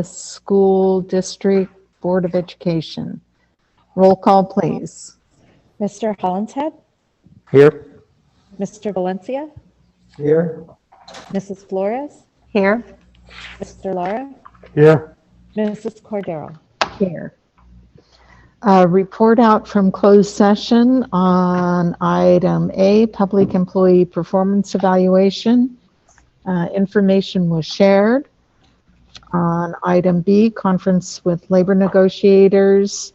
School District Board of Education. Roll call, please. Mr. Hollinshead, Here. Mr. Valencia, Here. Mrs. Flores, Here. Mr. Lara, Here. Mrs. Cordero. Here. Report out from closed session on item A, Public Employee Performance Evaluation. Information was shared. On item B, Conference with Labor Negotiators.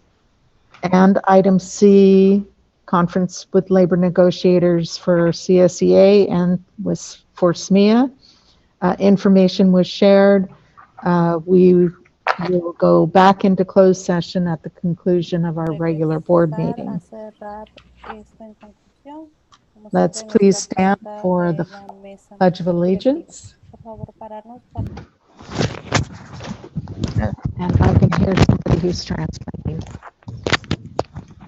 And item C, Conference with Labor Negotiators for CSEA and for SMEA. Information was shared. We will go back into closed session at the conclusion of our regular board meeting. Let's please stand for the Pledge of Allegiance. And I can hear somebody who's translating.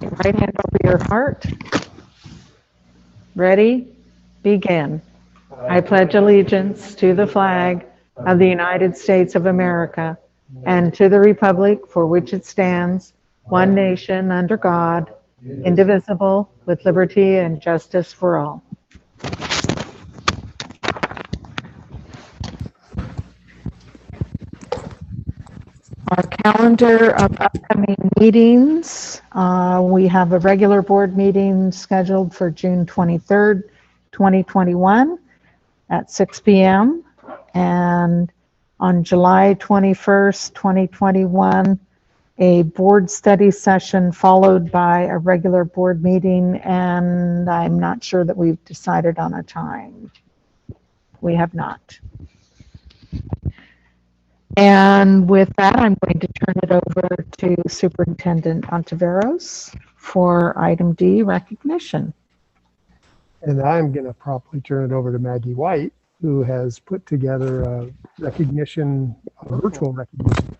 Right hand over your heart. Ready? Begin. I pledge allegiance to the flag of the United States of America and to the republic for which it stands, one nation under God, indivisible, with liberty and justice for all. Our calendar of upcoming meetings, we have a regular board meeting scheduled for June 23rd, 2021 at 6 p.m. And on July 21st, 2021, a board study session followed by a regular board meeting, and I'm not sure that we've decided on a time. We have not. And with that, I'm going to turn it over to Superintendent Ontiveros for item D, recognition. And I'm going to promptly turn it over to Maggie White, who has put together a recognition, a virtual recognition.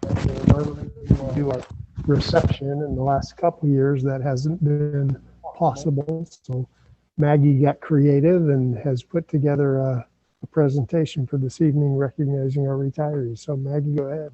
Normally we do our reception in the last couple of years. That hasn't been possible. So Maggie got creative and has put together a presentation for this evening recognizing our retirees. So Maggie, go ahead.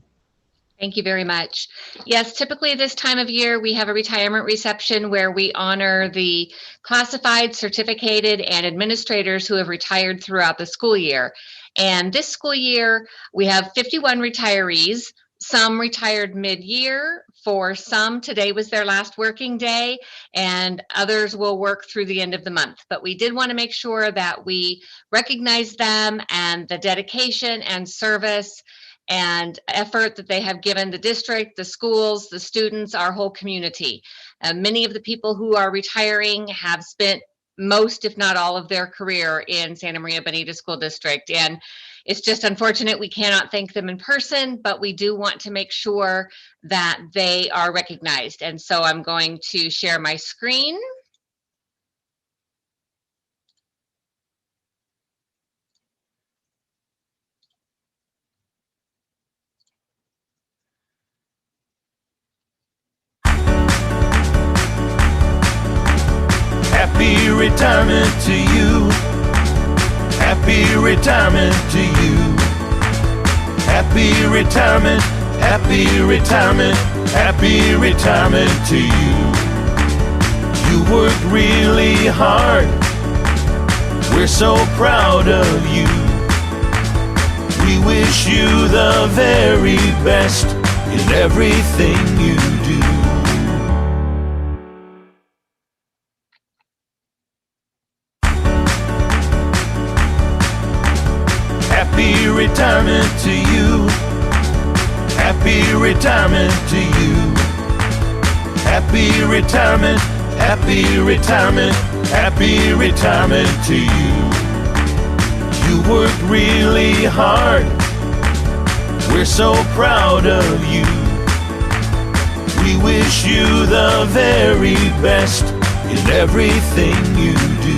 Thank you very much. Yes, typically this time of year, we have a retirement reception where we honor the classified, certificated, and administrators who have retired throughout the school year. And this school year, we have 51 retirees. Some retired mid-year. For some, today was their last working day, and others will work through the end of the month. But we did want to make sure that we recognize them and the dedication and service and effort that they have given the district, the schools, the students, our whole community. Many of the people who are retiring have spent most, if not all, of their career in Santa Maria Bonita School District. And it's just unfortunate we cannot thank them in person, but we do want to make sure that they are recognized. And so I'm going to share my screen. Happy retirement to you. Happy retirement to you. Happy retirement, happy retirement, happy retirement to you. You worked really hard. We're so proud of you. We wish you the very best in everything you do. Happy retirement to you. Happy retirement to you. Happy retirement, happy retirement, happy retirement to you. You worked really hard. We're so proud of you. We wish you the very best in everything you do.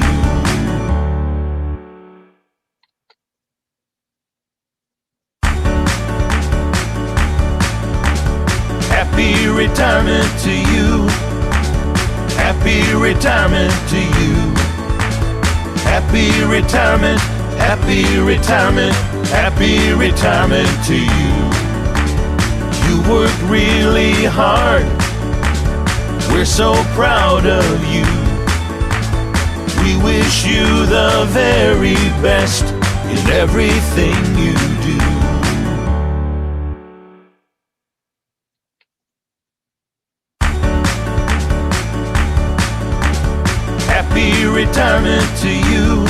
Happy retirement to you. Happy retirement to you. Happy retirement, happy retirement, happy retirement to you. worked really hard. We're so proud of you. We wish you the very best in everything you do. Happy retirement to you.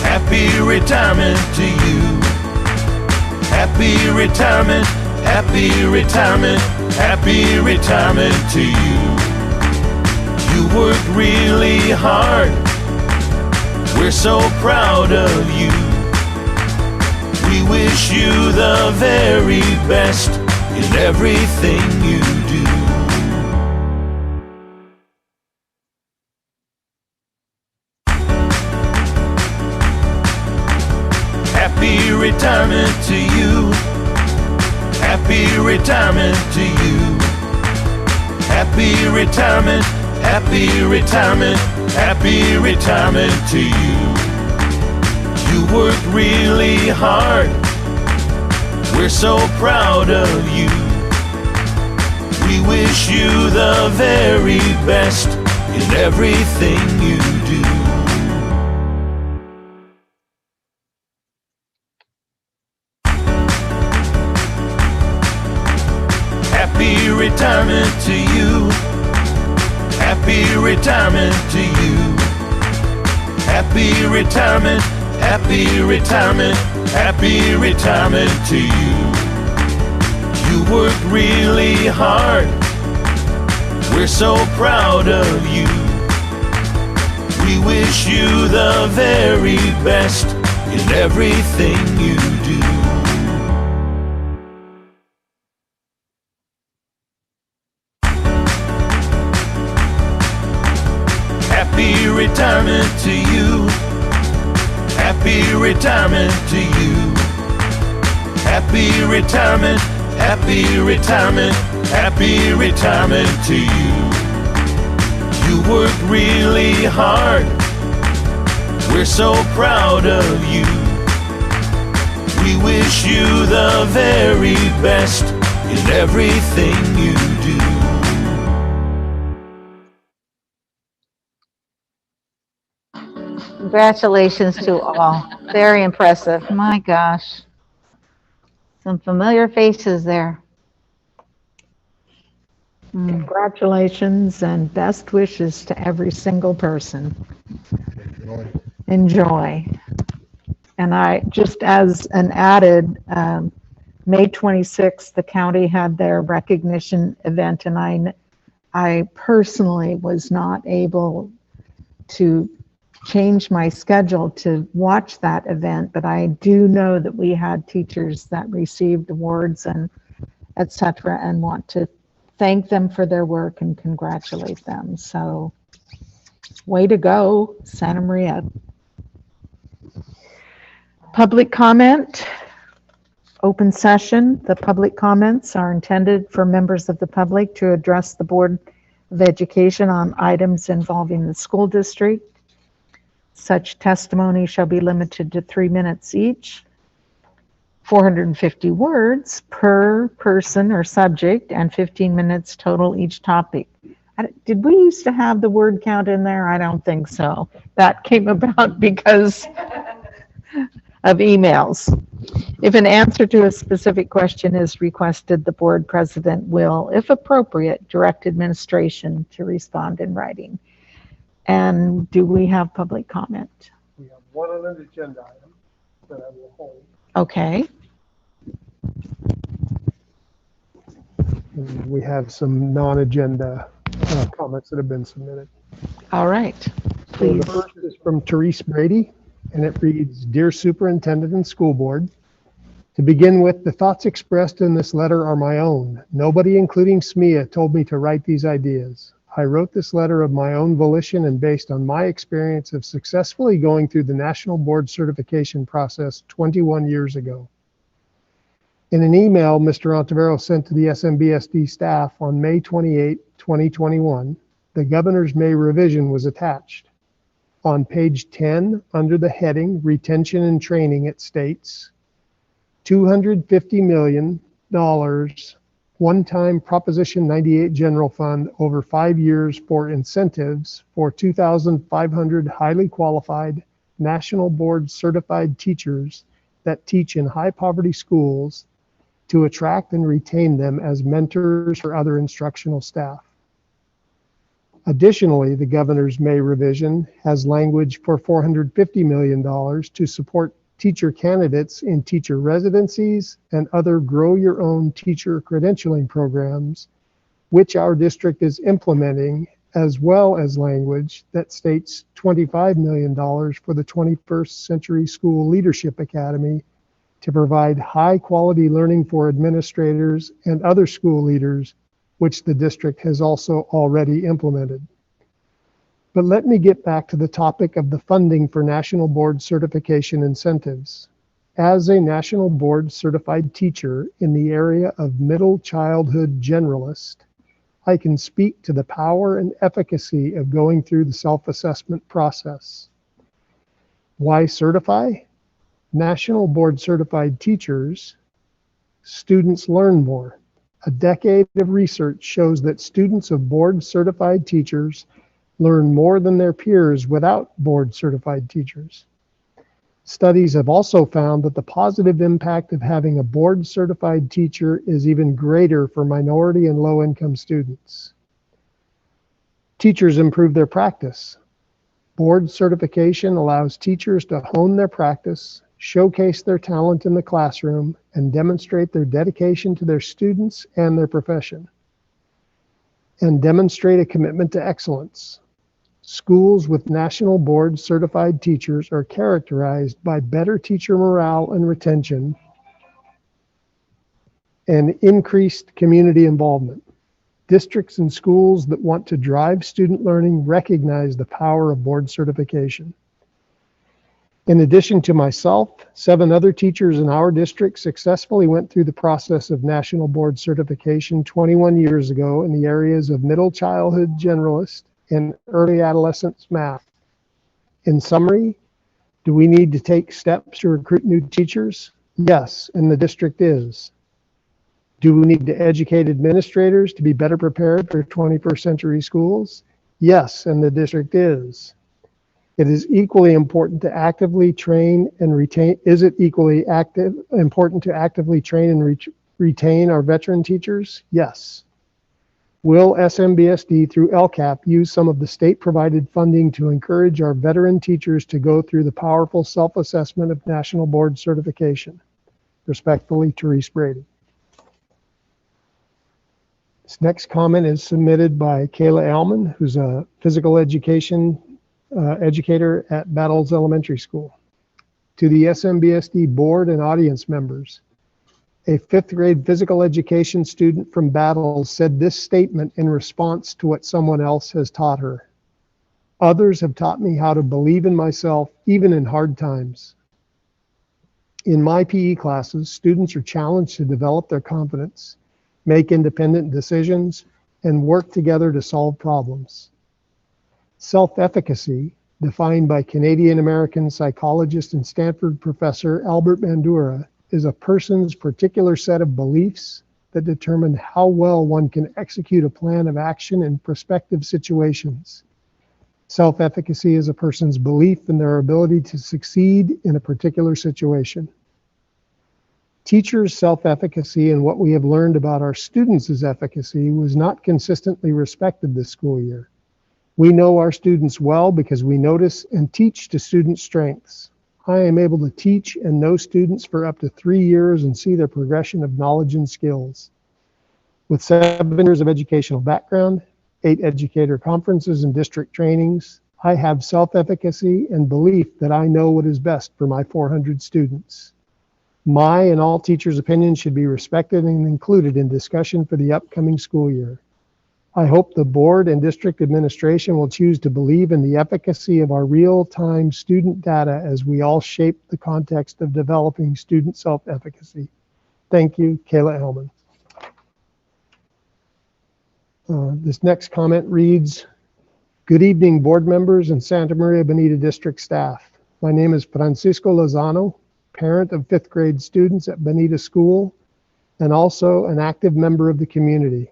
Happy retirement to you. Happy retirement, happy retirement, happy retirement to you. You worked really hard. We're so proud of you. We wish you the very best in everything you do. Happy retirement to you. Happy retirement to you. Happy retirement, happy retirement, happy retirement to you. You worked really hard. We're so proud of you. We wish you the very best in everything you do. Happy retirement to you. Happy retirement to you. Happy retirement, happy retirement, happy retirement to you. You worked really hard. We're so proud of you. We wish you the very best in everything you do. Happy retirement to you. Happy retirement to you. Happy retirement, happy retirement, happy retirement to you. You worked really hard. We're so proud of you. We wish you the very best in everything you do. Congratulations to all. Very impressive. My gosh. Some familiar faces there. Congratulations and best wishes to every single person. Enjoy. And I, just as an added, May 26th, the county had their recognition event, and I personally was not able to change my schedule to watch that event, but I do know that we had teachers that received awards and etc., and want to thank them for their work and congratulate them. So way to go, Santa Maria. Public comment, open session. The public comments are intended for members of the public to address the Board of Education on items involving the school district. Such testimony shall be limited to 3 minutes each, 450 words per person or subject, and 15 minutes total each topic. Did we used to have the word count in there? I don't think so. That came about because of emails. If an answer to a specific question is requested, the board president will, if appropriate, direct administration to respond in writing. And do we have public comment? We have one on an agenda item that I will hold. Okay. And we have some non-agenda comments that have been submitted. All right. So Please. the first is from Therese Brady, and it reads, Dear Superintendent and School Board, to begin with, the thoughts expressed in this letter are my own. Nobody, including SMEA, told me to write these ideas. I wrote this letter of my own volition and based on my experience of successfully going through the National Board Certification process 21 years ago. In an email Mr. Ontivero sent to the SMBSD staff on May 28, 2021, the Governor's May revision was attached. On page 10, under the heading Retention and Training, it states, $250 million one-time Proposition 98 general fund over 5 years for incentives for 2,500 highly qualified national board certified teachers that teach in high poverty schools to attract and retain them as mentors for other instructional staff. Additionally, the governor's May revision has language for $450 million to support teacher candidates in teacher residencies and other grow your own teacher credentialing programs, which our district is implementing, as well as language that states $25 million for the 21st Century School Leadership Academy to provide high quality learning for administrators and other school leaders, which the district has also already implemented. But let me get back to the topic of the funding for national board certification incentives. As a national board certified teacher in the area of middle childhood generalist, I can speak to the power and efficacy of going through the self-assessment process. Why certify? National board certified teachers, students learn more. A decade of research shows that students of board certified teachers learn more than their peers without board certified teachers. Studies have also found that the positive impact of having a board certified teacher is even greater for minority and low income students. Teachers improve their practice. Board certification allows teachers to hone their practice, showcase their talent in the classroom, and demonstrate their dedication to their students and their profession, and demonstrate a commitment to excellence. Schools with national board certified teachers are characterized by better teacher morale and retention and increased community involvement. Districts and schools that want to drive student learning recognize the power of board certification. In addition to myself, 7 other teachers in our district successfully went through the process of national board certification 21 years ago in the areas of middle childhood generalist and early adolescence math. In summary, do we need to take steps to recruit new teachers? Yes, and the district is. Do we need to educate administrators to be better prepared for 21st century schools? Yes, and the district is. It is equally important to actively train and retain. Is it important to actively train and retain our veteran teachers? Yes. Will SMBSD through LCAP use some of the state-provided funding to encourage our veteran teachers to go through the powerful self-assessment of national board certification? Respectfully, Therese Brady. This next comment is submitted by Kayla Allman, who's a physical education educator at Battles Elementary School. To the SMBSD board and audience members, a 5th grade physical education student from Battles said this statement in response to what someone else has taught her. Others have taught me how to believe in myself, even in hard times. In my PE classes, students are challenged to develop their confidence, make independent decisions, and work together to solve problems. Self-efficacy, defined by Canadian-American psychologist and Stanford professor Albert Bandura, is a person's particular set of beliefs that determine how well one can execute a plan of action in prospective situations. Self-efficacy is a person's belief in their ability to succeed in a particular situation. Teachers' self-efficacy and what we have learned about our students' efficacy was not consistently respected this school year. We know our students well because we notice and teach to student strengths. I am able to teach and know students for up to 3 years and see their progression of knowledge and skills. With 7 years of educational background, 8 educator conferences and district trainings, I have self-efficacy and belief that I know what is best for my 400 students. My and all teachers' opinions should be respected and included in discussion for the upcoming school year. I hope the board and district administration will choose to believe in the efficacy of our real-time student data as we all shape the context of developing student self-efficacy. Thank you, Kayla Hellman. This next comment reads, good evening, board members and Santa Maria Bonita District staff. My name is Francisco Lozano, parent of 5th grade students at Bonita School, and also an active member of the community.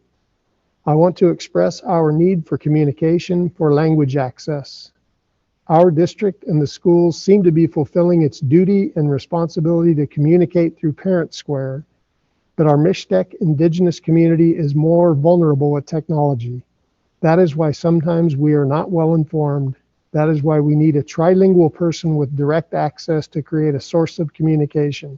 I want to express our need for communication for language access. Our district and the schools seem to be fulfilling its duty and responsibility to communicate through Parent Square, but our Mixtec Indigenous community is more vulnerable with technology. That is why sometimes we are not well informed. That is why we need a trilingual person with direct access to create a source of communication.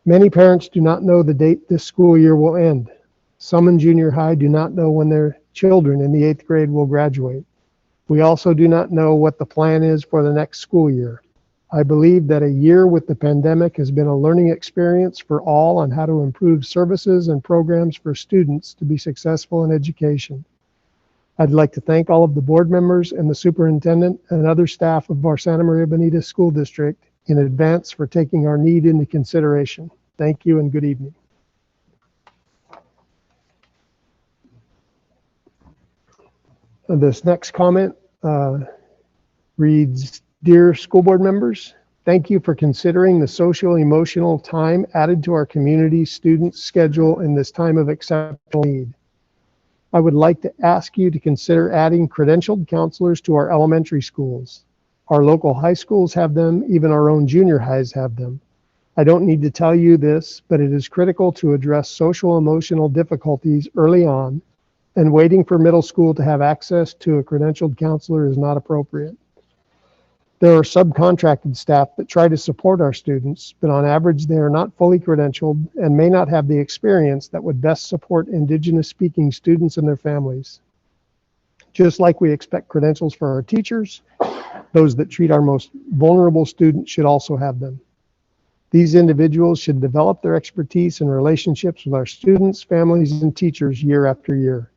Many parents do not know the date this school year will end. Some in junior high do not know when their children in the 8th grade will graduate. We also do not know what the plan is for the next school year. I believe that a year with the pandemic has been a learning experience for all on how to improve services and programs for students to be successful in education. I'd like to thank all of the board members and the superintendent and other staff of our Santa Maria Bonita School District in advance for taking our need into consideration. Thank you and good evening. This next comment reads, Dear school board members, thank you for considering the social emotional time added to our community students' schedule in this time of exceptional need. I would like to ask you to consider adding credentialed counselors to our elementary schools. Our local high schools have them, even our own junior highs have them. I don't need to tell you this, but it is critical to address social emotional difficulties early on, and waiting for middle school to have access to a credentialed counselor is not appropriate. There are subcontracted staff that try to support our students, but on average they are not fully credentialed and may not have the experience that would best support Indigenous speaking students and their families. Just like we expect credentials for our teachers, those that treat our most vulnerable students should also have them. These individuals should develop their expertise and relationships with our students, families, and teachers year after year.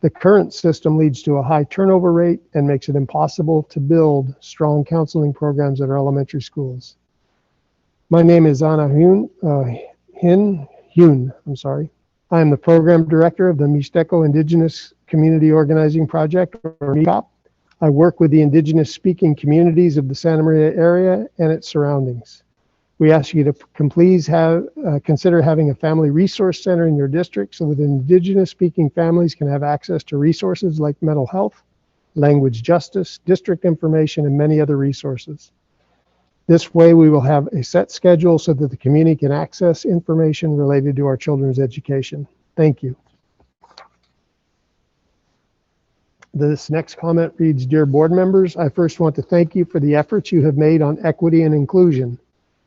The current system leads to a high turnover rate and makes it impossible to build strong counseling programs at our elementary schools. My name is Anna Hune. I am the program director of the Mixteco Indigenous Community Organizing Project, or LCAP. I work with the Indigenous speaking communities of the Santa Maria area and its surroundings. We ask you to please consider having a family resource center in your district so that Indigenous speaking families can have access to resources like mental health, language justice, district information, and many other resources. This way we will have a set schedule so that the community can access information related to our children's education. Thank you. This next comment reads, Dear board members, I first want to thank you for the efforts you have made on equity and inclusion.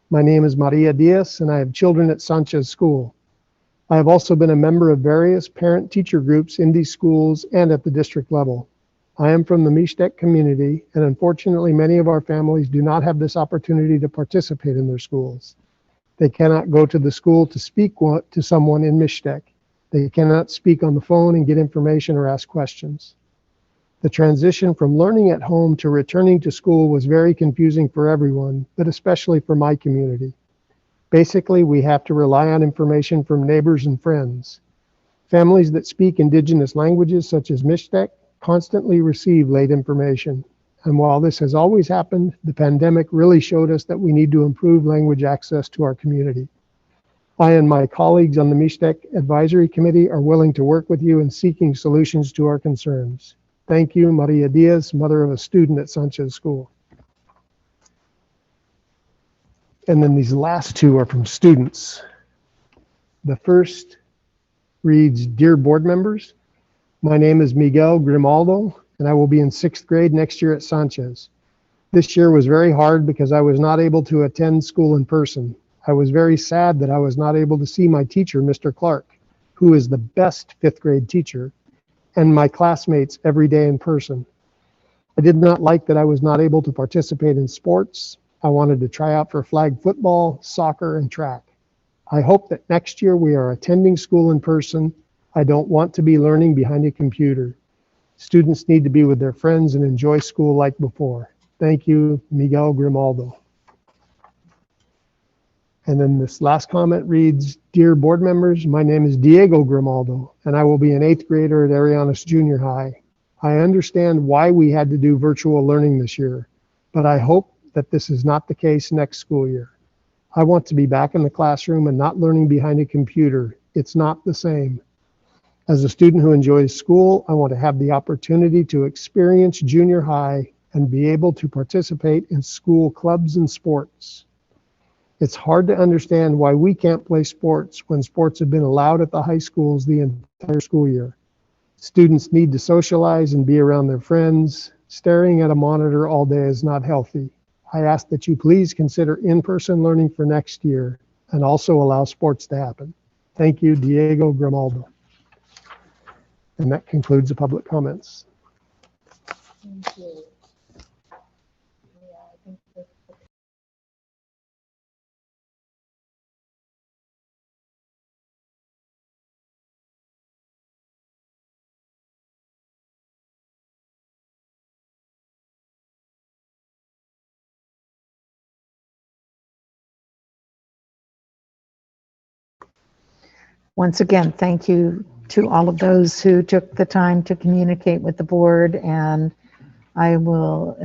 My name is Maria Diaz, and I have children at Sanchez School. I have also been a member of various parent-teacher groups in these schools and at the district level. I am from the Mixtec community, and unfortunately, many of our families do not have this opportunity to participate in their schools. They cannot go to the school to speak to someone in Mixtec. They cannot speak on the phone and get information or ask questions. The transition from learning at home to returning to school was very confusing for everyone, but especially for my community. Basically, we have to rely on information from neighbors and friends. Families that speak Indigenous languages, such as Mixtec, constantly receive late information. And while this has always happened, the pandemic really showed us that we need to improve language access to our community. I and my colleagues on the Mixtec Advisory Committee are willing to work with you in seeking solutions to our concerns. Thank you, Maria Diaz, mother of a student at Sanchez School. And then these last two are from students. The first reads, Dear board members, my name is Miguel Grimaldo, and I will be in 6th grade next year at Sanchez. This year was very hard because I was not able to attend school in person. I was very sad that I was not able to see my teacher, Mr. Clark, who is the best 5th grade teacher, and my classmates every day in person. I did not like that I was not able to participate in sports. I wanted to try out for flag football, soccer, and track. I hope that next year we are attending school in person. I don't want to be learning behind a computer. Students need to be with their friends and enjoy school like before. Thank you, Miguel Grimaldo. And then this last comment reads, Dear board members, my name is Diego Grimaldo, and I will be an 8th grader at Arianes Junior High. I understand why we had to do virtual learning this year, but I hope that this is not the case next school year. I want to be back in the classroom and not learning behind a computer. It's not the same. As a student who enjoys school, I want to have the opportunity to experience junior high and be able to participate in school clubs and sports. It's hard to understand why we can't play sports when sports have been allowed at the high schools the entire school year. Students need to socialize and be around their friends. Staring at a monitor all day is not healthy. I ask that you please consider in-person learning for next year and also allow sports to happen. Thank you, Diego Grimaldo. And that concludes the public comments. Thank you. I think that once again, thank you to all of those who took the time to communicate with the board, and I will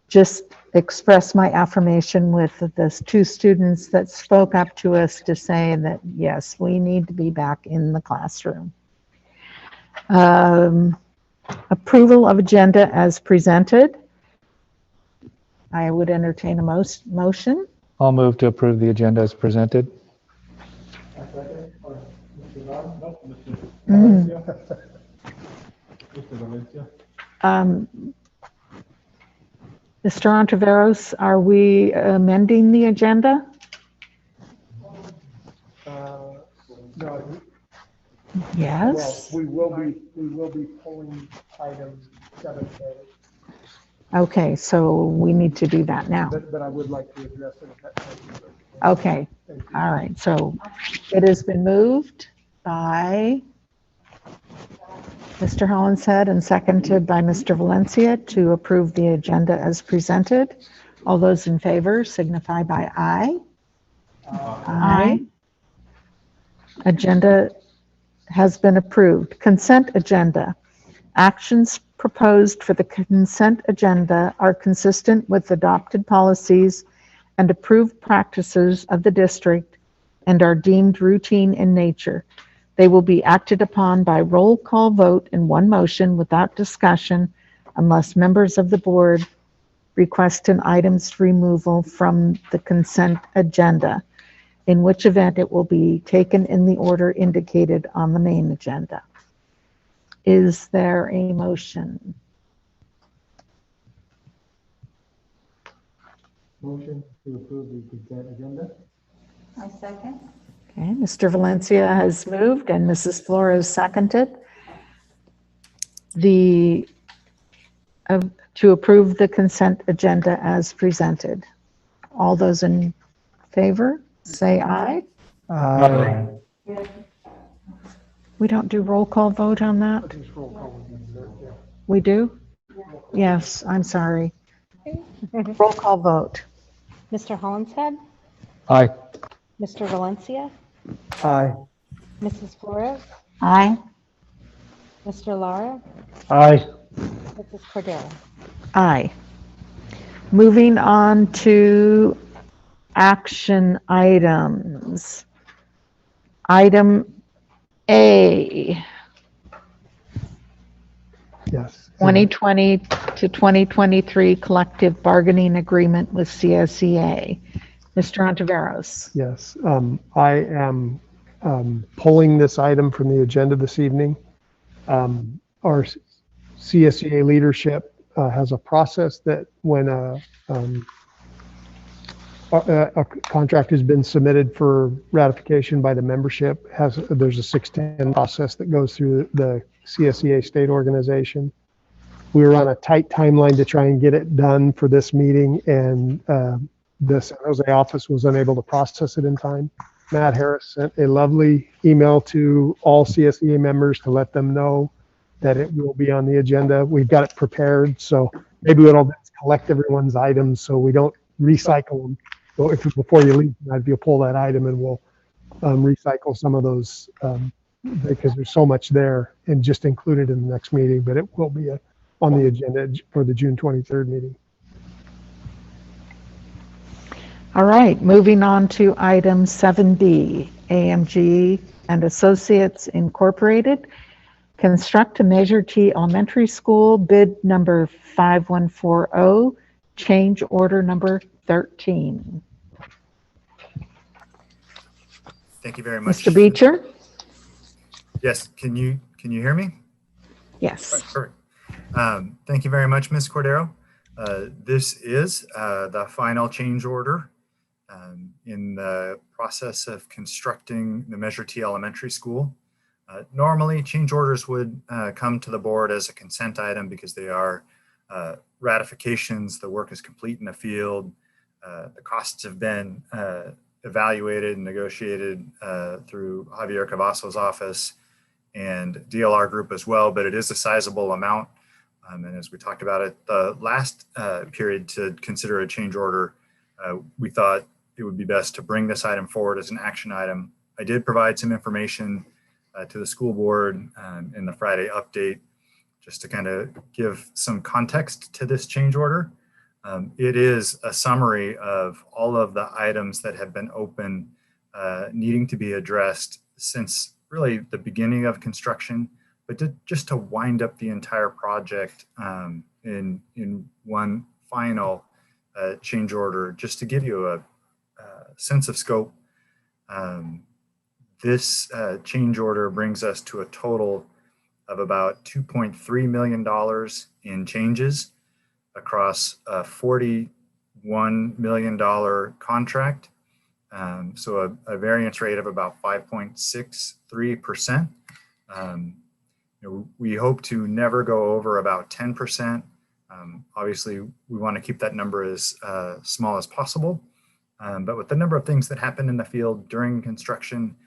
just express my affirmation with the 2 students that spoke up to us to say that, yes, we need to be back in the classroom. Approval of agenda as presented. I would entertain a motion. I'll move to approve the agenda as presented. Mr. Ontiveros, are we amending the agenda? No, Yes. well, we will be pulling item 7A, Okay, so we need to do that now. but I would like to address it at that time. Okay, all right, so it has been moved by Mr. Hollinshead and seconded by Mr. Valencia to approve the agenda as presented. All those in favor signify by aye. Aye. Agenda has been approved. Consent agenda. Actions proposed for the consent agenda are consistent with adopted policies and approved practices of the district and are deemed routine in nature. They will be acted upon by roll call vote in one motion without discussion unless members of the board request an item's removal from the consent agenda, in which event it will be taken in the order indicated on the main agenda. Is there a motion? Motion to approve the consent agenda. I second. Okay, Mr. Valencia has moved and Mrs. Flores seconded. To approve the consent agenda as presented. All those in favor, say aye. We don't do roll call vote on that? We do? Yes, I'm sorry. Roll call vote. Mr. Hollinshead, Aye. Mr. Valencia, Aye. Mrs. Flores, Aye. Mr. Lara, Aye. Mrs. Cordero. Aye. Moving on to action items. Item A, Yes. 2020 to 2023 collective bargaining agreement with CSEA. Mr. Ontiveros. Yes, I am pulling this item from the agenda this evening. Our CSEA leadership has a process that when a contract has been submitted for ratification by the membership, there's a 610 process that goes through the CSEA state organization. We were on a tight timeline to try and get it done for this meeting, and the San Jose office was unable to process it in time. Matt Harris sent a lovely email to all CSEA members to let them know that it will be on the agenda. We've got it prepared, so maybe what I'll do is collect everyone's items so we don't recycle them. So before you leave tonight, if you'll pull that item, and we'll recycle some of those because there's so much there, and just include it in the next meeting, but it will be on the agenda for the June 23rd meeting. All right, moving on to item 7B, AMG and Associates Incorporated. Construct a Measure T Elementary School, bid number 5140, change order number 13. Thank you very much. Mr. Beecher? Yes, can you hear me? Yes. Perfect. Thank you very much, Ms. Cordero. This is the final change order in the process of constructing the Measure T Elementary School. Normally, change orders would come to the board as a consent item because they are ratifications. The work is complete in the field. The costs have been evaluated and negotiated through Javier Cavasso's office and DLR Group as well, but it is a sizable amount. And as we talked about at the last period to consider a change order, we thought it would be best to bring this item forward as an action item. I did provide some information to the school board in the Friday update, just to kind of give some context to this change order. It is a summary of all of the items that have been open, needing to be addressed since really the beginning of construction, but just to wind up the entire project in one final change order, just to give you a sense of scope. This change order brings us to a total of about $2.3 million in changes across a $41 million contract. So a variance rate of about 5.63%. We hope to never go over about 10%. Obviously, we want to keep that number as small as possible. But with the number of things that happen in the field during construction,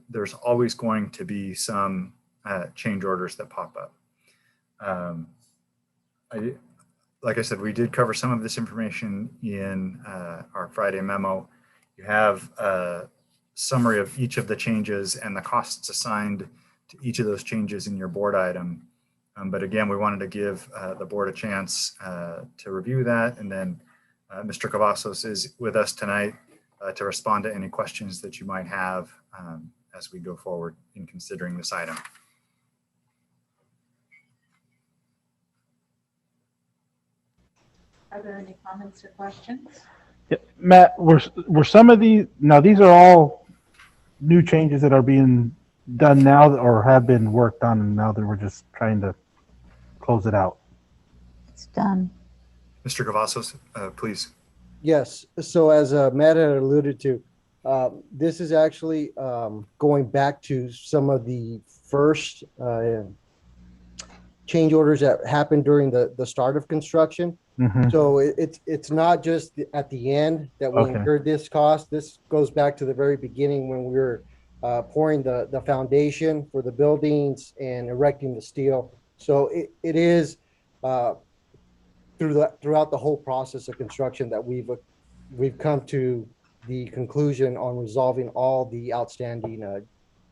there's always going to be some change orders that pop up. Like I said, we did cover some of this information in our Friday memo. You have a summary of each of the changes and the costs assigned to each of those changes in your board item. But again, we wanted to give the board a chance to review that. And then Mr. Cavassos is with us tonight to respond to any questions that you might have as we go forward in considering this item. Are there any comments or questions? Yeah, Matt, were some of these, now these are all new changes that are being done now or have been worked on, and now that we're just trying to close it out? It's done. Mr. Cavassos, please. Yes. So as Matt had alluded to, this is actually going back to some of the first change orders that happened during the start of construction. Mm-hmm. So it's not just at the end that we incurred this cost. This goes back to the very beginning when we were pouring the foundation for the buildings and erecting the steel. So it is throughout the whole process of construction that we've come to the conclusion on resolving all the outstanding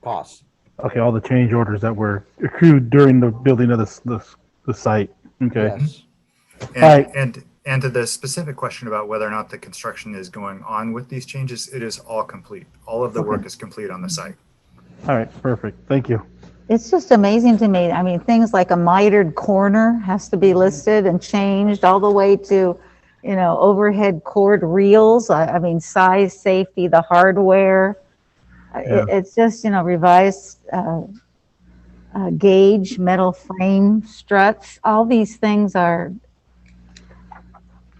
costs. Okay, all the change orders that were accrued during the building of the site. Okay. Yes. And to the specific question about whether or not the construction is going on with these changes, it is all complete. All of the work is complete on the site. All right, perfect. Thank you. It's just amazing to me. I mean, things like a mitered corner has to be listed and changed all the way to, overhead cord reels. I mean, size, safety, the hardware. Yeah. It's just, revised gauge, metal frame struts. All these things are.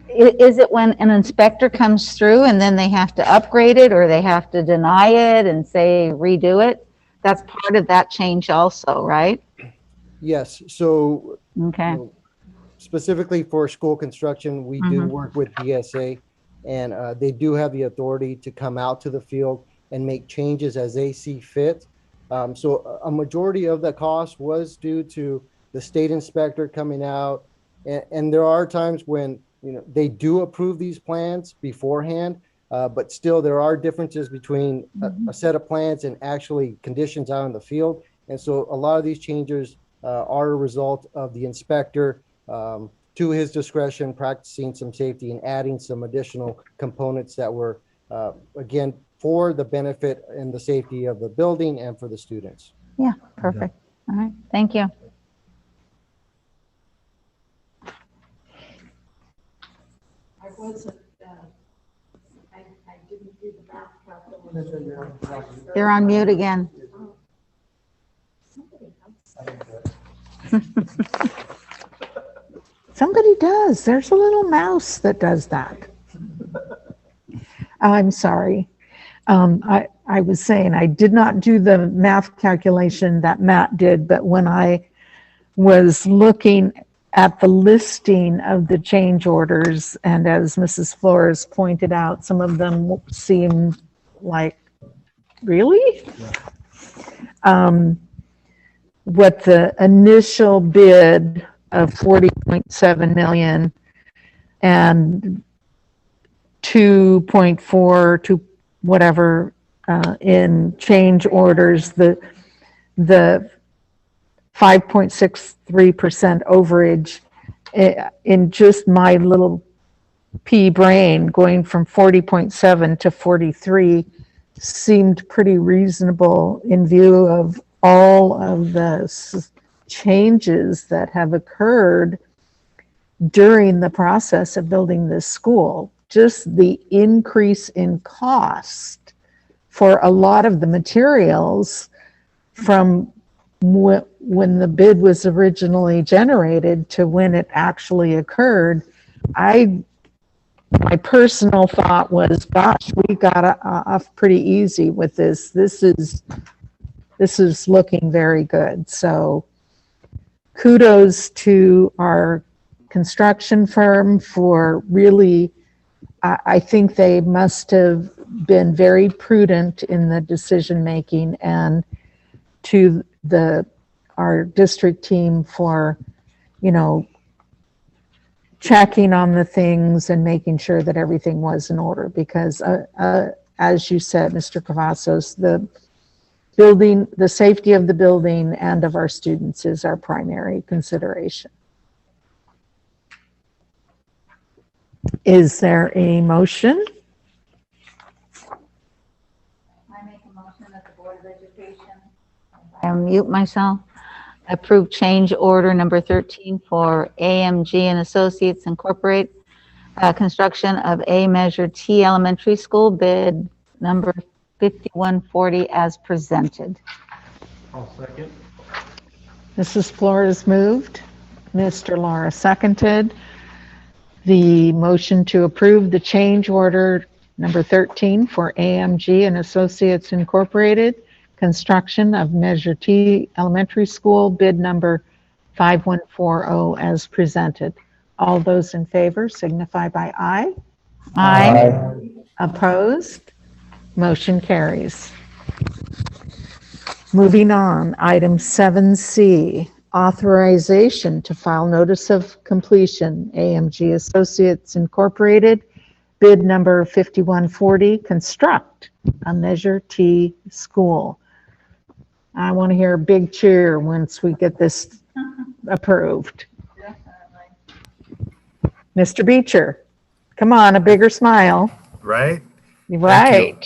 Is it when an inspector comes through and then they have to upgrade it, or they have to deny it and say redo it? That's part of that change also, right? Yes. So Okay. Specifically for school construction, we do work with DSA, and they do have the authority to come out to the field and make changes as they see fit. So a majority of the cost was due to the state inspector coming out, and there are times when they do approve these plans beforehand, but still there are differences between a set of plans and actually conditions out in the field. And so a lot of these changes are a result of the inspector to his discretion, practicing some safety and adding some additional components that were, again, for the benefit and the safety of the building and for the students. Yeah, perfect. All right, thank you. I wasn't, I didn't do the math calculation. You're on mute again. Somebody does. There's a little mouse that does that. I'm sorry. I was saying I did not do the math calculation that Matt did, but when I was looking at the listing of the change orders, and as Mrs. Flores pointed out, some of them seem like, really? What the initial bid of 40.7 million and 2.4 to whatever in change orders, the 5.63% overage in just my little pea brain going from 40.7 to 43 seemed pretty reasonable in view of all of the changes that have occurred during the process of building this school. Just the increase in cost for a lot of the materials from when the bid was originally generated to when it actually occurred. My personal thought was, gosh, we got off pretty easy with this. This is looking very good. So kudos to our construction firm for really, I think they must have been very prudent in the decision making, and to our district team for, checking on the things and making sure that everything was in order, because as you said, Mr. Cavazos, the safety of the building and of our students is our primary consideration. Is there a motion? I make a motion that the Board of Education, I mute myself, approve change order number 13 for AMG and Associates Incorporate, construction of A Measure T Elementary School, bid number 5140 as presented. I'll second. Mrs. Flores moved. Mr. Lara seconded. The motion to approve the change order number 13 for AMG and Associates Incorporated, construction of Measure T Elementary School, bid number 5140 as presented. All those in favor signify by aye. Aye. Opposed? Motion carries. Moving on, item 7C, authorization to file notice of completion, AMG Associates Incorporated, bid number 5140, construct a Measure T school. I want to hear a big cheer once we get this approved. Mr. Beecher, come on, a bigger smile. Right? Right.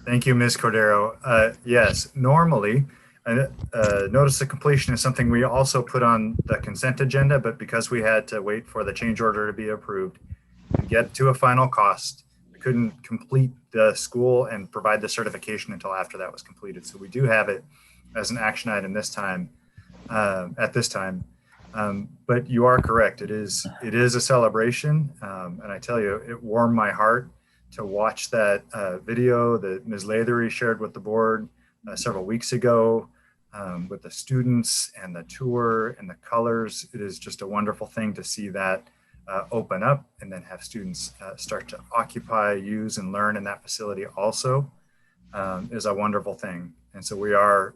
Thank you, Ms. Cordero. Yes, normally, notice of completion is something we also put on the consent agenda, but because we had to wait for the change order to be approved and get to a final cost, we couldn't complete the school and provide the certification until after that was completed. So we do have it as an action item this time, at this time. But you are correct. It is a celebration. And I tell you, it warmed my heart to watch that video that Ms. Lathery shared with the board several weeks ago with the students and the tour and the colors. It is just a wonderful thing to see that open up and then have students start to occupy, use, and learn in that facility also is a wonderful thing. And so we are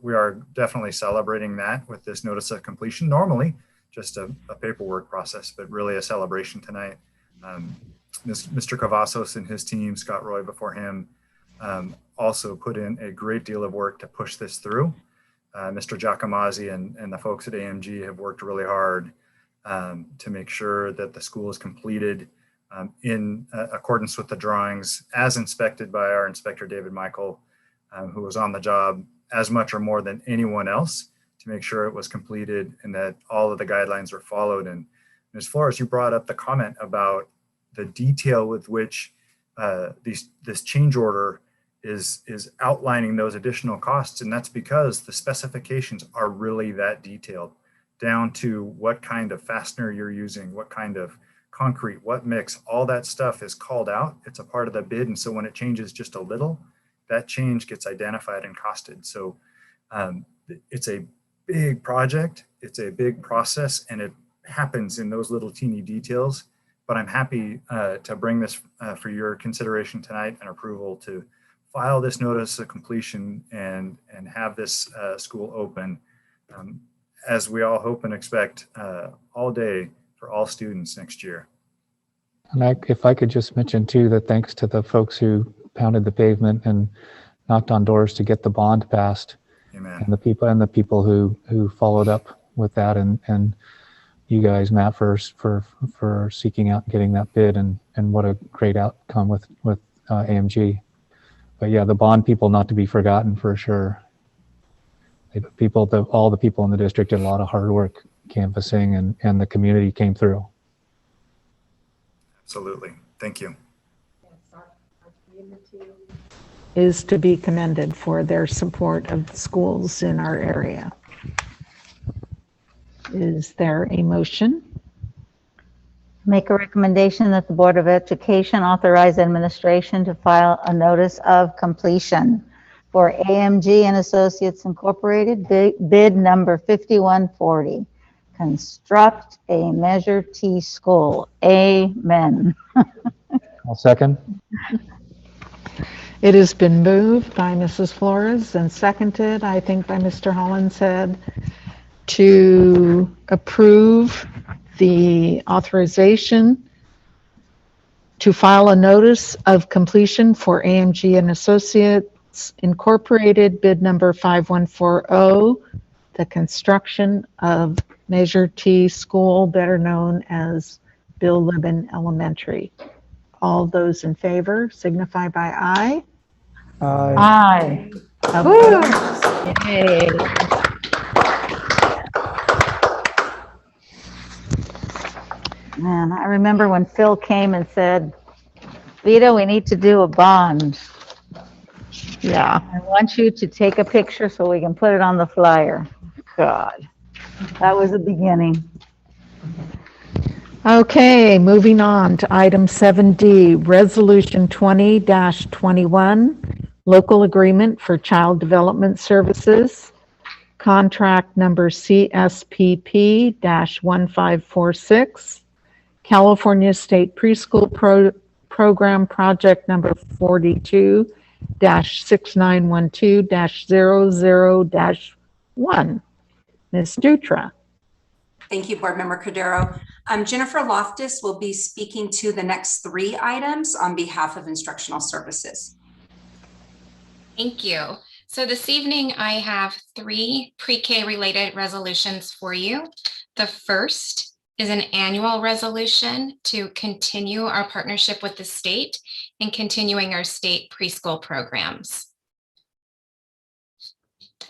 definitely celebrating that with this notice of completion. Normally just a paperwork process, but really a celebration tonight. Mr. Cavazos and his team, Scott Roy before him, also put in a great deal of work to push this through. Mr. Giacomazzi and the folks at AMG have worked really hard to make sure that the school is completed in accordance with the drawings as inspected by our inspector, David Michael, who was on the job as much or more than anyone else to make sure it was completed and that all of the guidelines were followed. And Ms. Flores, you brought up the comment about the detail with which this change order is outlining those additional costs. And that's because the specifications are really that detailed, down to what kind of fastener you're using, what kind of concrete, what mix, all that stuff is called out. It's a part of the bid. And so when it changes just a little, that change gets identified and costed. So it's a big project, it's a big process, and it happens in those little teeny details. But I'm happy to bring this for your consideration tonight and approval to file this notice of completion and have this school open as we all hope and expect all day for all students next year. And if I could just mention too, that thanks to the folks who pounded the pavement and knocked on doors to get the bond passed. Amen. And the people who followed up with that, and you guys, Matt, for seeking out and getting that bid, and what a great outcome with AMG. But yeah, the bond people not to be forgotten for sure. All the people in the district did a lot of hard work canvassing, and the community came through. Absolutely. Thank you. Is to be commended for their support of the schools in our area. Is there a motion? Make a recommendation that the Board of Education authorize administration to file a notice of completion for AMG and Associates Incorporated, bid number 5140. Construct a Measure T school. Amen. I'll second. It has been moved by Mrs. Flores and seconded, I think, by Mr. Hollinshead, to approve the authorization to file a notice of completion for AMG and Associates Incorporated, bid number 5140, the construction of Measure T School, better known as Bill Libin Elementary. All those in favor signify by aye. Aye. Opposed? Yay. Man, I remember when Phil came and said, Vita, we need to do a bond. Yeah. I want you to take a picture so we can put it on the flyer. God, that was the beginning. Okay, moving on to item 7D, Resolution 20-21, Local Agreement for Child Development Services, Contract Number CSPP-1546, California State Preschool Program Project Number 42-6912-00-1. Ms. Dutra. Thank you, Board Member Cordero. Jennifer Loftus will be speaking to the next 3 items on behalf of Instructional Services. Thank you. So this evening, I have 3 pre-K related resolutions for you. The first is an annual resolution to continue our partnership with the state in continuing our state preschool programs.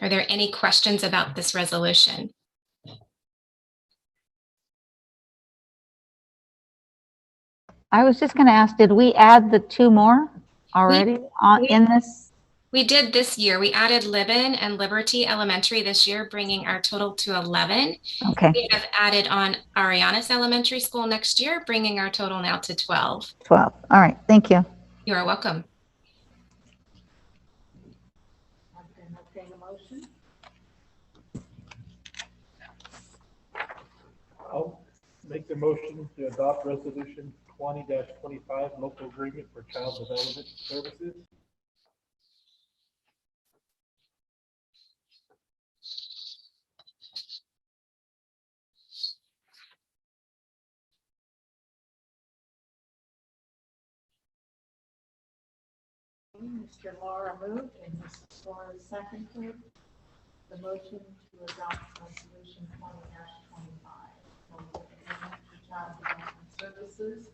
Are there any questions about this resolution? I was just going to ask, did we add the 2 more already in this? We did this year. We added Libin and Liberty Elementary this year, bringing our total to 11. Okay. We have added on Arianas Elementary School next year, bringing our total now to 12. 12. All right. Thank you. You are welcome. I'll make the motion to adopt resolution 20-25, local agreement for child development services. Mr. Laura moved and Mrs. Flores seconded the motion to adopt resolution 20-25. Child Development Services,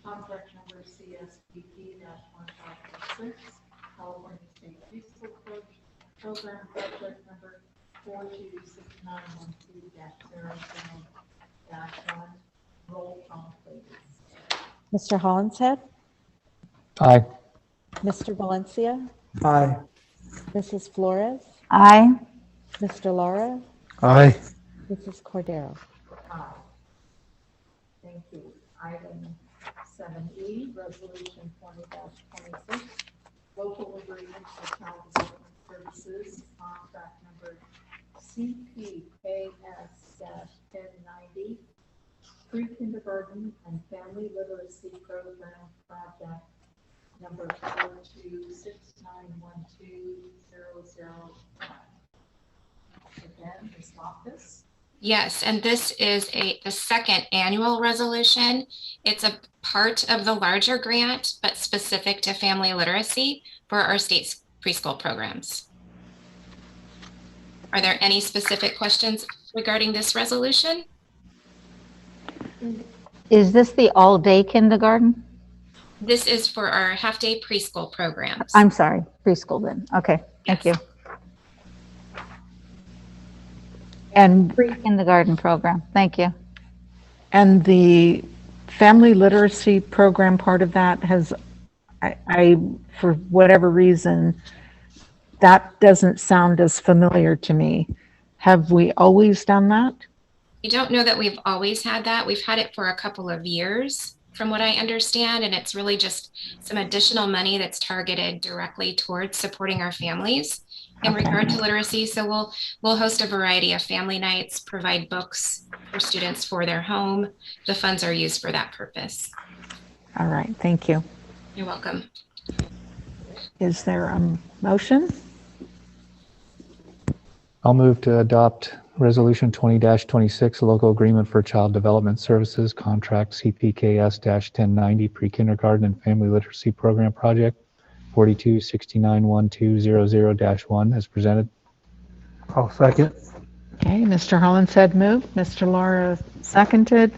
contract number CSBP-1546, California State Preschool Program project number 426912-00-1. Roll call, please. Mr. Hollinshead, Aye. Mr. Valencia, Aye. Mrs. Flores, Aye. Mr. Lara, Aye. Mrs. Cordero. Aye. Thank you. Item 7E, Resolution 20-26, local agreement for child development services, contract number CPKS-1090, pre-kindergarten and family literacy program project number 42691200. Again, Ms. Loftus. Yes, and this is the second annual resolution. It's a part of the larger grant, but specific to family literacy for our state's preschool programs. Are there any specific questions regarding this resolution? Is this the all-day kindergarten? This is for our half-day preschool programs. I'm sorry, preschool then. Okay, thank you. Yes. And Pre-kindergarten program, thank you. And the family literacy program part of that has, I for whatever reason, that doesn't sound as familiar to me. Have we always done that? I don't know that we've always had that. We've had it for a couple of years, from what I understand, and it's really just some additional money that's targeted directly towards supporting our families in regard to literacy. So we'll host a variety of family nights, provide books for students for their home. The funds are used for that purpose. All right, thank you. You're welcome. Is there a motion? I'll move to adopt Resolution 20-26, local agreement for child development services, contract CPKS-1090, pre-kindergarten and family literacy program project 42691200-1 as presented. I'll second. Okay, Mr. Hollinshead moved, Mr. Lara seconded.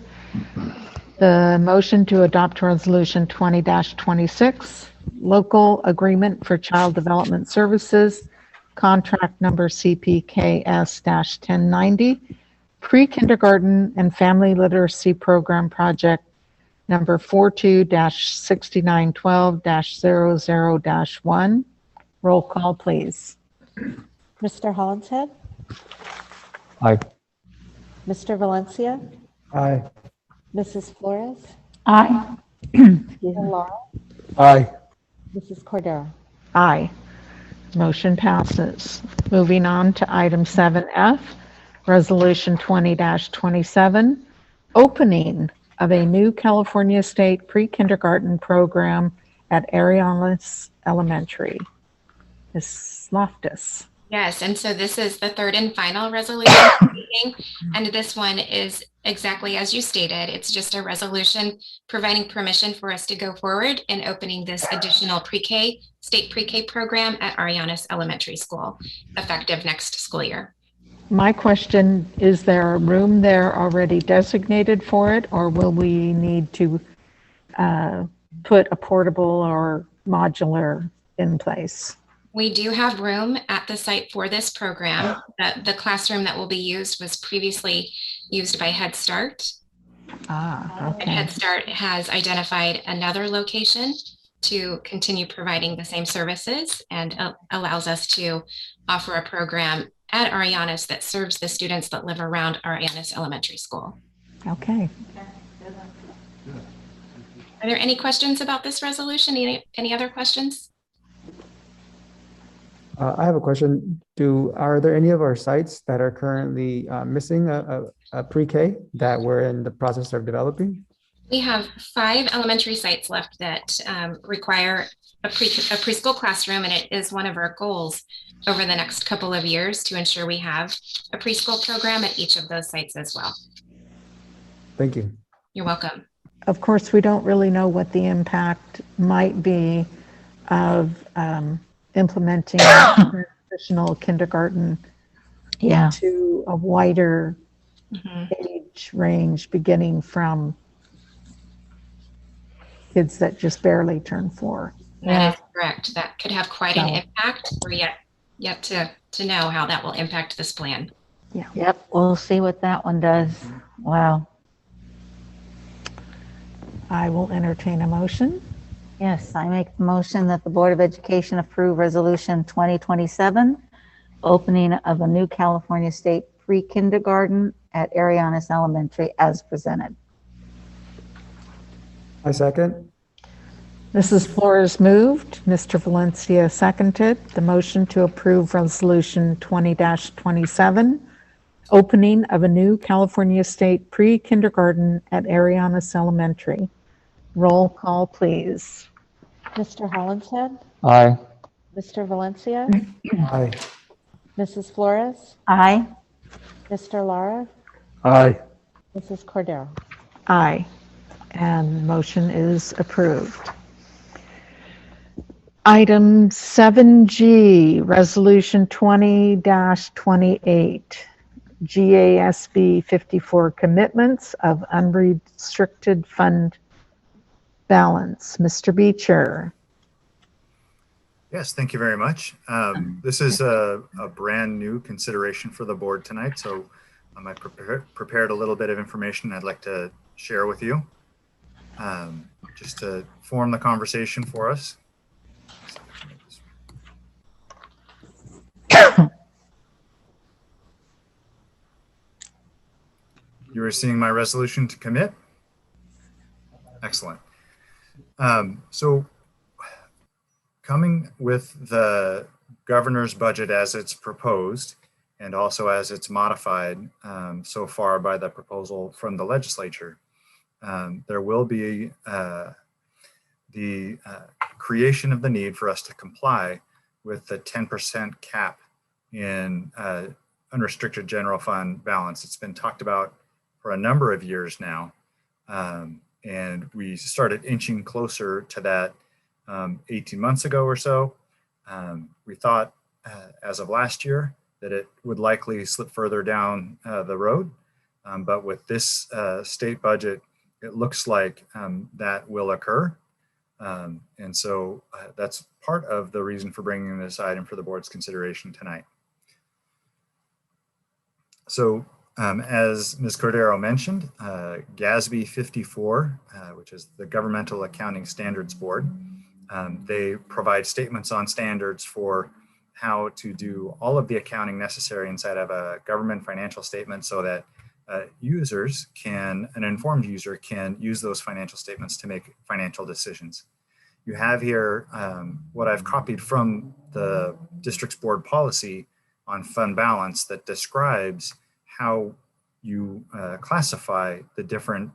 The motion to adopt Resolution 20-26, local agreement for child development services, contract number CPKS-1090, pre-kindergarten and family literacy program project number 42-6912-00-1. Roll call, please. Mr. Hollinshead, Aye. Mr. Valencia, Aye. Mrs. Flores, Aye. Mr. Lara, Aye. Mrs. Cordero. Aye. Motion passes. Moving on to item 7F, Resolution 20-27, opening of a new California State pre-kindergarten program at Arianes Elementary. Ms. Loftus. Yes, and so this is the third and final resolution meeting, and this one is exactly as you stated. It's just a resolution providing permission for us to go forward in opening this additional pre-K, state pre-K program at Arianes Elementary School, effective next school year. My question, is there a room there already designated for it, or will we need to put a portable or modular in place? We do have room at the site for this program. The classroom that will be used was previously used by Head Start. And Okay. Head Start has identified another location to continue providing the same services and allows us to offer a program at Arianes that serves the students that live around Arianes Elementary School. Okay. Are there any questions about this resolution? Any other questions? I have a question. Are there any of our sites that are currently missing a pre-K that we're in the process of developing? We have 5 elementary sites left that require a preschool classroom, and it is one of our goals over the next couple of years to ensure we have a preschool program at each of those sites as well. Thank you. You're welcome. Of course, we don't really know what the impact might be of implementing additional kindergarten Yeah. to a wider Mhm. age age range, beginning from kids that just barely turned 4. That is correct. That could have quite an So- impact. We're yet to know how that will impact this plan. Yep, we'll see what that one does. Wow. I will entertain a motion. Yes, I make the motion that the Board of Education approve Resolution 2027, opening of a new California State pre-kindergarten at Arianes Elementary as presented. I second. Mrs. Flores moved, Mr. Valencia seconded the motion to approve Resolution 20-27, opening of a new California State pre-kindergarten at Arianes Elementary. Roll call, please. Mr. Hollinshead, Aye. Mr. Valencia, Aye. Mrs. Flores, Aye. Mr. Lara, Aye. Mrs. Cordero. Aye, and motion is approved. Item 7G, Resolution 20-28, GASB 54 commitments of unrestricted fund balance. Mr. Beecher. Yes, thank you very much. This is a brand new consideration for the board tonight, so I prepared a little bit of information I'd like to share with you, just to form the conversation for us. You are seeing my resolution to commit? Excellent. So coming with the governor's budget as it's proposed and also as it's modified so far by the proposal from the legislature, there will be the creation of the need for us to comply with the 10% cap in unrestricted general fund balance. It's been talked about for a number of years now. And we started inching closer to that 18 months ago or so. We thought as of last year that it would likely slip further down the road. But with this state budget, it looks like that will occur. And so that's part of the reason for bringing this item for the board's consideration tonight. So as Ms. Cordero mentioned, GASB 54, which is the Governmental Accounting Standards Board, they provide statements on standards for how to do all of the accounting necessary inside of a government financial statement so that users can, an informed user can use those financial statements to make financial decisions. You have here what I've copied from the district's board policy on fund balance that describes how you classify the different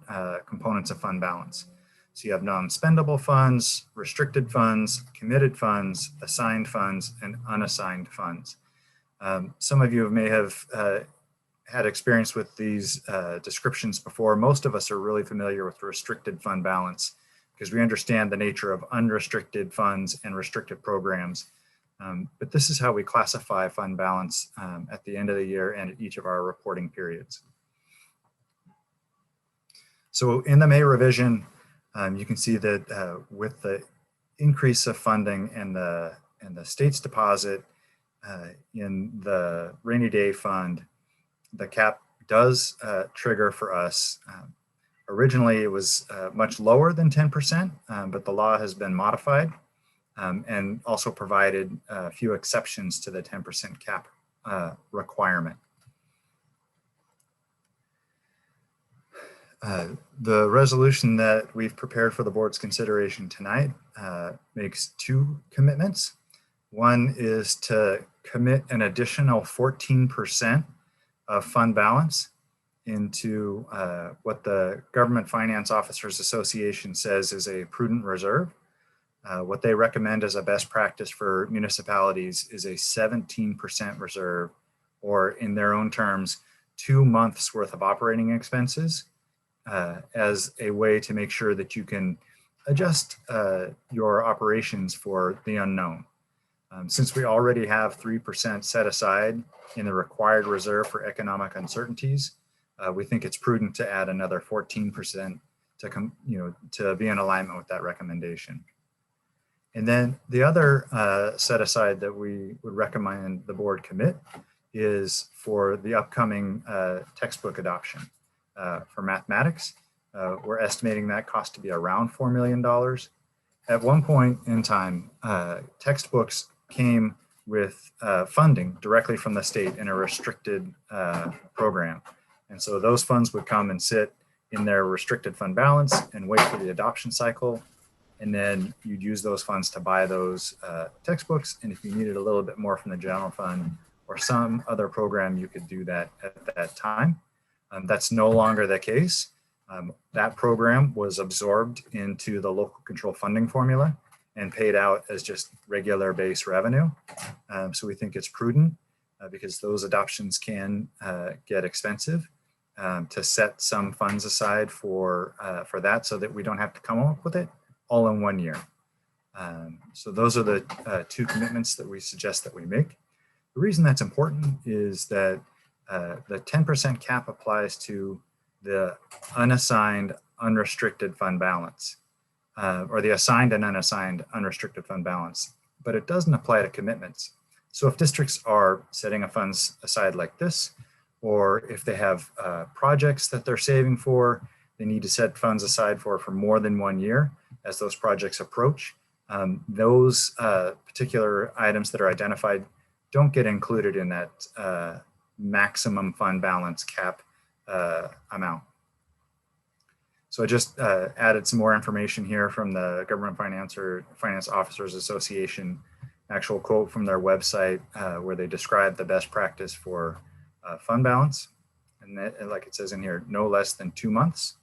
components of fund balance. So you have non-spendable funds, restricted funds, committed funds, assigned funds, and unassigned funds. Some of you may have had experience with these descriptions before. Most of us are really familiar with restricted fund balance because we understand the nature of unrestricted funds and restricted programs. But this is how we classify fund balance at the end of the year and at each of our reporting periods. So in the May revision, you can see that with the increase of funding and the state's deposit in the rainy day fund, the cap does trigger for us. Originally, it was much lower than 10%, but the law has been modified and also provided a few exceptions to the 10% cap requirement. The resolution that we've prepared for the board's consideration tonight makes two commitments. One is to commit an additional 14% of fund balance into what the Government Finance Officers Association says is a prudent reserve. What they recommend as a best practice for municipalities is a 17% reserve, or in their own terms, 2 months worth of operating expenses, as a way to make sure that you can adjust your operations for the unknown. Since we already have 3% set aside in the required reserve for economic uncertainties, we think it's prudent to add another 14% to be in alignment with that recommendation. And then the other set aside that we would recommend the board commit is for the upcoming textbook adoption for mathematics. We're estimating that cost to be around $4 million. At one point in time, textbooks came with funding directly from the state in a restricted program. And so those funds would come and sit in their restricted fund balance and wait for the adoption cycle. And then you'd use those funds to buy those textbooks. And if you needed a little bit more from the general fund or some other program, you could do that at that time. That's no longer the case. That program was absorbed into the local control funding formula and paid out as just regular base revenue. So we think it's prudent because those adoptions can get expensive to set some funds aside for that so that we don't have to come up with it all in 1 year. So those are the two commitments that we suggest that we make. The reason that's important is that the 10% cap applies to the unassigned unrestricted fund balance, or the assigned and unassigned unrestricted fund balance, but it doesn't apply to commitments. So if districts are setting a funds aside like this, or if they have projects that they're saving for, they need to set funds aside for more than 1 year as those projects approach. Those particular items that are identified don't get included in that maximum fund balance cap amount. So I just added some more information here from the Government Finance Officers Association, actual quote from their website where they describe the best practice for fund balance. And that, like it says in here, no less than 2 months.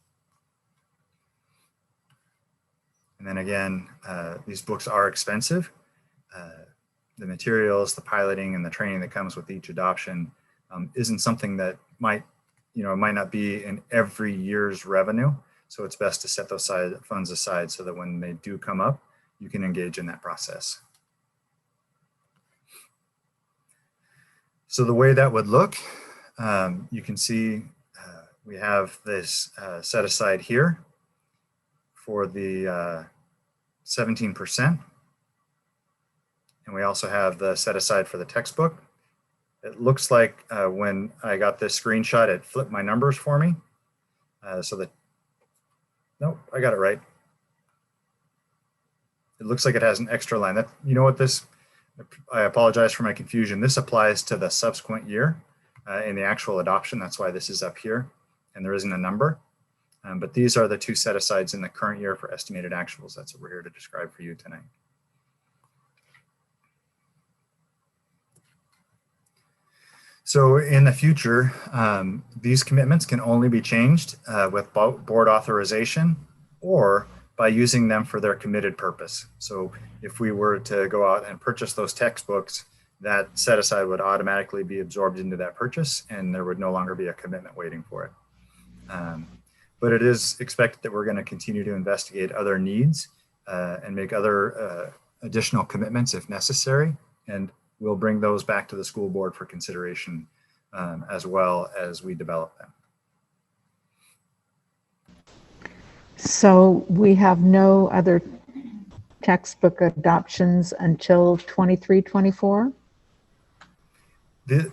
And then again, these books are expensive. The materials, the piloting, and the training that comes with each adoption isn't something that might not be in every year's revenue. So it's best to set those funds aside so that when they do come up, you can engage in that process. So the way that would look, you can see we have this set aside here for the 17%. And we also have the set aside for the textbook. It looks like when I got this screenshot, it flipped my numbers for me. Nope, I got it right. It looks like it has an extra line. You know what this, I apologize for my confusion. This applies to the subsequent year in the actual adoption. That's why this is up here and there isn't a number. But these are the two set asides in the current year for estimated actuals. That's what we're here to describe for you tonight. So in the future, these commitments can only be changed with board authorization or by using them for their committed purpose. So if we were to go out and purchase those textbooks, that set aside would automatically be absorbed into that purchase and there would no longer be a commitment waiting for it. But it is expected that we're going to continue to investigate other needs and make other additional commitments if necessary. And we'll bring those back to the school board for consideration as well as we develop them. So we have no other textbook adoptions until 23-24? The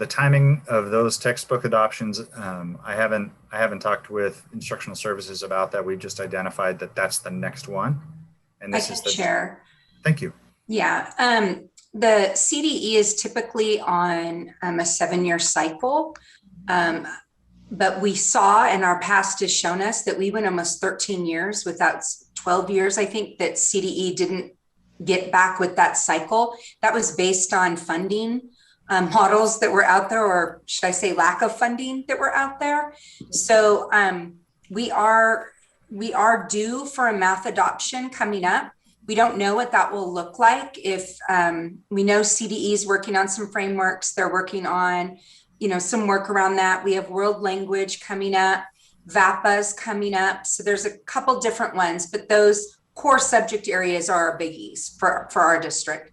timing of those textbook adoptions, I haven't talked with instructional services about that. We've just identified that that's the next one. And this is the share. Thank you. Yeah, the CDE is typically on a 7-year cycle. But we saw, and our past has shown us that we went almost 13 years without 12 years, I think, that CDE didn't get back with that cycle. That was based on funding models that were out there, or should I say lack of funding that were out there. So we are due for a math adoption coming up. We don't know what that will look like. If we know CDE is working on some frameworks, they're working on some work around that. We have world language coming up, VAPA's coming up. So there's a couple different ones, but those core subject areas are our biggies for our district.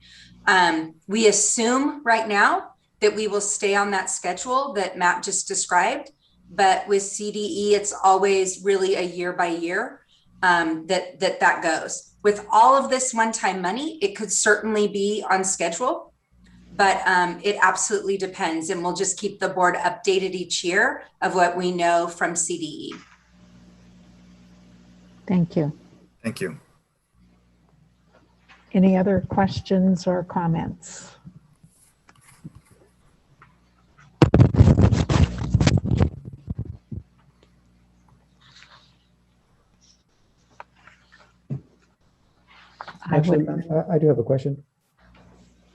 We assume right now that we will stay on that schedule that Matt just described. But with CDE, it's always really a year by year that goes. With all of this one-time money, it could certainly be on schedule, but it absolutely depends. And we'll just keep the board updated each year of what we know from CDE. Thank you. Thank you. Any other questions or comments? Actually, I do have a question.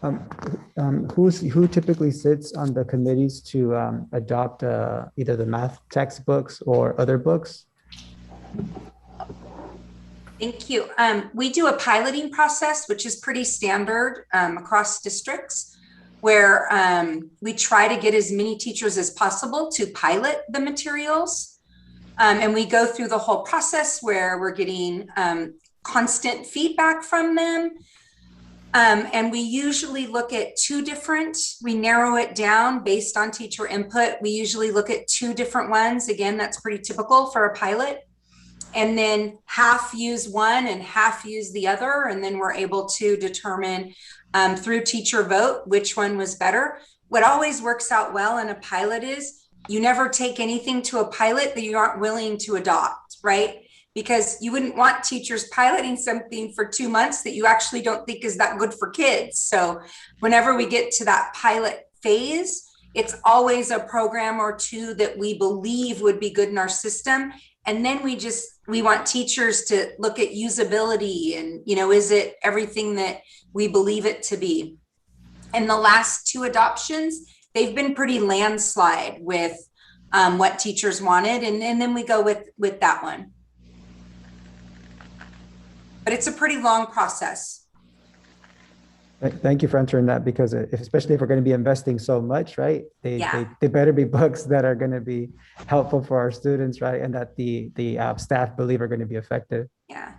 Who typically sits on the committees to adopt either the math textbooks or other books? Thank you. We do a piloting process, which is pretty standard across districts, where we try to get as many teachers as possible to pilot the materials. And we go through the whole process where we're getting constant feedback from them. And we usually look at we narrow it down based on teacher input. We usually look at 2 different ones. Again, that's pretty typical for a pilot. And then half use one and half use the other. And then we're able to determine through teacher vote which one was better. What always works out well in a pilot is you never take anything to a pilot that you aren't willing to adopt, right? Because you wouldn't want teachers piloting something for 2 months that you actually don't think is that good for kids. So whenever we get to that pilot phase, it's always a program or 2 that we believe would be good in our system. And then we want teachers to look at usability and, is it everything that we believe it to be? And the last 2 adoptions, they've been pretty landslide with what teachers wanted. And then we go with that one. But it's a pretty long process. Thank you for answering that, because especially if we're going to be investing so much, right? They better be books that are going to be helpful for our students, right? And that the staff believe are going to be effective. Yeah.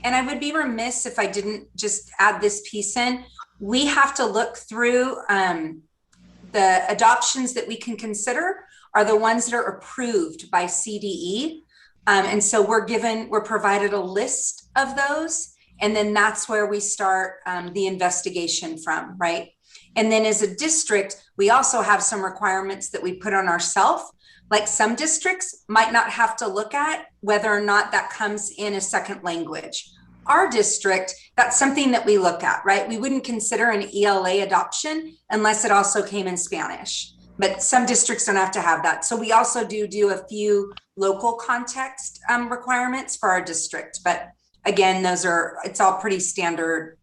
And I would be remiss if I didn't just add this piece in. We have to look through the adoptions that we can consider are the ones that are approved by CDE. And so we're provided a list of those. And then that's where we start the investigation from, right? And then as a district, we also have some requirements that we put on ourselves. Like some districts might not have to look at whether or not that comes in a second language. Our district, that's something that we look at, right? We wouldn't consider an ELA adoption unless it also came in Spanish. But some districts don't have to have that. So we also do a few local context requirements for our district. But again, it's all pretty standard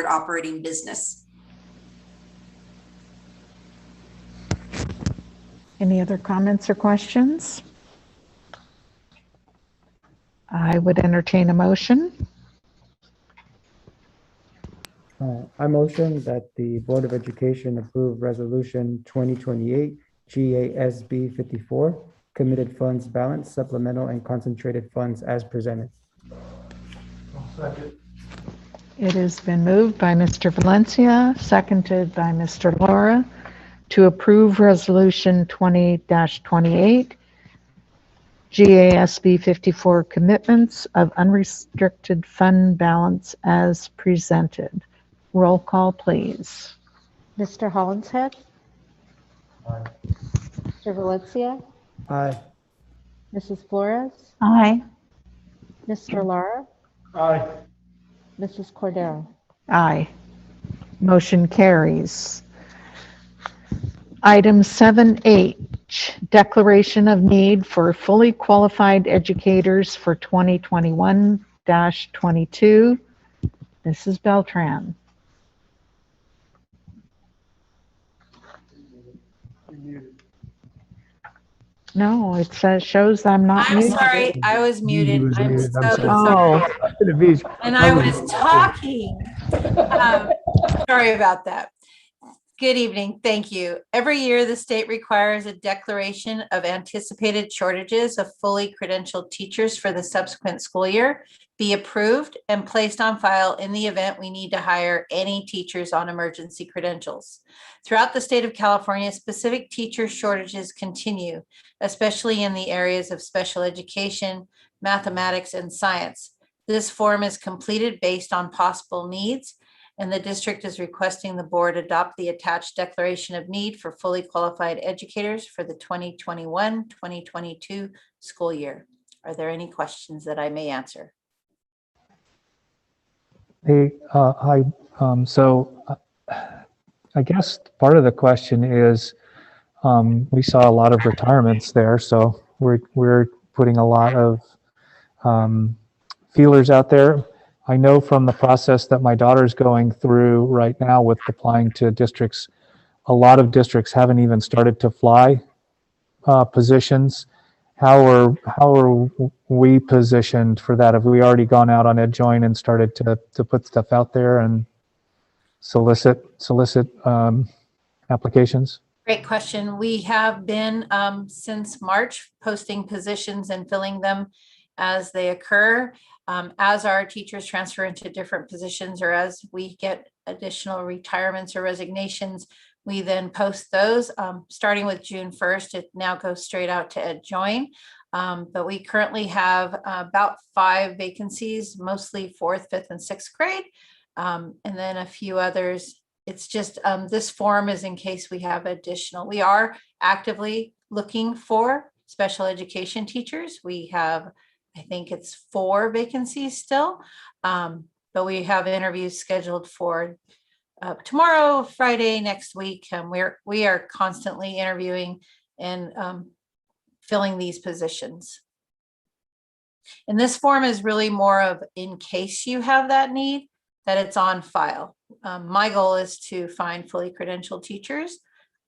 operating business. Any other comments or questions? I would entertain a motion. I motion that the Board of Education approve Resolution 2028 GASB 54, Committed Funds Balance, Supplemental and Concentrated Funds as presented. It has been moved by Mr. Valencia, seconded by Mr. Laura, to approve Resolution 20-28 GASB 54 Commitments of Unrestricted Fund Balance as presented. Roll call, please. Mr. Hollinshead? Aye. Mr. Valencia? Aye. Mrs. Flores? Aye. Mr. Lara? Aye. Mrs. Cordero? Aye. Motion carries. Item 7H, Declaration of Need for Fully Qualified Educators for 2021-22. Mrs. Beltran. No, it shows I'm not I'm muted. sorry, I was muted. I'm so sorry. Oh, And I was talking. Sorry about that. Good evening. Thank you. Every year, the state requires a declaration of anticipated shortages of fully credentialed teachers for the subsequent school year be approved and placed on file in the event we need to hire any teachers on emergency credentials. Throughout the state of California, specific teacher shortages continue, especially in the areas of special education, mathematics, and science. This form is completed based on possible needs, and the district is requesting the board adopt the attached declaration of need for fully qualified educators for the 2021-2022 school year. Are there any questions that I may answer? Hey, hi. I guess part of the question is we saw a lot of retirements there, so we're putting a lot of feelers out there. I know from the process that my daughter's going through right now with applying to districts, a lot of districts haven't even started to fly positions. How are we positioned for that? Have we already gone out on EdJoin and started to put stuff out there and solicit applications? Great question. We have been since March posting positions and filling them as they occur. As our teachers transfer into different positions or as we get additional retirements or resignations, we then post those. Starting with June 1st, it now goes straight out to EdJoin. But we currently have about 5 vacancies, mostly 4th, 5th, and 6th grade, and then a few others. It's just this form is in case we have additional. We are actively looking for special education teachers. We have, I think it's 4 vacancies still, but we have interviews scheduled for tomorrow, Friday, next week. We are constantly interviewing and filling these positions. And this form is really more of in case you have that need, that it's on file. My goal is to find fully credentialed teachers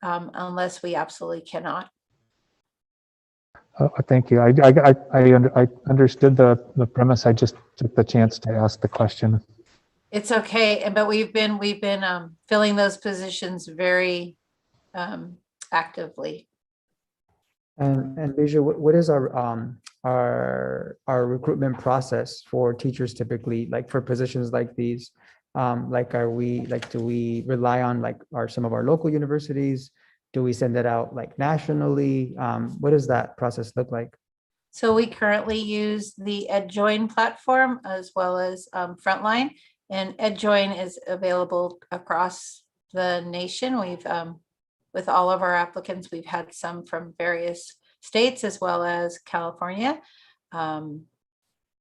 unless we absolutely cannot. Thank you. I understood the premise. I just took the chance to ask the question. It's okay, but we've been filling those positions very actively. And Bijou, what is our recruitment process for teachers typically, like for positions like these? Do we rely on some of our local universities? Do we send it out nationally? What does that process look like? So we currently use the EdJoin platform as well as Frontline, and EdJoin is available across the nation. We've with all of our applicants, we've had some from various states as well as California.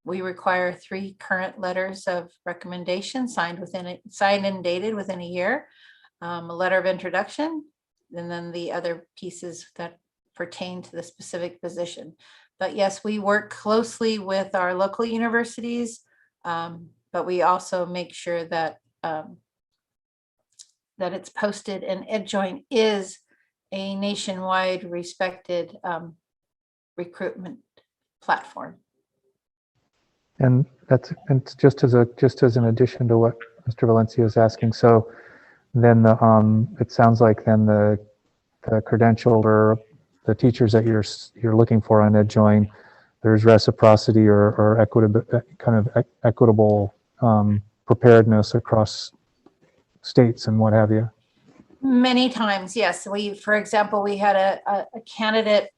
We require 3 current letters of recommendation signed and dated within a year, a letter of introduction, and then the other pieces that pertain to the specific position. But yes, we work closely with our local universities, but we also make sure that that it's posted, and EdJoin is a nationwide respected recruitment platform. And it's just as an addition to what Mr. Valencia is asking. So then it sounds like then the credentialed or the teachers that you're looking for on EdJoin, there's reciprocity or equitable preparedness across states and what have you. Many times, yes. For example, we had a candidate,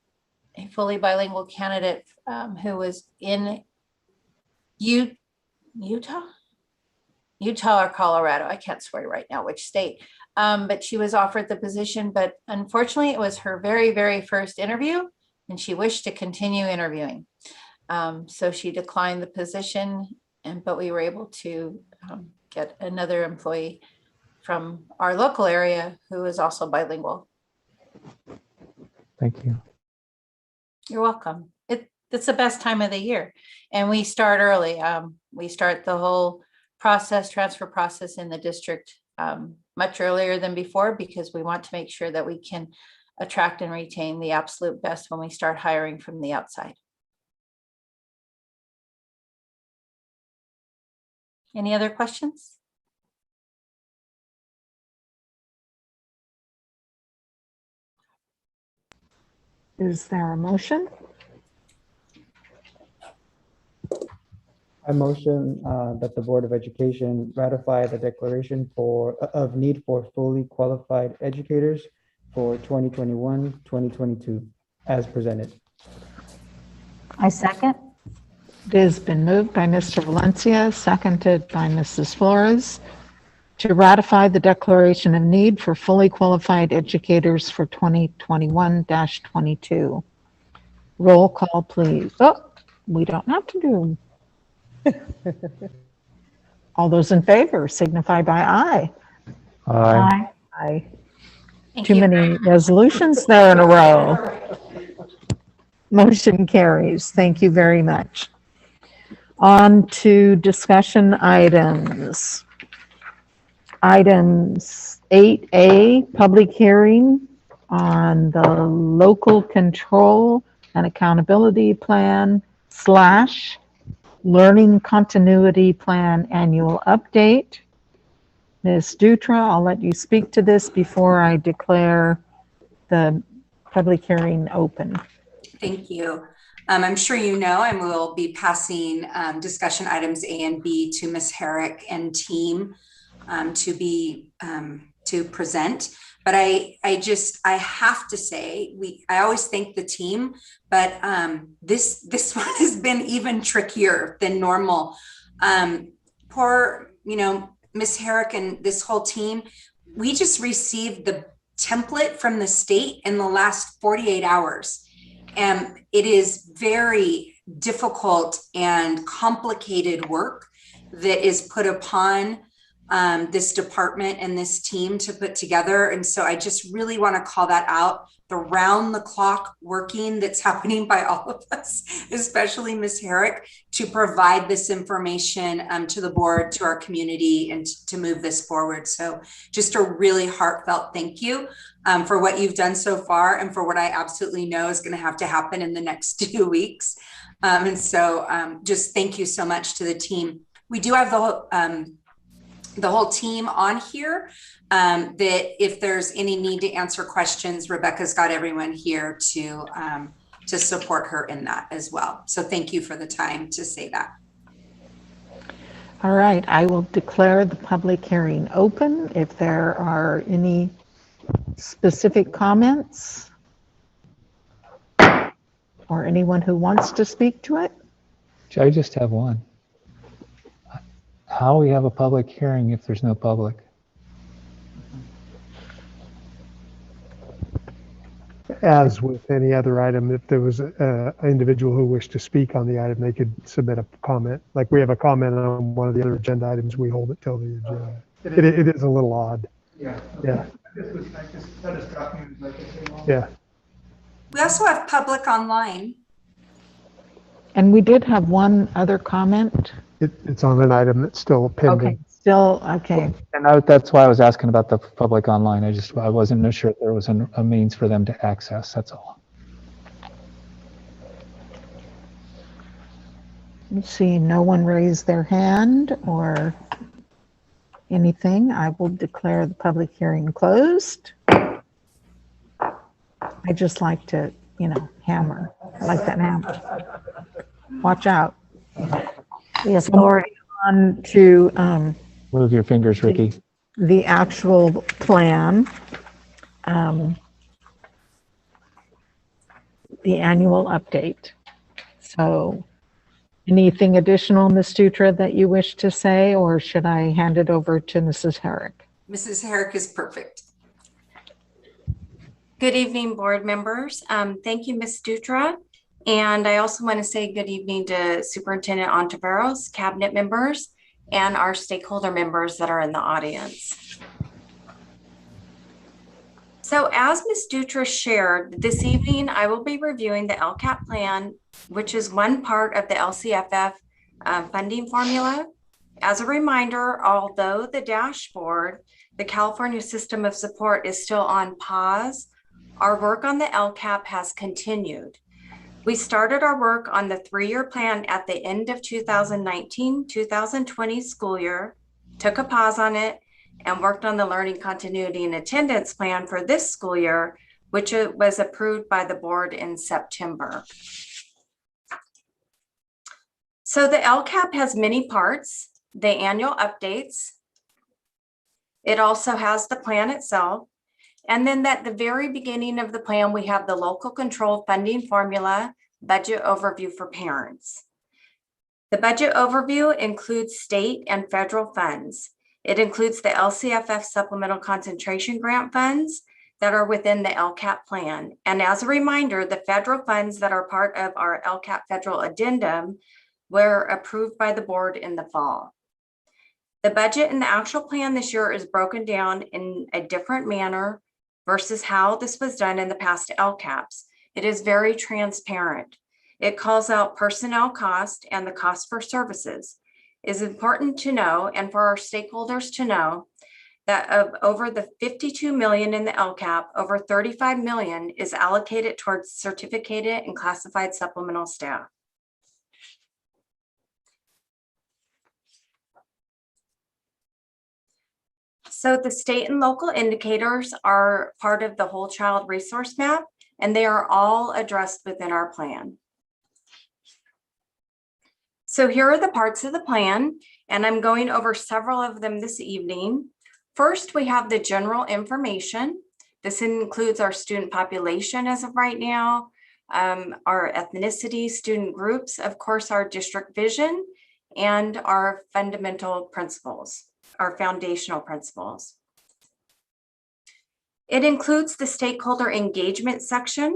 a fully bilingual candidate who was in Utah or Colorado. I can't swear right now which state, but she was offered the position, but unfortunately it was her very, very first interview and she wished to continue interviewing. So she declined the position, but we were able to get another employee from our local area who is also bilingual. Thank you. You're welcome. It's the best time of the year, and we start early. We start the whole transfer process in the district much earlier than before, because we want to make sure that we can attract and retain the absolute best when we start hiring from the outside. Any other questions? Is there a motion? I motion that the Board of Education ratify the declaration of need for fully qualified educators for 2021-2022 as presented. I second. It has been moved by Mr. Valencia, seconded by Mrs. Flores, to ratify the declaration of need for fully qualified educators for 2021-22. Roll call, please. Oh, we don't have to do. All those in favor signify by aye. Aye. Aye. Thank Too you. many resolutions there in a row. Motion carries. Thank you very much. On to discussion items. Items 8A, public hearing on the local control and accountability plan / learning continuity plan annual update. Ms. Dutra, I'll let you speak to this before I declare the public hearing open. Thank you. I'm sure you know I will be passing discussion items A and B to Ms. Herrick and team to present. But I have to say, I always thank the team, but this one has been even trickier than normal. Poor, Ms. Herrick and this whole team, we just received the template from the state in the last 48 hours. And it is very difficult and complicated work that is put upon this department and this team to put together. And so I just really want to call that out, the round the clock working that's happening by all of us, especially Ms. Herrick, to provide this information to the board, to our community, and to move this forward. So just a really heartfelt thank you for what you've done so far and for what I absolutely know is going to have to happen in the next 2 weeks. And so just thank you so much to the team. We do have the whole team on here, that if there's any need to answer questions, Rebecca's got everyone here to support her in that as well. So thank you for the time to say that. All right, I will declare the public hearing open. If there are any specific comments or anyone who wants to speak to it. I just have one. How we have a public hearing if there's no public? As with any other item, if there was an individual who wished to speak on the item, they could submit a comment. Like we have a comment on one of the other agenda items, we hold it till the agenda. It is a little odd. Yeah. Yeah. Yeah. We also have public online. And we did have one other comment. It's on an item that's still pending. Okay, still, okay. And that's why I was asking about the public online. I wasn't sure if there was a means for them to access, that's all. Let's see, no one raised their hand or anything. I will declare the public hearing closed. I just like to, hammer. I like that hammer. Watch out. The authority. On to Move your fingers, Ricky. the actual plan. The annual update. So anything additional, Ms. Dutra, that you wish to say, or should I hand it over to Mrs. Herrick? Mrs. Herrick is perfect. Good evening, board members. Thank you, Ms. Dutra. And I also want to say good evening to Superintendent Ontiveros, cabinet members, and our stakeholder members that are in the audience. So as Ms. Dutra shared, this evening I will be reviewing the LCAP plan, which is one part of the LCFF funding formula. As a reminder, although the dashboard, the California System of Support, is still on pause, our work on the LCAP has continued. We started our work on the 3-year plan at the end of 2019-2020 school year, took a pause on it, and worked on the learning continuity and attendance plan for this school year which was approved by the board in September. So the LCAP has many parts, the annual updates. It also has the plan itself. And then at the very beginning of the plan, we have the local control funding formula budget overview for parents. The budget overview includes state and federal funds. It includes the LCFF supplemental concentration grant funds that are within the LCAP plan. And as a reminder, the federal funds that are part of our LCAP federal addendum were approved by the board in the fall. The budget in the actual plan this year is broken down in a different manner versus how this was done in the past LCAPs. It is very transparent. It calls out personnel cost and the cost for services. It is important to know, and for our stakeholders to know, that of over the 52 million in the LCAP, over 35 million is allocated towards certificated and classified supplemental staff. So the state and local indicators are part of the whole child resource map, and they are all addressed within our plan. So here are the parts of the plan, and I'm going over several of them this evening. First, we have the general information. This includes our student population as of right now, our ethnicity, student groups, of course, our district vision, and our fundamental principles, our foundational principles. It includes the stakeholder engagement section,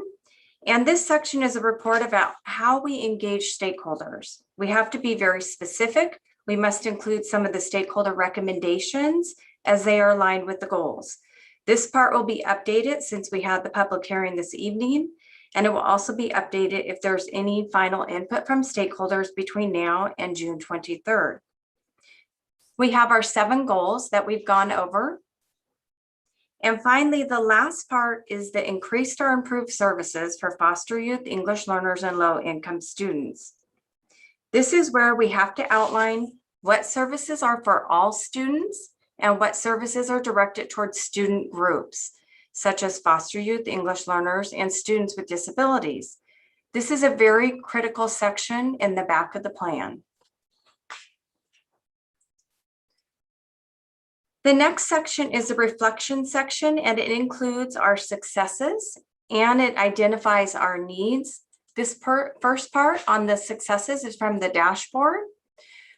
and this section is a report about how we engage stakeholders. We have to be very specific. We must include some of the stakeholder recommendations as they are aligned with the goals. This part will be updated since we had the public hearing this evening, and it will also be updated if there's any final input from stakeholders between now and June 23rd. We have our 7 goals that we've gone over. And finally, the last part is the increased or improved services for foster youth, English learners, and low-income students. This is where we have to outline what services are for all students and what services are directed towards student groups, such as foster youth, English learners, and students with disabilities. This is a very critical section in the back of the plan. The next section is the reflection section, and it includes our successes and it identifies our needs. This first part on the successes is from the dashboard.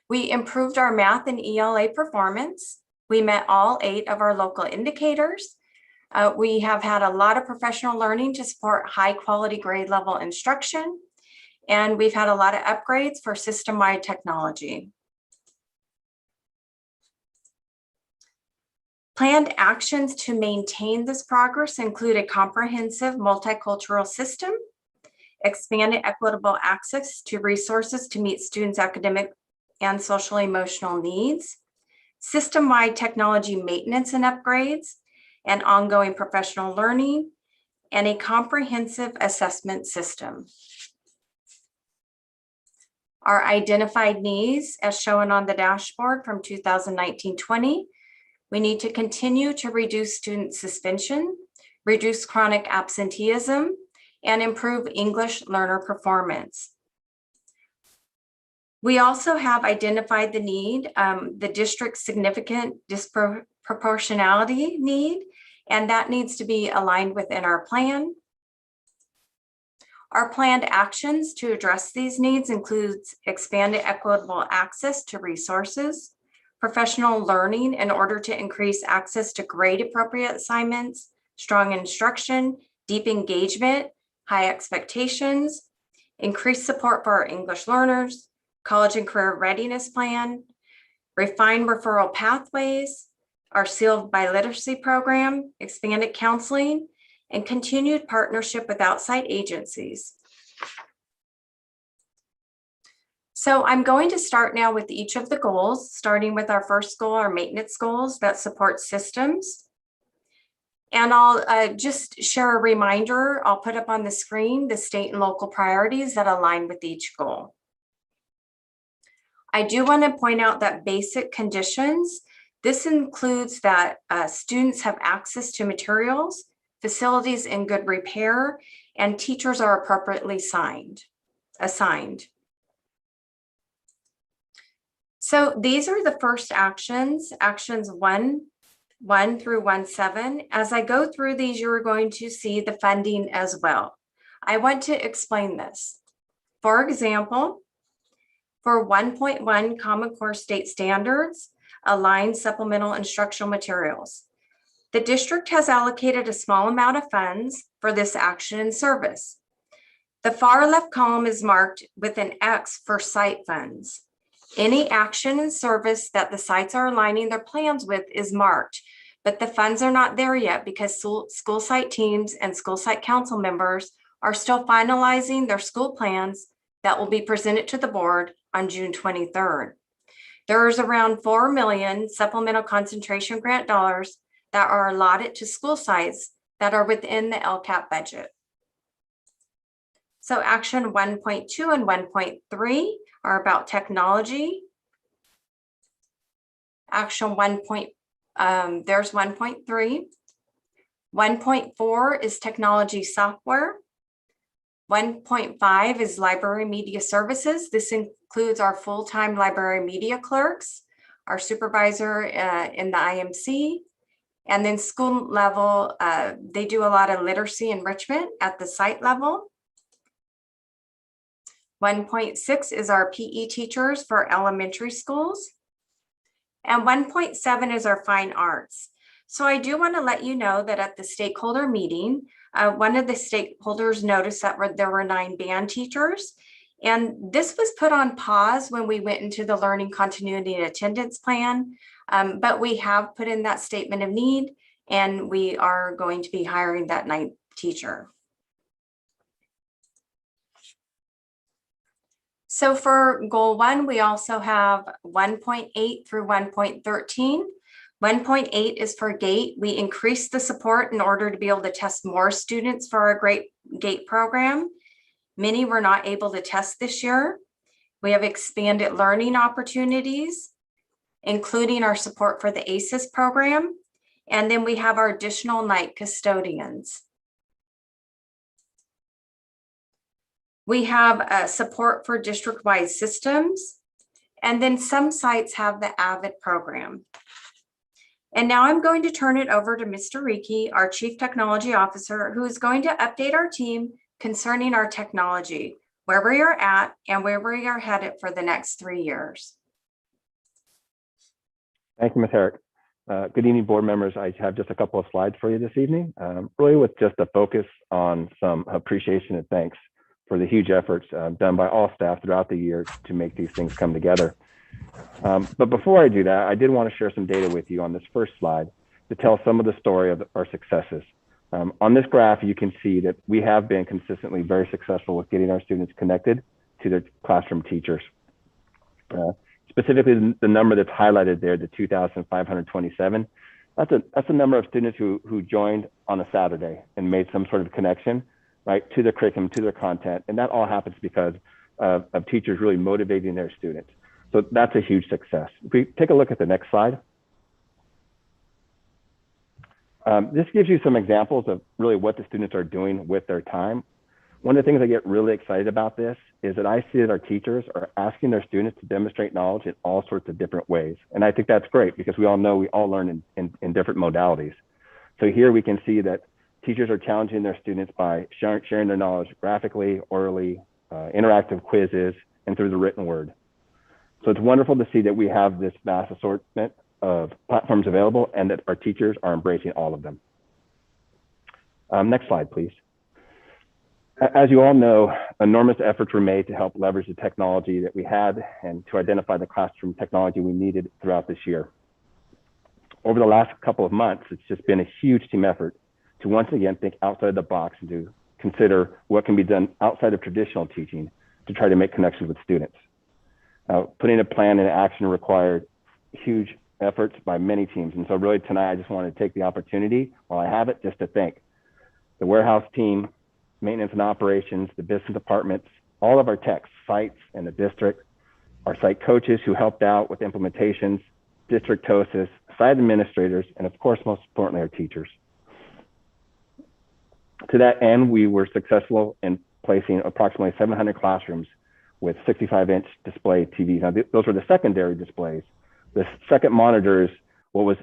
We improved our math and ELA performance. We met all 8 of our local indicators. We have had a lot of professional learning to support high quality grade level instruction. And we've had a lot of upgrades for system-wide technology. Planned actions to maintain this progress include a comprehensive multicultural system, expanded equitable access to resources to meet students' academic and social emotional needs, system-wide technology maintenance and upgrades, and ongoing professional learning, and a comprehensive assessment system. Our identified needs, as shown on the dashboard from 2019-20, we need to continue to reduce student suspension, reduce chronic absenteeism, and improve English learner performance. We also have identified the need, the district's significant disproportionality need, and that needs to be aligned within our plan. Our planned actions to address these needs includes expanded equitable access to resources, professional learning in order to increase access to grade appropriate assignments, strong instruction, deep engagement, high expectations, increased support for our English learners, college and career readiness plan, refined referral pathways, our sealed biliteracy program, expanded counseling, and continued partnership with outside agencies. So I'm going to start now with each of the goals, starting with our first goal, our maintenance goals that support systems. And I'll just share a reminder, I'll put up on the screen the state and local priorities that align with each goal. I do want to point out that basic conditions, this includes that students have access to materials, facilities in good repair, and teachers are appropriately assigned. So these are the first actions 1 through 1.7. As I go through these, you're going to see the funding as well. I want to explain this. For example, for 1.1 Common Core State Standards, aligned supplemental instructional materials. The district has allocated a small amount of funds for this action and service. The far left column is marked with an X for site funds. Any action and service that the sites are aligning their plans with is marked, but the funds are not there yet because school site teams and school site council members are still finalizing their school plans that will be presented to the board on June 23rd. There is around 4 million supplemental concentration grant dollars that are allotted to school sites that are within the LCAP budget. So action 1.2 and 1.3 are about technology. Action 1. There's 1.3. 1.4 is technology software. 1.5 is library media services. This includes our full-time library media clerks, our supervisor in the IMC, and then school level, they do a lot of literacy enrichment at the site level. 1.6 is our PE teachers for elementary schools. And 1.7 is our fine arts. So I do want to let you know that at the stakeholder meeting, one of the stakeholders noticed that there were 9 band teachers. And this was put on pause when we went into the learning continuity and attendance plan. But we have put in that statement of need, and we are going to be hiring that 9th teacher. So for goal 1, we also have 1.8 through 1.13. 1.8 is for GATE. We increased the support in order to be able to test more students for our great GATE program. Many were not able to test this year. We have expanded learning opportunities, including our support for the ACES program. And then we have our additional night custodians. We have support for district-wide systems, and then some sites have the AVID program. And now I'm going to turn it over to Mr. Riki, our Chief Technology Officer, who is going to update our team concerning our technology, where we are at and where we are headed for the next 3 years. Thank you, Ms. Herrick. Good evening, board members. I have just a couple of slides for you this evening, really with just a focus on some appreciation and thanks for the huge efforts done by all staff throughout the year to make these things come together. But before I do that, I did want to share some data with you on this first slide to tell some of the story of our successes. On this graph, you can see that we have been consistently very successful with getting our students connected to their classroom teachers. Specifically, the number that's highlighted there, the 2,527, that's a number of students who joined on a Saturday and made some sort of connection, right, to their curriculum, to their content. And that all happens because of teachers really motivating their students. So that's a huge success. If we take a look at the next slide. This gives you some examples of really what the students are doing with their time. One of the things I get really excited about this is that I see that our teachers are asking their students to demonstrate knowledge in all sorts of different ways. And I think that's great because we all know we all learn in different modalities. So here we can see that teachers are challenging their students by sharing their knowledge graphically, orally, interactive quizzes, and through the written word. So it's wonderful to see that we have this vast assortment of platforms available and that our teachers are embracing all of them. Next slide, please. As you all know, enormous efforts were made to help leverage the technology that we had and to identify the classroom technology we needed throughout this year. Over the last couple of months, it's just been a huge team effort to once again think outside the box and to consider what can be done outside of traditional teaching to try to make connections with students. Putting a plan into action required huge efforts by many teams. And so really tonight, I just want to take the opportunity while I have it just to thank the warehouse team, maintenance and operations, the business departments, all of our techs, sites and the district, our site coaches who helped out with implementations, district TOSIS, site administrators, and of course, most importantly, our teachers. To that end, we were successful in placing approximately 700 classrooms with 65-inch display TVs. Now, those were the secondary displays. The second monitors what was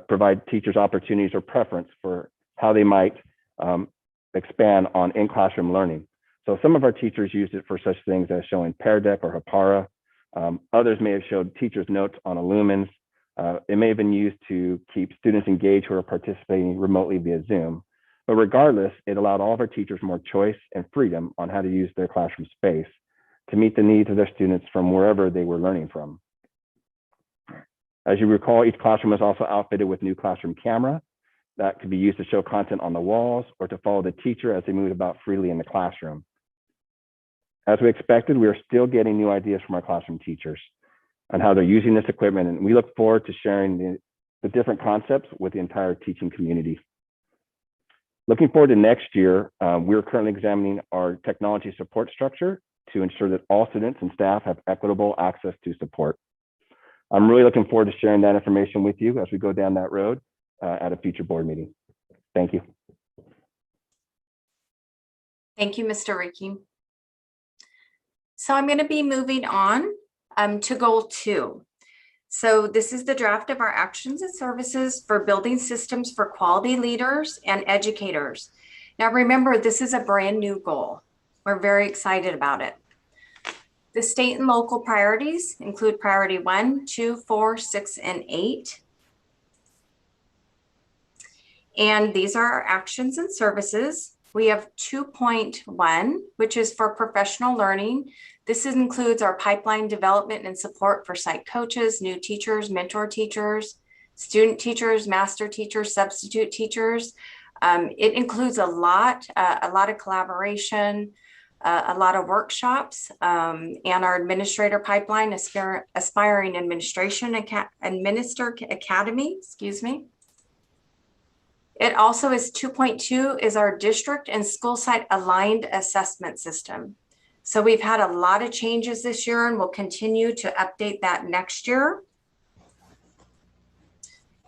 provide teachers opportunities or preference for how they might expand on in-classroom learning. So some of our teachers used it for such things as showing Pear Deck or Hapara. Others may have showed teachers' notes on Illumins. It may have been used to keep students engaged who are participating remotely via Zoom. But regardless, it allowed all of our teachers more choice and freedom on how to use their classroom space to meet the needs of their students from wherever they were learning from. As you recall, each classroom was also outfitted with new classroom camera that could be used to show content on the walls or to follow the teacher as they moved about freely in the classroom. As we expected, we are still getting new ideas from our classroom teachers on how they're using this equipment, and we look forward to sharing the different concepts with the entire teaching community. Looking forward to next year, we're currently examining our technology support structure to ensure that all students and staff have equitable access to support. I'm really looking forward to sharing that information with you as we go down that road at a future board meeting. Thank you. Thank you, Mr. Ricky. So I'm going to be moving on to goal 2. So this is the draft of our actions and services for building systems for quality leaders and educators. Now remember, this is a brand new goal. We're very excited about it. The state and local priorities include priority 1, 2, 4, 6, and 8. And these are our actions and services. We have 2.1, which is for professional learning. This includes our pipeline development and support for site coaches, new teachers, mentor teachers, student teachers, master teachers, substitute teachers. It includes a lot of collaboration, a lot of workshops, and our administrator pipeline, aspiring administration academy, excuse me. It also is 2.2 is our district and school site aligned assessment system. So we've had a lot of changes this year and we'll continue to update that next year.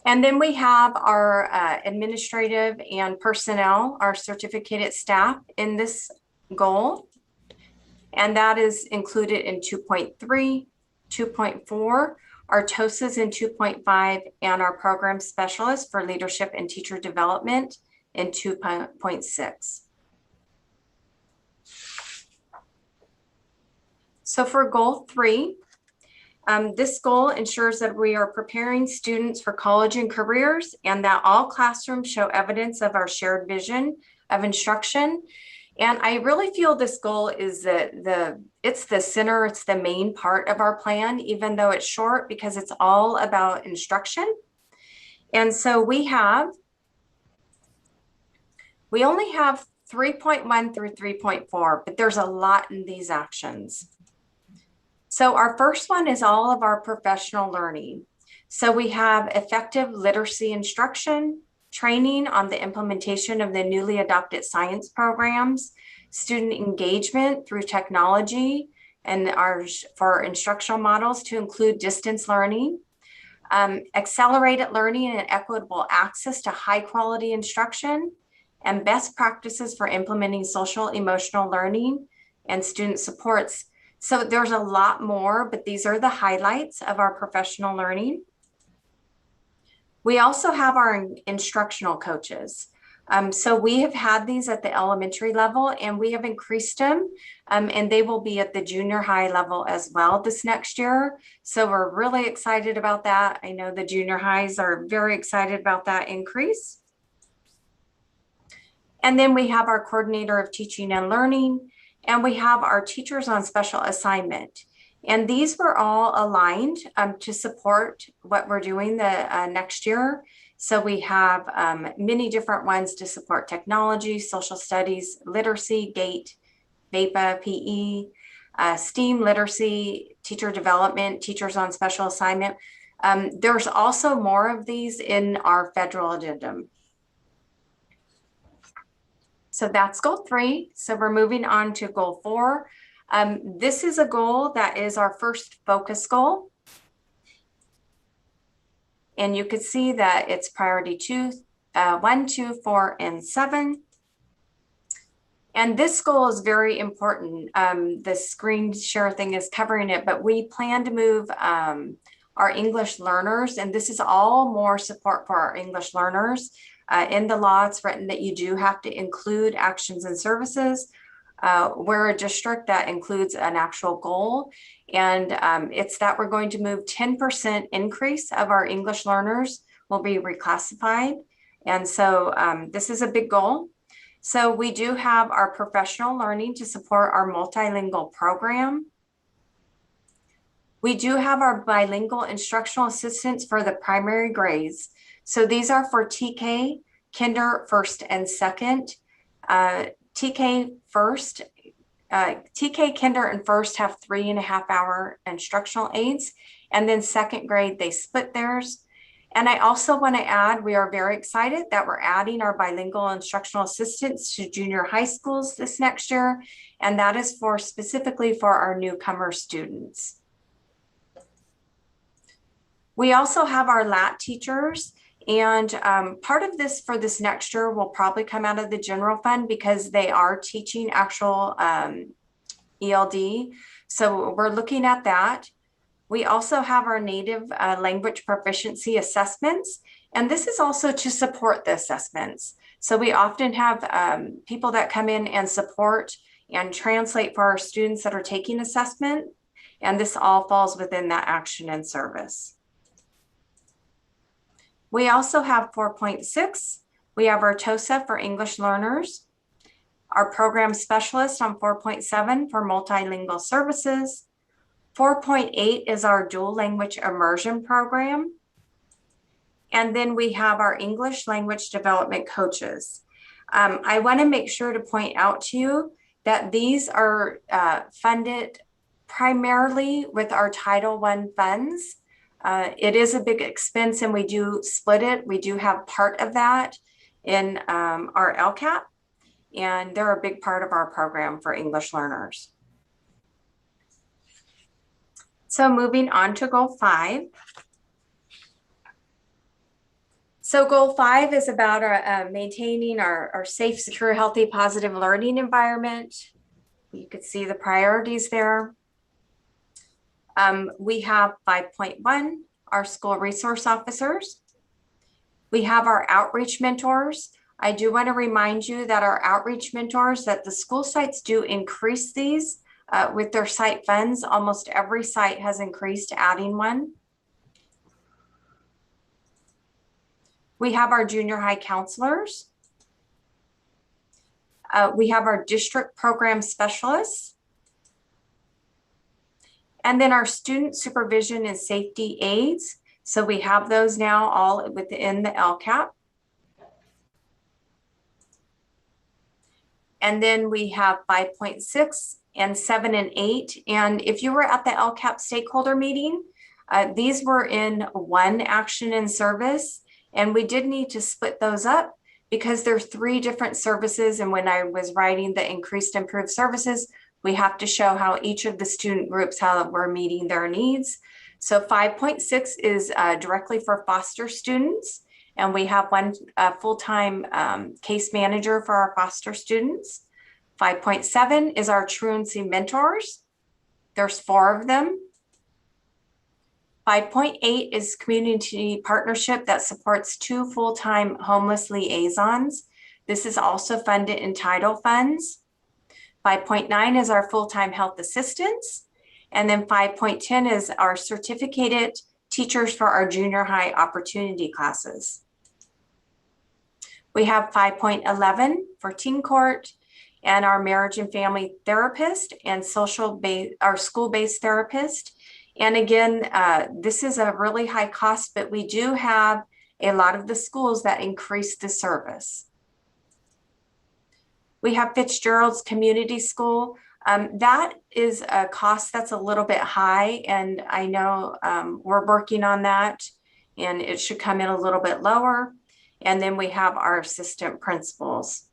And then we have our administrative and personnel, our certificated staff in this goal. And that is included in 2.3, 2.4, our TOSAs in 2.5, and our program specialists for leadership and teacher development in 2.6. So for goal 3, this goal ensures that we are preparing students for college and careers and that all classrooms show evidence of our shared vision of instruction. And I really feel this goal is it's the center, it's the main part of our plan, even though it's short, because it's all about instruction. And so we only have 3.1 through 3.4, but there's a lot in these actions. So our first one is all of our professional learning. So we have effective literacy instruction, training on the implementation of the newly adopted science programs, student engagement through technology, and for instructional models to include distance learning, accelerated learning and equitable access to high quality instruction, and best practices for implementing social emotional learning and student supports. So there's a lot more, but these are the highlights of our professional learning. We also have our instructional coaches. So we have had these at the elementary level and we have increased them and they will be at the junior high level as well this next year. So we're really excited about that. I know the junior highs are very excited about that increase. And then we have our coordinator of teaching and learning, and we have our teachers on special assignment. And these were all aligned to support what we're doing the next year. So we have many different ones to support technology, social studies, literacy, GATE, VAPA, PE, STEAM literacy, teacher development, teachers on special assignment. There's also more of these in our federal addendum. So that's goal 3. So we're moving on to goal 4. This is a goal that is our first focus goal. And you could see that it's priority 2, 1, 2, 4, and 7. And this goal is very important. The screen share thing is covering it, but we plan to move our English learners, and this is all more support for our English learners. In the law, it's written that you do have to include actions and services. We're a district that includes an actual goal, and it's that we're going to move 10% increase of our English learners will be reclassified. And so this is a big goal. So we do have our professional learning to support our multilingual program. We do have our bilingual instructional assistants for the primary grades. So these are for TK, Kinder, First, and Second. TK, Kinder, and First have 3.5-hour instructional aids. And then second grade, they split theirs. And I also want to add, we are very excited that we're adding our bilingual instructional assistants to junior high schools this next year. And that is for specifically for our newcomer students. We also have our LAT teachers, and part of this for this next year will probably come out of the general fund because they are teaching actual ELD. So we're looking at that. We also have our native language proficiency assessments, and this is also to support the assessments. So we often have people that come in and support and translate for our students that are taking assessment, and this all falls within that action and service. We also have 4.6. We have our TOSA for English learners, our program specialist on 4.7 for multilingual services. 4.8 is our dual language immersion program. And then we have our English language development coaches. I want to make sure to point out to you that these are funded primarily with our Title I funds. It is a big expense and we do split it. We do have part of that in our LCAP, and they're a big part of our program for English learners. So moving on to goal 5. So goal 5 is about maintaining our safe, secure, healthy, positive learning environment. You could see the priorities there. We have 5.1, our school resource officers. We have our outreach mentors. I do want to remind you that our outreach mentors, that the school sites do increase these with their site funds. Almost every site has increased, adding one. We have our junior high counselors. We have our district program specialists. And then our student supervision and safety aides. So we have those now all within the LCAP. And then we have 5.6 and 7 and 8. And if you were at the LCAP stakeholder meeting, these were in one action and service. And we did need to split those up because there are 3 different services. And when I was writing the increased improved services, we have to show how each of the student groups, how we're meeting their needs. So 5.6 is directly for foster students. And we have one full-time case manager for our foster students. 5.7 is our truancy mentors. There's 4 of them. 5.8 is community partnership that supports 2 full-time homeless liaisons. This is also funded in title funds. 5.9 is our full-time health assistants. And then 5.10 is our certificated teachers for our junior high opportunity classes. We have 5.11 for teen court and our marriage and family therapist and our school-based therapist. And again, this is a really high cost, but we do have a lot of the schools that increase the service. We have Fitzgerald's Community School. That is a cost that's a little bit high, and I know we're working on that, and it should come in a little bit lower. And then we have our assistant principals.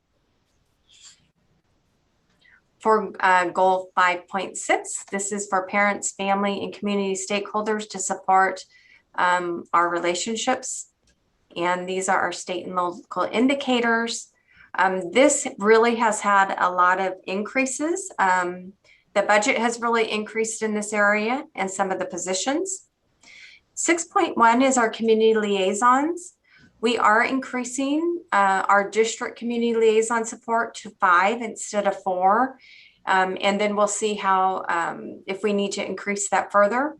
For goal 5.6, this is for parents, family, and community stakeholders to support our relationships. And these are our state and local indicators. This really has had a lot of increases. The budget has really increased in this area and some of the positions. 6.1 is our community liaisons. We are increasing our district community liaison support to 5 instead of 4. And then we'll see how, if we need to increase that further.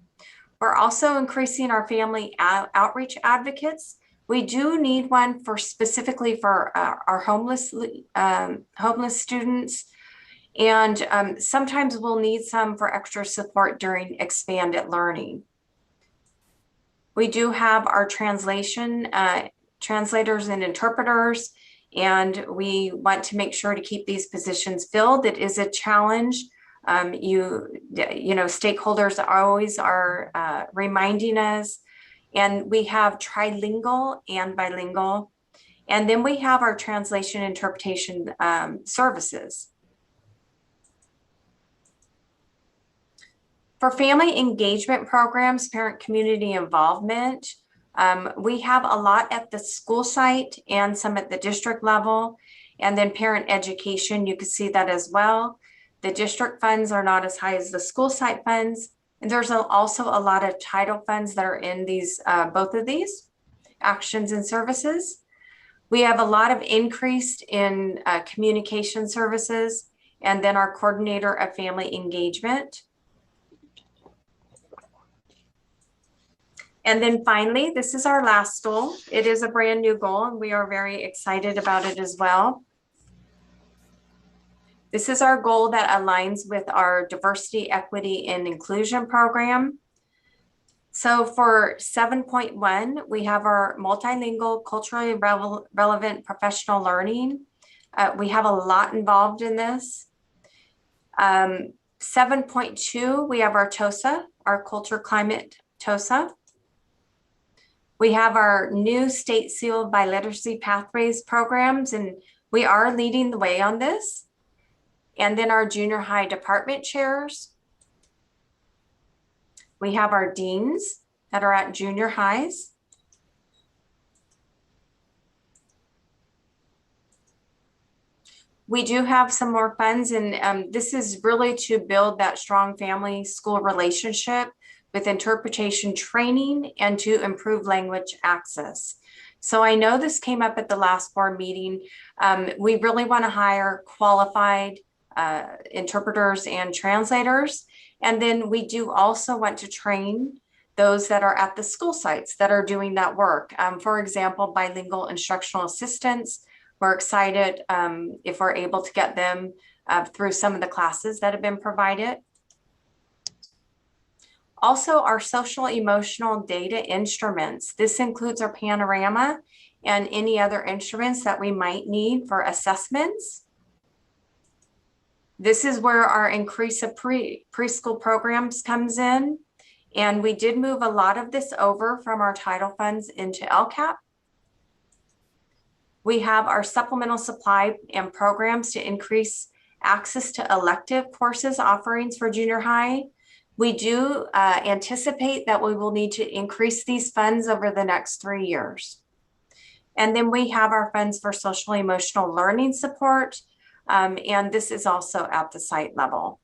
We're also increasing our family outreach advocates. We do need one for specifically for our homeless students. And sometimes we'll need some for extra support during expanded learning. We do have our translation, translators and interpreters, and we want to make sure to keep these positions filled. It is a challenge. You know, stakeholders always are reminding us, and we have trilingual and bilingual. And then we have our translation interpretation services. For family engagement programs, parent community involvement, we have a lot at the school site and some at the district level. And then parent education, you can see that as well. The district funds are not as high as the school site funds. And there's also a lot of title funds that are in these, both of these actions and services. We have a lot of increase in communication services, and then our coordinator of family engagement. And then finally, this is our last goal. It is a brand new goal, and we are very excited about it as well. This is our goal that aligns with our diversity, equity, and inclusion program. So for 7.1, we have our multilingual, culturally relevant professional learning. We have a lot involved in this. 7.2, we have our TOSA, our culture climate TOSA. We have our new state seal biliteracy pathways programs, and we are leading the way on this. And then our junior high department chairs. We have our deans that are at junior highs. We do have some more funds, and this is really to build that strong family school relationship with interpretation training and to improve language access. So I know this came up at the last board meeting. We really want to hire qualified interpreters and translators. And then we do also want to train those that are at the school sites that are doing that work. For example, bilingual instructional assistants. We're excited if we're able to get them through some of the classes that have been provided. Also, our social emotional data instruments. This includes our panorama and any other instruments that we might need for assessments. This is where our increase of preschool programs comes in. And we did move a lot of this over from our title funds into LCAP. We have our supplemental supply and programs to increase access to elective courses offerings for junior high. We do anticipate that we will need to increase these funds over the next 3 years. And then we have our funds for social emotional learning support. And this is also at the site level.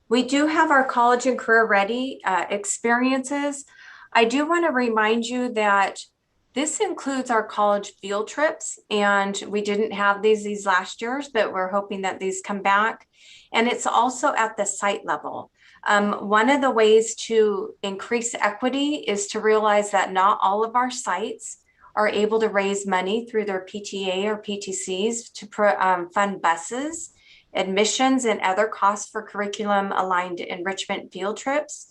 We do have our college and career ready experiences. I do want to remind you that this includes our college field trips, and we didn't have these last years, but we're hoping that these come back. And it's also at the site level. One of the ways to increase equity is to realize that not all of our sites are able to raise money through their PTA or PTCs to fund buses, admissions, and other costs for curriculum aligned enrichment field trips.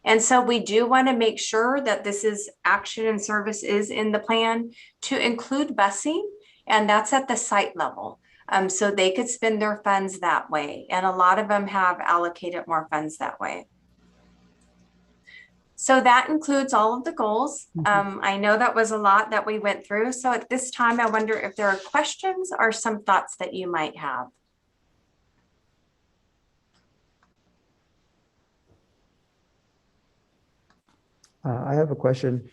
And so we do want to make sure that this is action and service is in the plan to include busing, and that's at the site level. So they could spend their funds that way. And a lot of them have allocated more funds that way. So that includes all of the goals. I know that was a lot that we went through. So at this time, I wonder if there are questions or some thoughts that you might have. I have a question.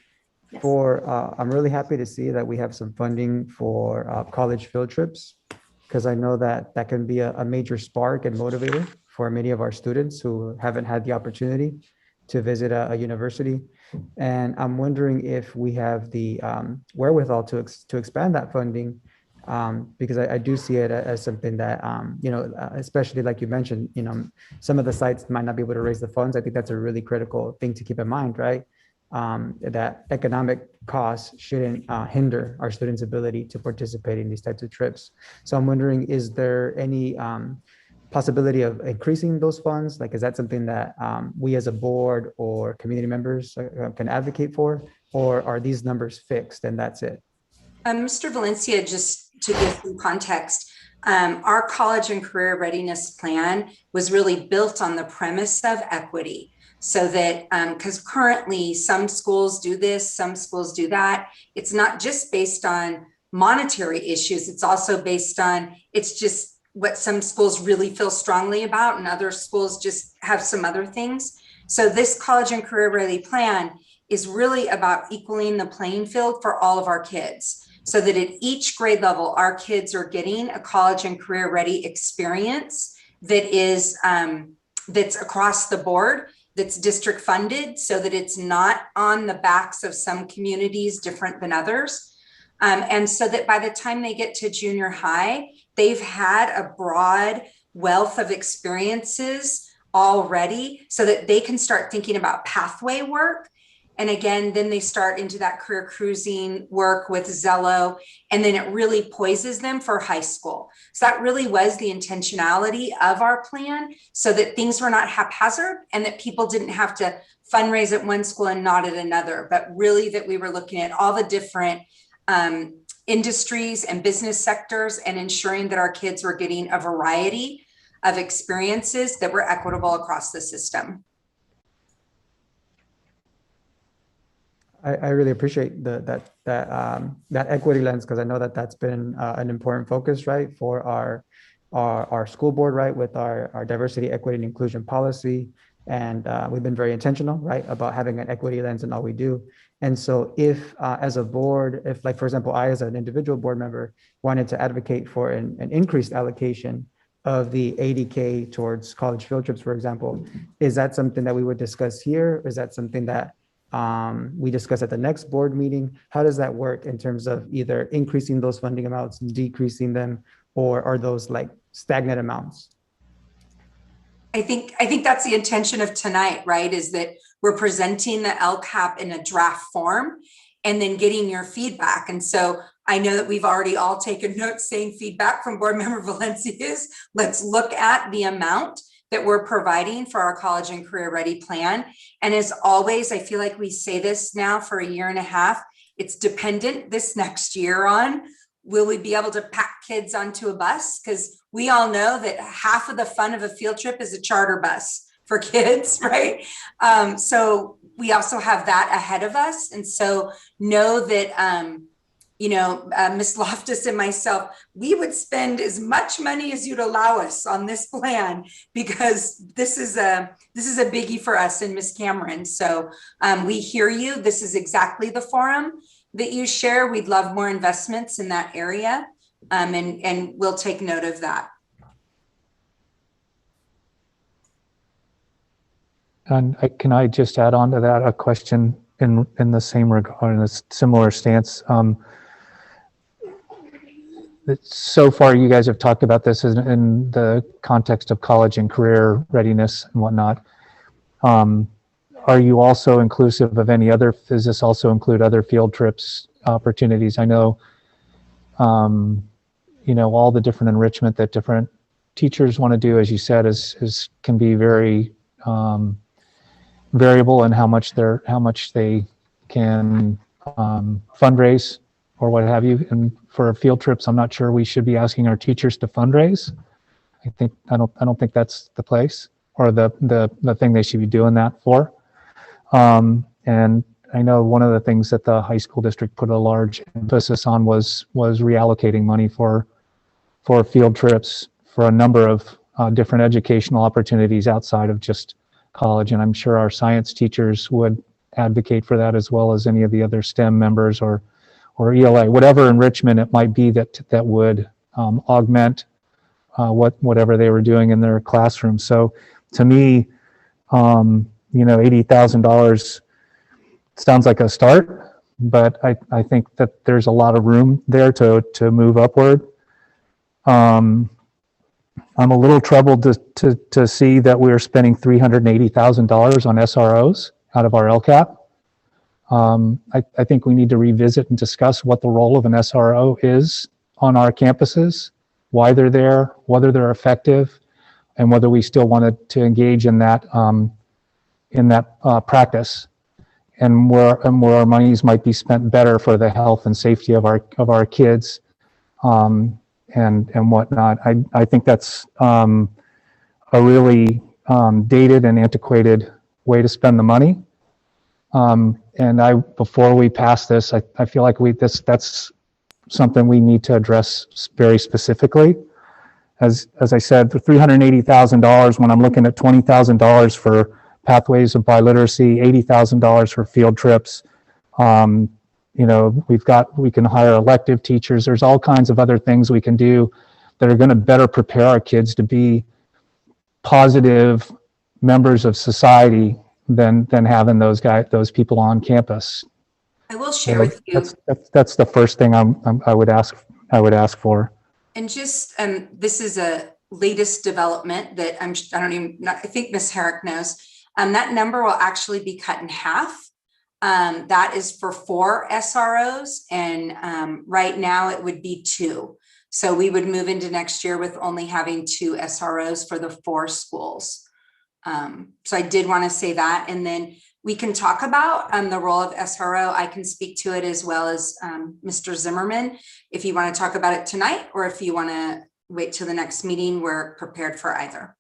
I'm really happy to see that we have some funding for college field trips, because I know that that can be a major spark and motivator for many of our students who haven't had the opportunity to visit a university. And I'm wondering if we have the wherewithal to expand that funding, because I do see it as something that, especially like you mentioned, some of the sites might not be able to raise the funds. I think that's a really critical thing to keep in mind, right? That economic costs shouldn't hinder our students' ability to participate in these types of trips. So I'm wondering, is there any possibility of increasing those funds? Like, is that something that we as a board or community members can advocate for, or are these numbers fixed and that's it? Mr. Valencia, just to give some context, our college and career readiness plan was really built on the premise of equity. So that, because currently some schools do this, some schools do that. It's not just based on monetary issues. It's also based on, it's just what some schools really feel strongly about and other schools just have some other things. So this college and career ready plan is really about equaling the playing field for all of our kids, so that at each grade level, our kids are getting a college and career ready experience that is, that's across the board, that's district funded, so that it's not on the backs of some communities different than others. And so that by the time they get to junior high, they've had a broad wealth of experiences already, so that they can start thinking about pathway work. And again, then they start into that career cruising work with Zello, and then it really poises them for high school. So that really was the intentionality of our plan, so that things were not haphazard and that people didn't have to fundraise at one school and not at another, but really that we were looking at all the different industries and business sectors and ensuring that our kids were getting a variety of experiences that were equitable across the system. I really appreciate that equity lens, because I know that that's been an important focus, right, for our school board, right, with our diversity, equity, and inclusion policy. And we've been very intentional, right, about having an equity lens in all we do. And so if as a board, if, like, for example, I as an individual board member wanted to advocate for an increased allocation of the 80K towards college field trips, for example, is that something that we would discuss here? Is that something that we discuss at the next board meeting? How does that work in terms of either increasing those funding amounts, decreasing them, or are those like stagnant amounts? I think that's the intention of tonight, right? Is that we're presenting the LCAP in a draft form and then getting your feedback. And so I know that we've already all taken notes saying feedback from board member Valencia is, let's look at the amount that we're providing for our college and career ready plan. And as always, I feel like we say this now for a year and a half, it's dependent this next year on, will we be able to pack kids onto a bus? Because we all know that half of the fun of a field trip is a charter bus for kids, right? So we also have that ahead of us. And so know that, Ms. Loftus and myself, we would spend as much money as you'd allow us on this plan, because this is a biggie for us and Ms. Cameron. So we hear you. This is exactly the forum that you share. We'd love more investments in that area, and we'll take note of that. And can I just add on to that a question in the same regard, in a similar stance? So far, you guys have talked about this in the context of college and career readiness and whatnot. Are you also inclusive of any other, does this also include other field trips opportunities? I know, all the different enrichment that different teachers want to do, as you said, can be very variable in how much they can fundraise or what have you. And for field trips, I'm not sure we should be asking our teachers to fundraise. I don't think that's the place or the thing they should be doing that for. And I know one of the things that the high school district put a large emphasis on was reallocating money for field trips for a number of different educational opportunities outside of just college. And I'm sure our science teachers would advocate for that as well as any of the other STEM members or ELA, whatever enrichment it might be that would augment whatever they were doing in their classroom. So to me, $80,000 sounds like a start, but I think that there's a lot of room there to move upward. I'm a little troubled to see that we're spending $380,000 on SROs out of our LCAP. I think we need to revisit and discuss what the role of an SRO is on our campuses, why they're there, whether they're effective, and whether we still wanted to engage in that practice, and where our monies might be spent better for the health and safety of our kids, and whatnot. I think that's a really dated and antiquated way to spend the money. And before we pass this, I feel like that's something we need to address very specifically. As I said, the $380,000, when I'm looking at $20,000 for pathways of biliteracy, $80,000 for field trips. We can hire elective teachers. There's all kinds of other things we can do that are going to better prepare our kids to be positive members of society than having those people on campus. I will share with you. That's the first thing I would ask for. And just this is a latest development that I think Ms. Herrick knows. That number will actually be cut in half. That is for 4 SROs, and right now it would be 2. So we would move into next year with only having 2 SROs for the 4 schools. So I did want to say that, and then we can talk about the role of SRO. I can speak to it as well as Mr. Zimmerman, if you want to talk about it tonight, or if you want to wait till the next meeting. We're prepared for either.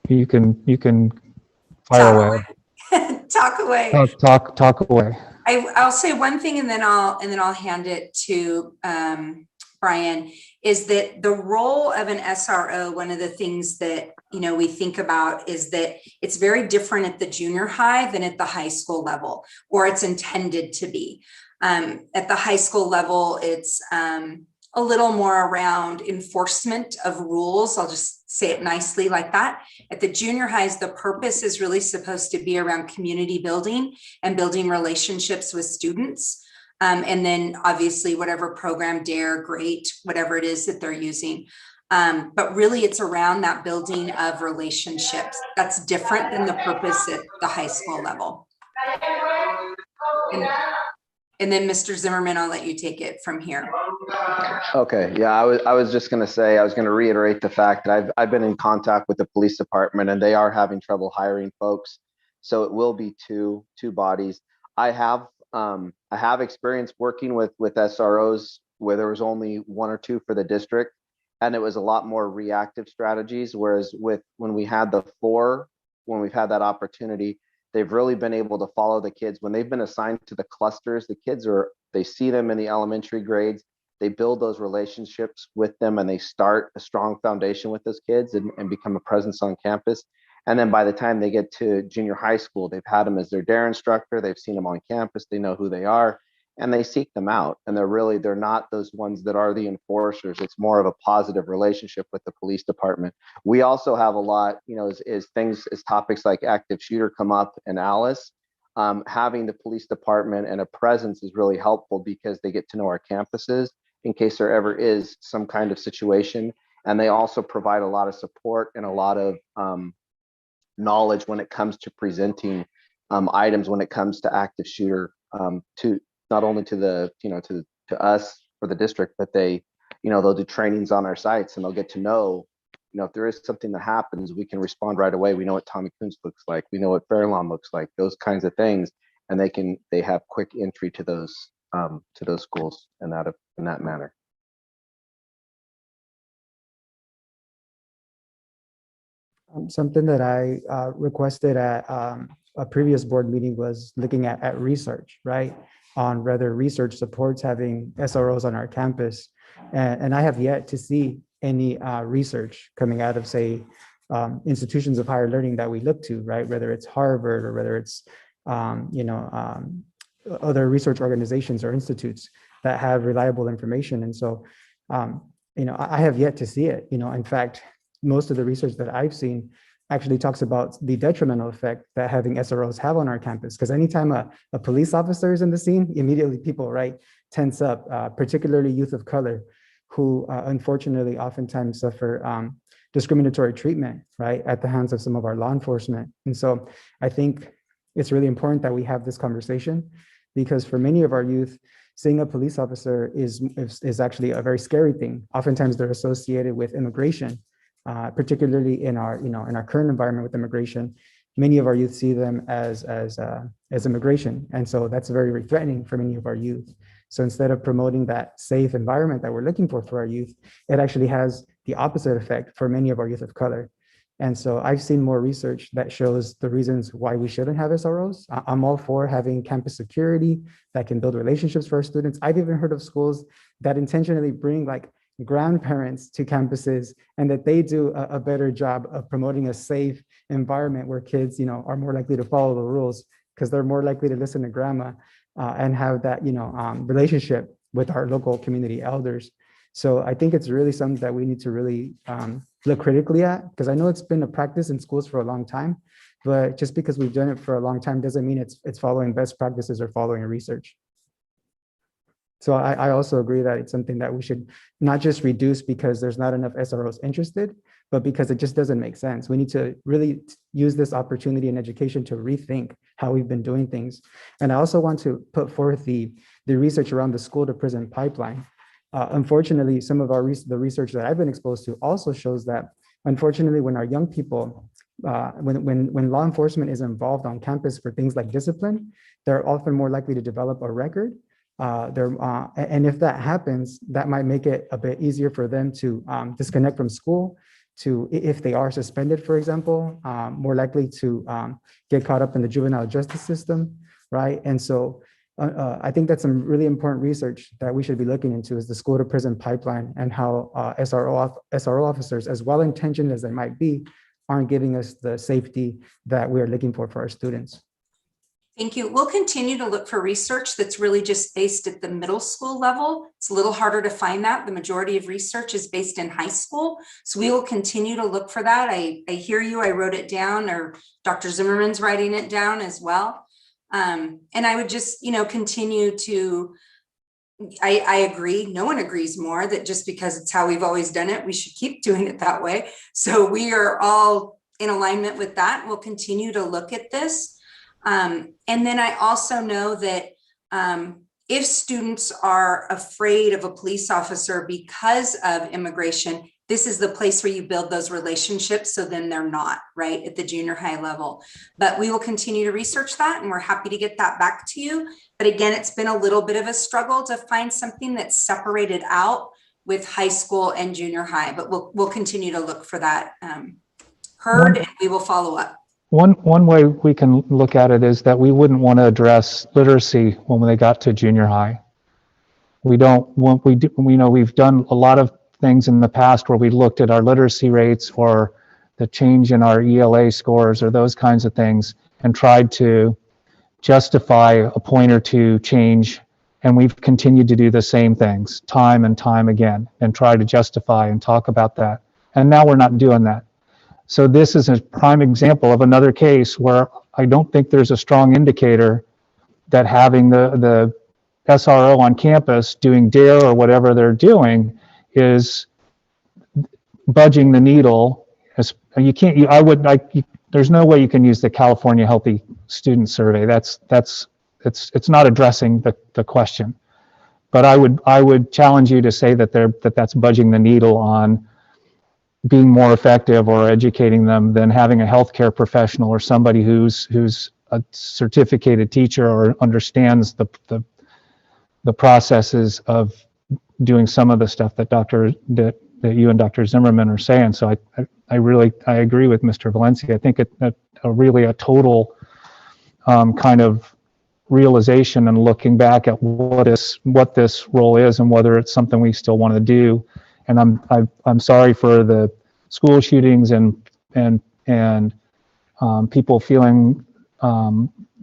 You can fire away. Talk away. Talk away. I'll say one thing, and then I'll hand it to Brian. Is that the role of an SRO? One of the things that we think about is that it's very different at the junior high than at the high school level, or it's intended to be. At the high school level, it's a little more around enforcement of rules. I'll just say it nicely like that. At the junior highs, the purpose is really supposed to be around community building and building relationships with students. And then obviously whatever program, DARE, GREAT, whatever it is that they're using. But really it's around that building of relationships. That's different than the purpose at the high school level. And then Mr. Zimmerman, I'll let you take it from here. Okay, yeah, I was just going to say, I was going to reiterate the fact that I've been in contact with the police department, and they are having trouble hiring folks. So it will be two bodies. I have experience working with SROs where there was only 1 or 2 for the district, and it was a lot more reactive strategies. Whereas when we had the 4, when we've had that opportunity, they've really been able to follow the kids. When they've been assigned to the clusters, the kids they see them in the elementary grades, they build those relationships with them, and they start a strong foundation with those kids and become a presence on campus. And then by the time they get to junior high school, they've had them as their DARE instructor, they've seen them on campus, they know who they are, and they seek them out. And they're not those ones that are the enforcers. It's more of a positive relationship with the police department. We also have a lot, as topics like active shooter come up in Alice, having the police department and a presence is really helpful because they get to know our campuses in case there ever is some kind of situation. And they also provide a lot of support and a lot of knowledge when it comes to presenting items when it comes to active shooter, to not only to us for the district, but they'll do trainings on our sites, and they'll get to know, if there is something that happens, we can respond right away. We know what Tommy Kuntz looks like, we know what Fairlawn looks like, those kinds of things, and they have quick entry to those schools in that manner. Something that I requested at a previous board meeting was looking at research, right? On whether research supports having SROs on our campus. And I have yet to see any research coming out of, say, institutions of higher learning that we look to, right? Whether it's Harvard or whether it's, other research organizations or institutes that have reliable information. And so, I have yet to see it. In fact, most of the research that I've seen actually talks about the detrimental effect that having SROs have on our campus. Because anytime a police officer is in the scene, immediately people, right, tense up, particularly youth of color, who unfortunately oftentimes suffer discriminatory treatment, right, at the hands of some of our law enforcement. And so I think it's really important that we have this conversation, because for many of our youth, seeing a police officer is actually a very scary thing. Oftentimes they're associated with immigration, particularly in our current environment with immigration. Many of our youth see them as immigration, and so that's very threatening for many of our youth. So instead of promoting that safe environment that we're looking for our youth, it actually has the opposite effect for many of our youth of color. And so I've seen more research that shows the reasons why we shouldn't have SROs. I'm all for having campus security that can build relationships for our students. I've even heard of schools that intentionally bring like grandparents to campuses, and that they do a better job of promoting a safe environment where kids, are more likely to follow the rules because they're more likely to listen to grandma and have that, relationship with our local community elders. So I think it's really something that we need to really look critically at, because I know it's been a practice in schools for a long time, but just because we've done it for a long time doesn't mean it's following best practices or following research. So I also agree that it's something that we should not just reduce because there's not enough SROs interested, but because it just doesn't make sense. We need to really use this opportunity in education to rethink how we've been doing things. And I also want to put forth the research around the school to prison pipeline. Unfortunately, some of the research that I've been exposed to also shows that, unfortunately, when our young people, when law enforcement is involved on campus for things like discipline, they're often more likely to develop a record. And if that happens, that might make it a bit easier for them to disconnect from school, to, if they are suspended, for example, more likely to get caught up in the juvenile justice system, right? And so I think that's some really important research that we should be looking into, is the school to prison pipeline, and how SRO officers, as well-intentioned as they might be, aren't giving us the safety that we are looking for our students. Thank you. We'll continue to look for research that's really just based at the middle school level. It's a little harder to find that. The majority of research is based in high school. So we will continue to look for that. I hear you. I wrote it down, or Dr. Zimmerman's writing it down as well. And I would just, continue to, I agree. No one agrees more that just because it's how we've always done it, we should keep doing it that way. So we are all in alignment with that. We'll continue to look at this. And then I also know that if students are afraid of a police officer because of immigration, this is the place where you build those relationships, so then they're not, right, at the junior high level. But we will continue to research that, and we're happy to get that back to you. But again, it's been a little bit of a struggle to find something that's separated out with high school and junior high, but we'll continue to look for that heard, and we will follow up. One way we can look at it is that we wouldn't want to address literacy when they got to junior high. We've done a lot of things in the past where we looked at our literacy rates or the change in our ELA scores or those kinds of things and tried to justify a point or two change. And we've continued to do the same things time and time again and try to justify and talk about that. And now we're not doing that. So this is a prime example of another case where I don't think there's a strong indicator that having the SRO on campus doing DARE or whatever they're doing is budging the needle. There's no way you can use the California Healthy Student Survey. It's not addressing the question. But I would challenge you to say that that's budging the needle on being more effective or educating them than having a healthcare professional or somebody who's a certificated teacher or understands the processes of doing some of the stuff that you and Dr. Zimmerman are saying. So I agree with Mr. Valencia. I think really a total kind of realization and looking back at what this role is and whether it's something we still want to do. And I'm sorry for the school shootings and people feeling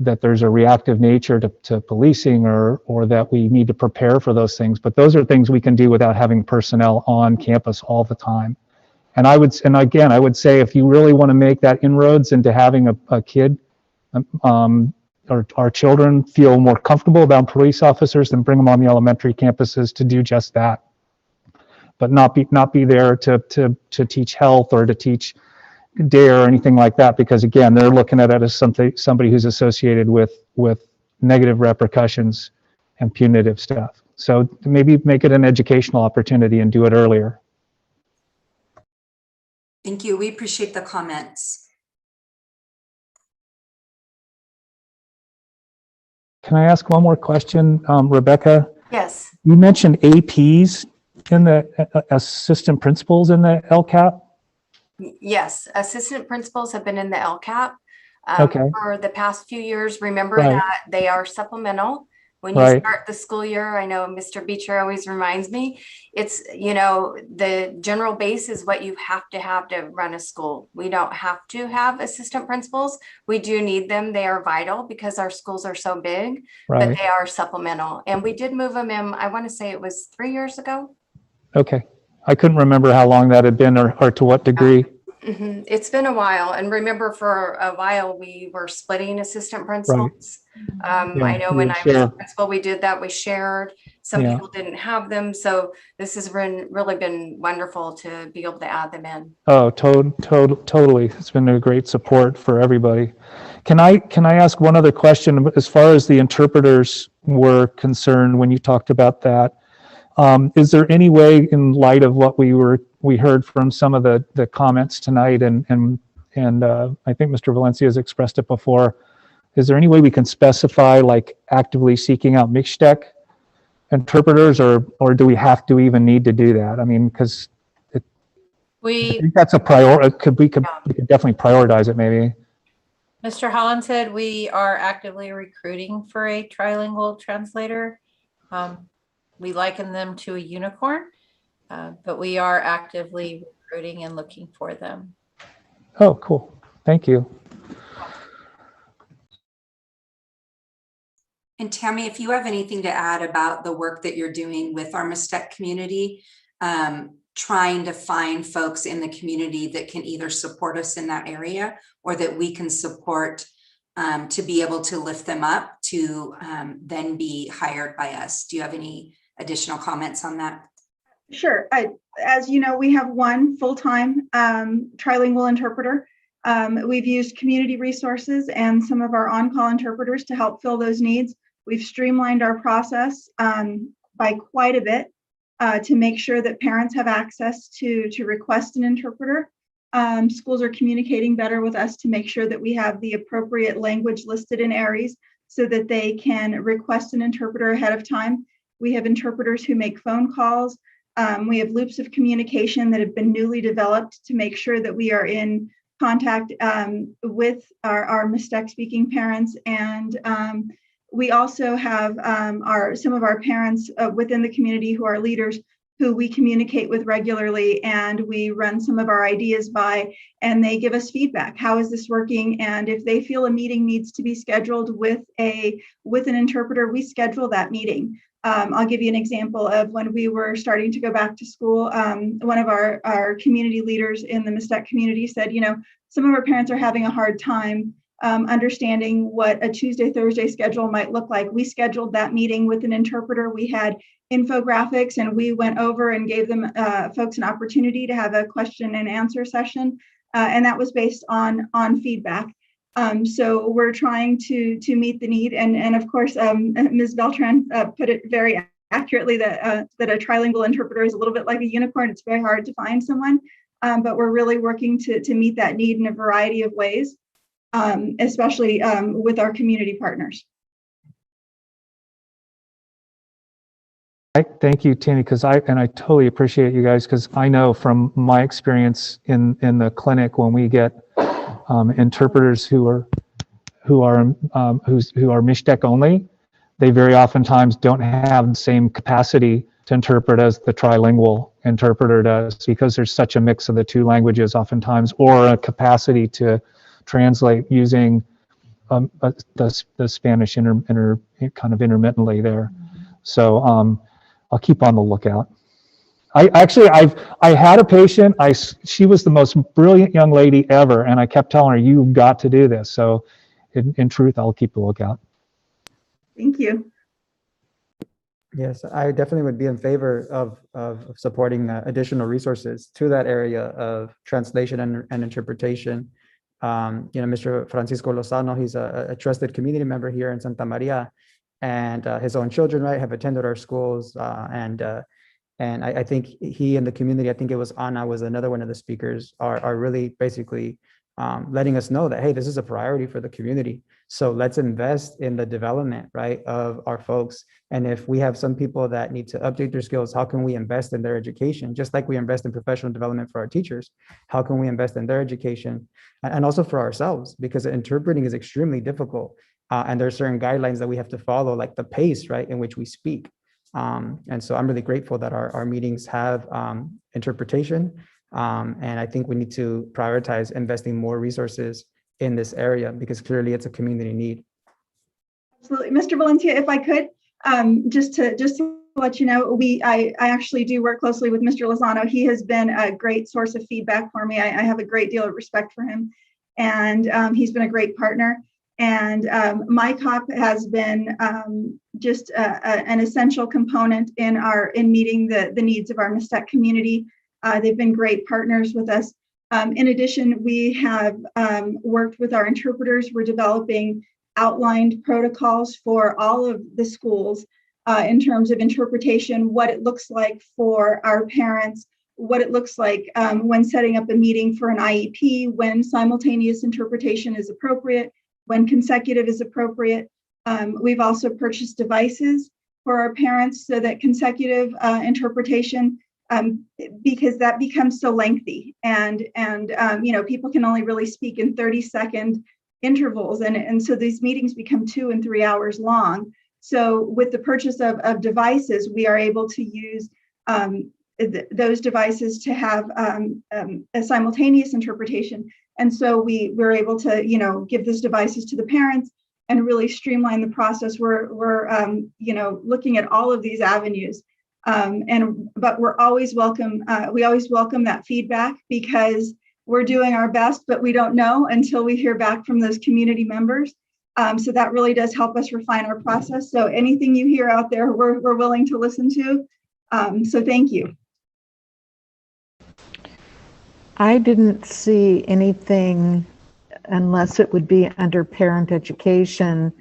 that there's a reactive nature to policing or that we need to prepare for those things. But those are things we can do without having personnel on campus all the time. And I would say if you really want to make that inroads into having a kid or our children feel more comfortable about police officers, then bring them on the elementary campuses to do just that. But not be there to teach health or to teach DARE or anything like that, because again, they're looking at it as somebody who's associated with negative repercussions and punitive stuff. So maybe make it an educational opportunity and do it earlier. Thank you. We appreciate the comments. Can I ask one more question, Rebecca? Yes. You mentioned APs in the assistant principals in the LCAP. Yes, assistant principals have been in the LCAP for the past few years. Remember that they are supplemental. When you start the school year, I know Mr. Beecher always reminds me, it's, you know, the general base is what you have to run a school. We don't have to have assistant principals. We do need them. They are vital because our schools are so big, but they are supplemental. And we did move them in, I want to say it was 3 years ago. Okay. I couldn't remember how long that had been or to what degree. Mm-hmm. It's been a while. And remember, for a while, we were splitting assistant principals. I know when I was a principal, we did that. We shared. Some people didn't have them. So this has really been wonderful to be able to add them in. Oh, totally. It's been a great support for everybody. Can I ask one other question? As far as the interpreters were concerned, when you talked about that, is there any way, in light of what we heard from some of the comments tonight, and I think Mr. Valencia has expressed it before, is there any way we can specify, like, actively seeking out Mixtec interpreters, or do we have to even need to do that? I mean, because I think that's a priority. We could definitely prioritize it, maybe. Mr. Holland said we are actively recruiting for a trilingual translator. We liken them to a unicorn, but we are actively recruiting and looking for them. Oh, cool. Thank you. And Tammy, if you have anything to add about the work that you're doing with our Mixtec community, trying to find folks in the community that can either support us in that area or that we can support to be able to lift them up to then be hired by us. Do you have any additional comments on that? Sure. As you know, we have one full-time trilingual interpreter. We've used community resources and some of our on-call interpreters to help fill those needs. We've streamlined our process by quite a bit to make sure that parents have access to request an interpreter. Schools are communicating better with us to make sure that we have the appropriate language listed in ARIES so that they can request an interpreter ahead of time. We have interpreters who make phone calls. We have loops of communication that have been newly developed to make sure that we are in contact with our Mixtec speaking parents. And we also have some of our parents within the community who are leaders who we communicate with regularly, and we run some of our ideas by, and they give us feedback. How is this working? And if they feel a meeting needs to be scheduled with an interpreter, we schedule that meeting. I'll give you an example of when we were starting to go back to school. One of our community leaders in the Mixtec community said, you know, some of our parents are having a hard time understanding what a Tuesday, Thursday schedule might look like. We scheduled that meeting with an interpreter. We had infographics, and we went over and gave them folks an opportunity to have a question and answer session. And that was based on feedback. So we're trying to meet the need. And of course, Ms. Beltran put it very accurately that a trilingual interpreter is a little bit like a unicorn. It's very hard to find someone, but we're really working to meet that need in a variety of ways, especially with our community partners. Thank you, Tammy, because I totally appreciate you guys, because I know from my experience in the clinic, when we get interpreters who are Mixtec only, they very oftentimes don't have the same capacity to interpret as the trilingual interpreter does, because there's such a mix of the two languages oftentimes, or a capacity to translate using the Spanish kind of intermittently there. So I'll keep on the lookout. I had a patient. She was the most brilliant young lady ever, and I kept telling her, "You've got to do this." So, in truth, I'll keep a lookout. Thank you. Yes, I definitely would be in favor of supporting additional resources to that area of translation and interpretation. Mr. Francisco Lozano, he's a trusted community member here in Santa Maria, and his own children, right, have attended our schools, and I think he and the community, I think it was Anna was another one of the speakers, are really basically letting us know that, hey, this is a priority for the community. So let's invest in the development, right, of our folks. And if we have some people that need to update their skills, how can we invest in their education? Just like we invest in professional development for our teachers, how can we invest in their education? And also for ourselves, because interpreting is extremely difficult. And there are certain guidelines that we have to follow, like the pace, right, in which we speak. And so I'm really grateful that our meetings have interpretation. And I think we need to prioritize investing more resources in this area, because clearly it's a community need. Absolutely. Mr. Valencia, if I could, just to let you know, I actually do work closely with Mr. Lozano. He has been a great source of feedback for me. I have a great deal of respect for him, and he's been a great partner. And MyCOP has been just an essential component in meeting the needs of our Mistec community. They've been great partners with us. In addition, we have worked with our interpreters. We're developing outlined protocols for all of the schools in terms of interpretation, what it looks like for our parents, what it looks like when setting up a meeting for an IEP, when simultaneous interpretation is appropriate, when consecutive is appropriate. We've also purchased devices for our parents so that consecutive interpretation, because that becomes so lengthy, and people can only really speak in 30-second intervals, and so these meetings become 2 and 3 hours long. So with the purchase of devices, we are able to use those devices to have a simultaneous interpretation. And so we're able to give those devices to the parents and really streamline the process. We're looking at all of these avenues, but we're always welcome. We always welcome that feedback, because we're doing our best, but we don't know until we hear back from those community members. So that really does help us refine our process. So anything you hear out there, we're willing to listen to. So thank you. I didn't see anything, unless it would be under parent education,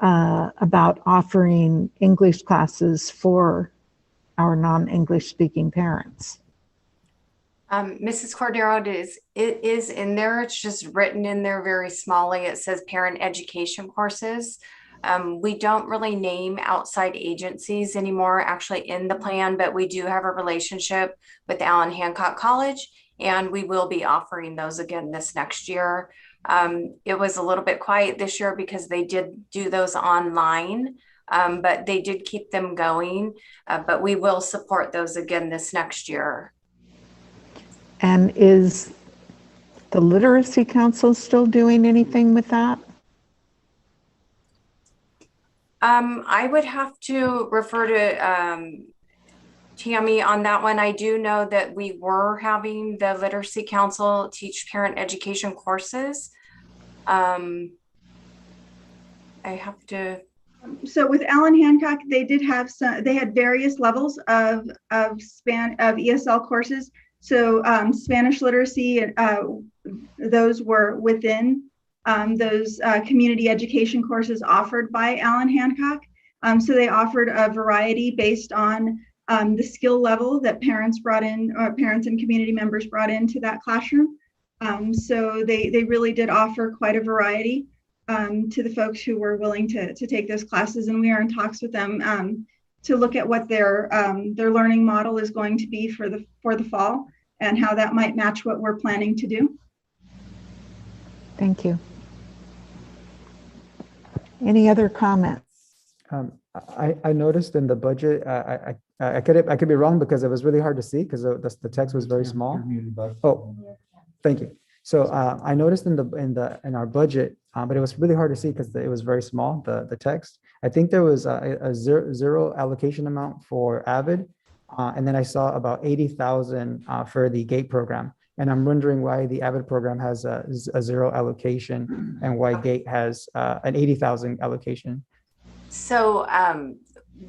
about offering English classes for our non-English speaking parents. Mrs. Cordero, it is in there. It's just written in there very smallly. It says parent education courses. We don't really name outside agencies anymore actually in the plan, but we do have a relationship with Allen Hancock College, and we will be offering those again this next year. It was a little bit quiet this year because they did do those online, but they did keep them going. But we will support those again this next year. And is the Literacy Council still doing anything with that? I would have to refer to Tammy on that one. I do know that we were having the Literacy Council teach parent education courses. I have to. So with Allen Hancock, they did have they had various levels of ESL courses. So Spanish literacy, those were within those community education courses offered by Allen Hancock. So they offered a variety based on the skill level that parents brought in, or parents and community members brought into that classroom. So they really did offer quite a variety to the folks who were willing to take those classes, and we are in talks with them to look at what their learning model is going to be for the fall, and how that might match what we're planning to do. Thank you. Any other comments? I noticed in the budget, I could be wrong because it was really hard to see because the text was very small. Oh, thank you. So I noticed in our budget, but it was really hard to see because it was very small, the text. I think there was a zero allocation amount for Avid, and then I saw about 80,000 for the GATE program. And I'm wondering why the Avid program has a zero allocation and why GATE has an 80,000 allocation. So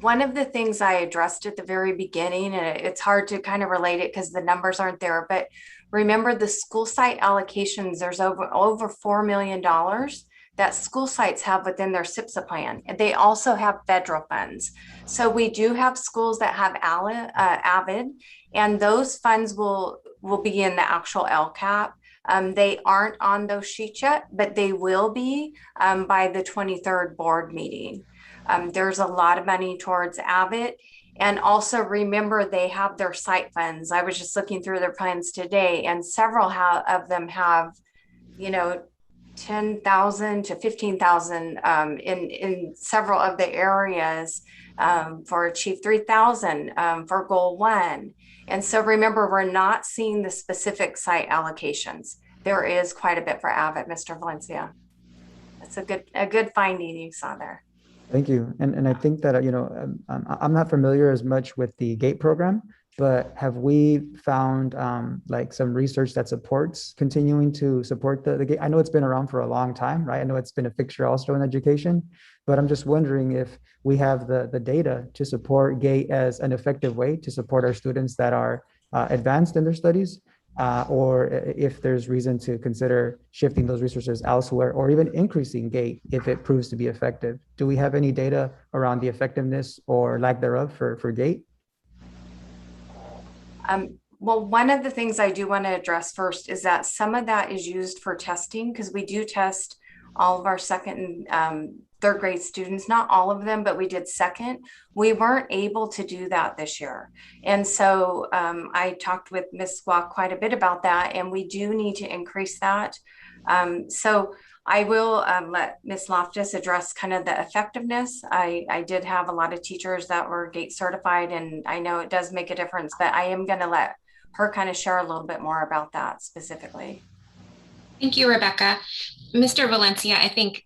one of the things I addressed at the very beginning, and it's hard to kind of relate it because the numbers aren't there, but remember the school site allocations, there's over $4 million that school sites have within their SIPSA plan. And they also have federal funds. So we do have schools that have Avid, and those funds will be in the actual LCAP. They aren't on those sheets yet, but they will be by the 23rd board meeting. There's a lot of money towards Avid. And also remember, they have their site funds. I was just looking through their plans today, and several of them have, 10,000 to 15,000 in several of the areas for Achieve 3000, for Goal 1. And so remember, we're not seeing the specific site allocations. There is quite a bit for Avid, Mr. Valencia. That's a good finding you saw there. Thank you. And I think that, I'm not familiar as much with the GATE program, but have we found like some research that supports continuing to support the GATE? I know it's been around for a long time, right? I know it's been a fixture also in education, but I'm just wondering if we have the data to support GATE as an effective way to support our students that are advanced in their studies, or if there's reason to consider shifting those resources elsewhere or even increasing GATE if it proves to be effective. Do we have any data around the effectiveness or lack thereof for GATE? Well, one of the things I do want to address first is that some of that is used for testing, because we do test all of our second and third grade students, not all of them, but we did second. We weren't able to do that this year. And so I talked with Ms. Squaw quite a bit about that, and we do need to increase that. So I will let Ms. Loftus address kind of the effectiveness. I did have a lot of teachers that were GATE certified, and I know it does make a difference, but I am going to let her kind of share a little bit more about that specifically. Thank you, Rebecca. Mr. Valencia, I think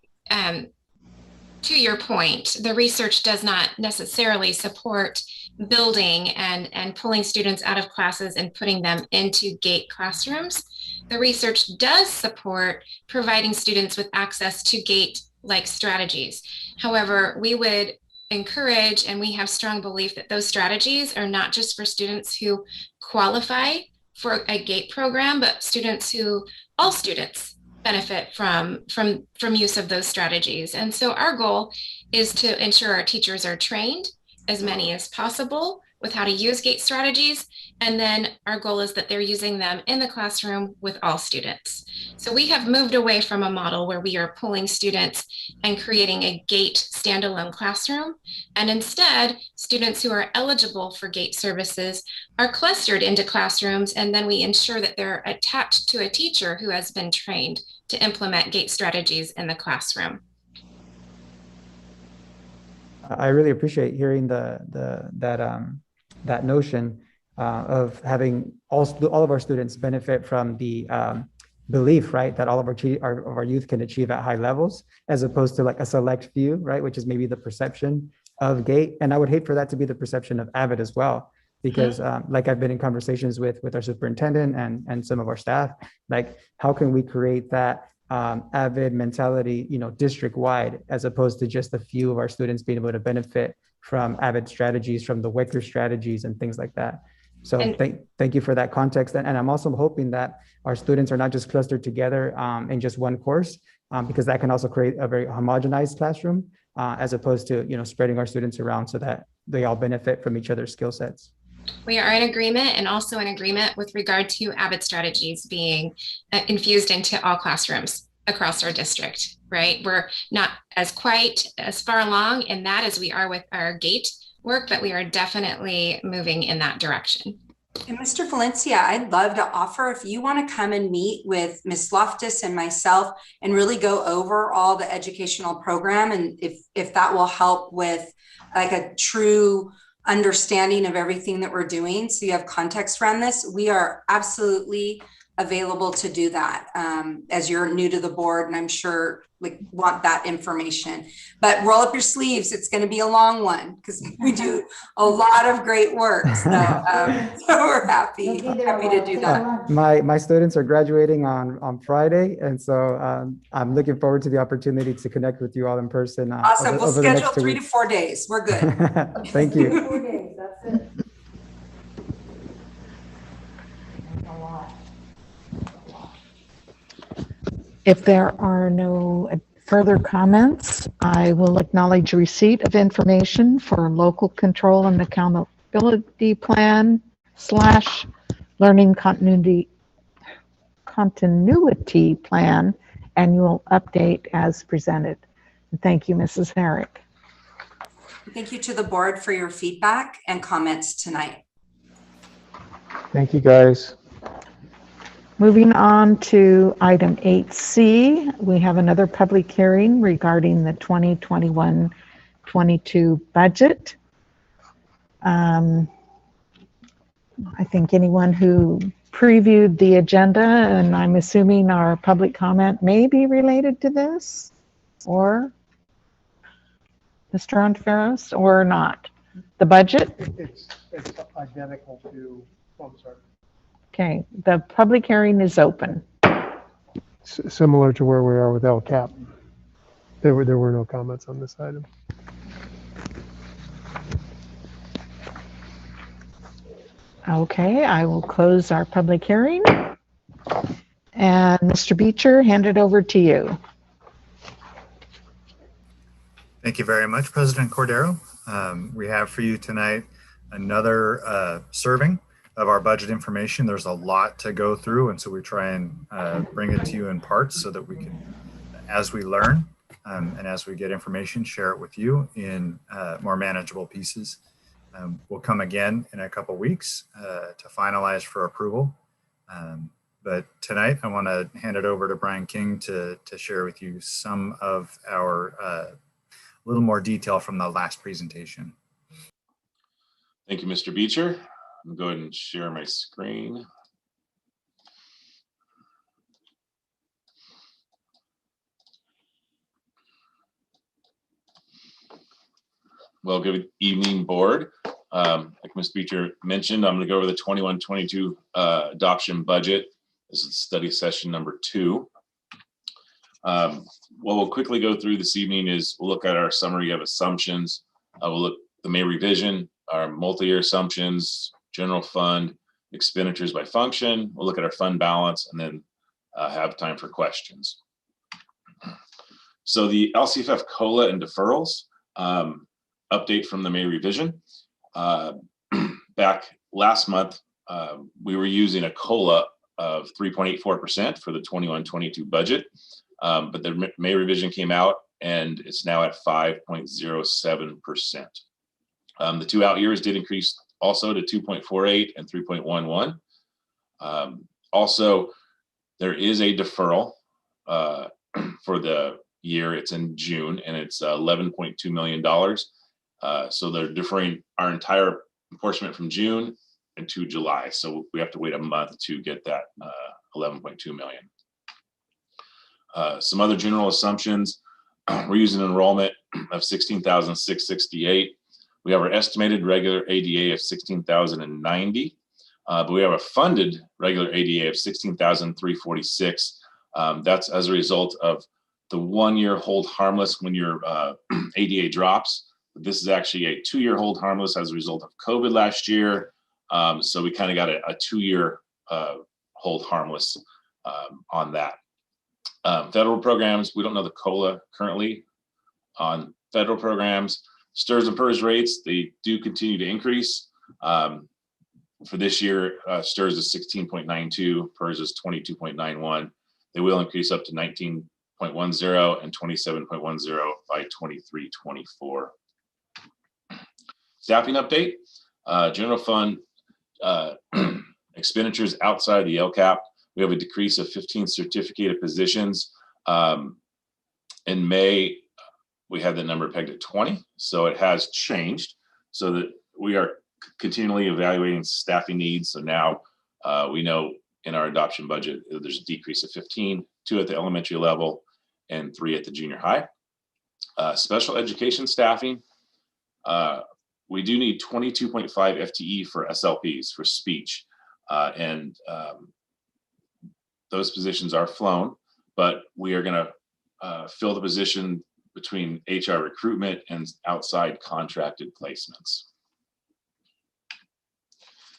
to your point, the research does not necessarily support building and pulling students out of classes and putting them into GATE classrooms. The research does support providing students with access to GATE-like strategies. However, we would encourage, and we have strong belief that those strategies are not just for students who qualify for a GATE program, but all students benefit from use of those strategies. And so our goal is to ensure our teachers are trained, as many as possible, with how to use GATE strategies. And then our goal is that they're using them in the classroom with all students. So we have moved away from a model where we are pulling students and creating a GATE standalone classroom. And instead, students who are eligible for GATE services are clustered into classrooms, and then we ensure that they're attached to a teacher who has been trained to implement GATE strategies in the classroom. I really appreciate hearing that notion of having all of our students benefit from the belief, right, that all of our youth can achieve at high levels, as opposed to like a select few, right, which is maybe the perception of GATE. And I would hate for that to be the perception of Avid as well, because like I've been in conversations with our superintendent and some of our staff, like how can we create that Avid mentality, district wide, as opposed to just a few of our students being able to benefit from Avid strategies, from the Wicker strategies and things like that. So thank you for that context. And I'm also hoping that our students are not just clustered together in just one course, because that can also create a very homogenized classroom, as opposed to, spreading our students around so that they all benefit from each other's skill sets. We are in agreement, and also in agreement with regard to Avid strategies being infused into all classrooms across our district, right? We're not quite as far along in that as we are with our GATE work, but we are definitely moving in that direction. And Mr. Valencia, I'd love to offer, if you want to come and meet with Ms. Loftus and myself and really go over all the educational program, and if that will help with like a true understanding of everything that we're doing, so you have context around this, we are absolutely available to do that, as you're new to the board, and I'm sure like want that information. But roll up your sleeves, it's going to be a long one because we do a lot of great work. So, so we're happy to do that. My students are graduating on Friday, and so I'm looking forward to the opportunity to connect with you all in person. Awesome. We'll over the schedule next 2 3 to weeks. 4 days. We're good. Thank you. 4 days. That's it. If there are no further comments, I will acknowledge receipt of information for local control and accountability plan / learning continuity plan annual update as presented. Thank you, Mrs. Herrick. Thank you to the board for your feedback and comments tonight. Thank you, guys. Moving on to item 8C, we have another public hearing regarding the 2021-22 budget. I think anyone who previewed the agenda, and I'm assuming our public comment may be related to this, or Mr. Ontiveros, or not. The budget? It's identical to, I'm sorry. Okay, the public hearing is open. Similar to where we are with LCAP. There were no comments on this item. Okay, I will close our public hearing. And Mr. Beecher, hand it over to you. Thank you very much, President Cordero. We have for you tonight another serving of our budget information. There's a lot to go through, and so we try and bring it to you in parts so that we can, as we learn and as we get information, share it with you in more manageable pieces. We'll come again in a couple weeks to finalize for approval. But tonight I want to hand it over to Brian King to share with you some of our little more detail from the last presentation. Thank you, Mr. Beecher. I'm going to go ahead and share my screen. Well, good evening, board. Like Ms. Beecher mentioned, I'm going to go over the 21-22 adoption budget. This is study session number 2. What we'll quickly go through this evening is we'll look at our summary of assumptions. We'll look at the May revision, our multi-year assumptions, general fund, expenditures by function. We'll look at our fund balance and then have time for questions. So the LCFF COLA and deferrals, update from the May revision. Back last month, we were using a COLA of 3.84% for the 21-22 budget, but the May revision came out and it's now at 5.07%. The 2 out years did increase also to 2.48 and 3.11. Also, there is a deferral for the year. It's in June and it's $11.2 million. So they're deferring our entire apportionment from June into July. So we have to wait a month to get that 11.2 million. Some other general assumptions. We're using enrollment of 16,668. We have our estimated regular ADA of 16,090, but we have a funded regular ADA of 16,346. That's as a result of the 1-year hold harmless when your ADA drops. This is actually a 2-year hold harmless as a result of COVID last year. So we kind of got a 2-year hold harmless on that. Federal programs, we don't know the COLA currently on federal programs. STRS and PERS rates, they do continue to increase. For this year, STRS is 16.92, PERS is 22.91. They will increase up to 19.10 and 27.10 by 23-24. Staffing update, general fund expenditures outside the LCAP. We have a decrease of 15 certificated positions. In May, we had the number pegged at 20, so it has changed. So that we are continually evaluating staffing needs. So now we know in our adoption budget, there's a decrease of 15, 2 at the elementary level and 3 at the junior high. Special education staffing, we do need 22.5 FTE for SLPs, for speech. Those positions are flown, but we are gonna fill the position between HR recruitment and outside contracted placements.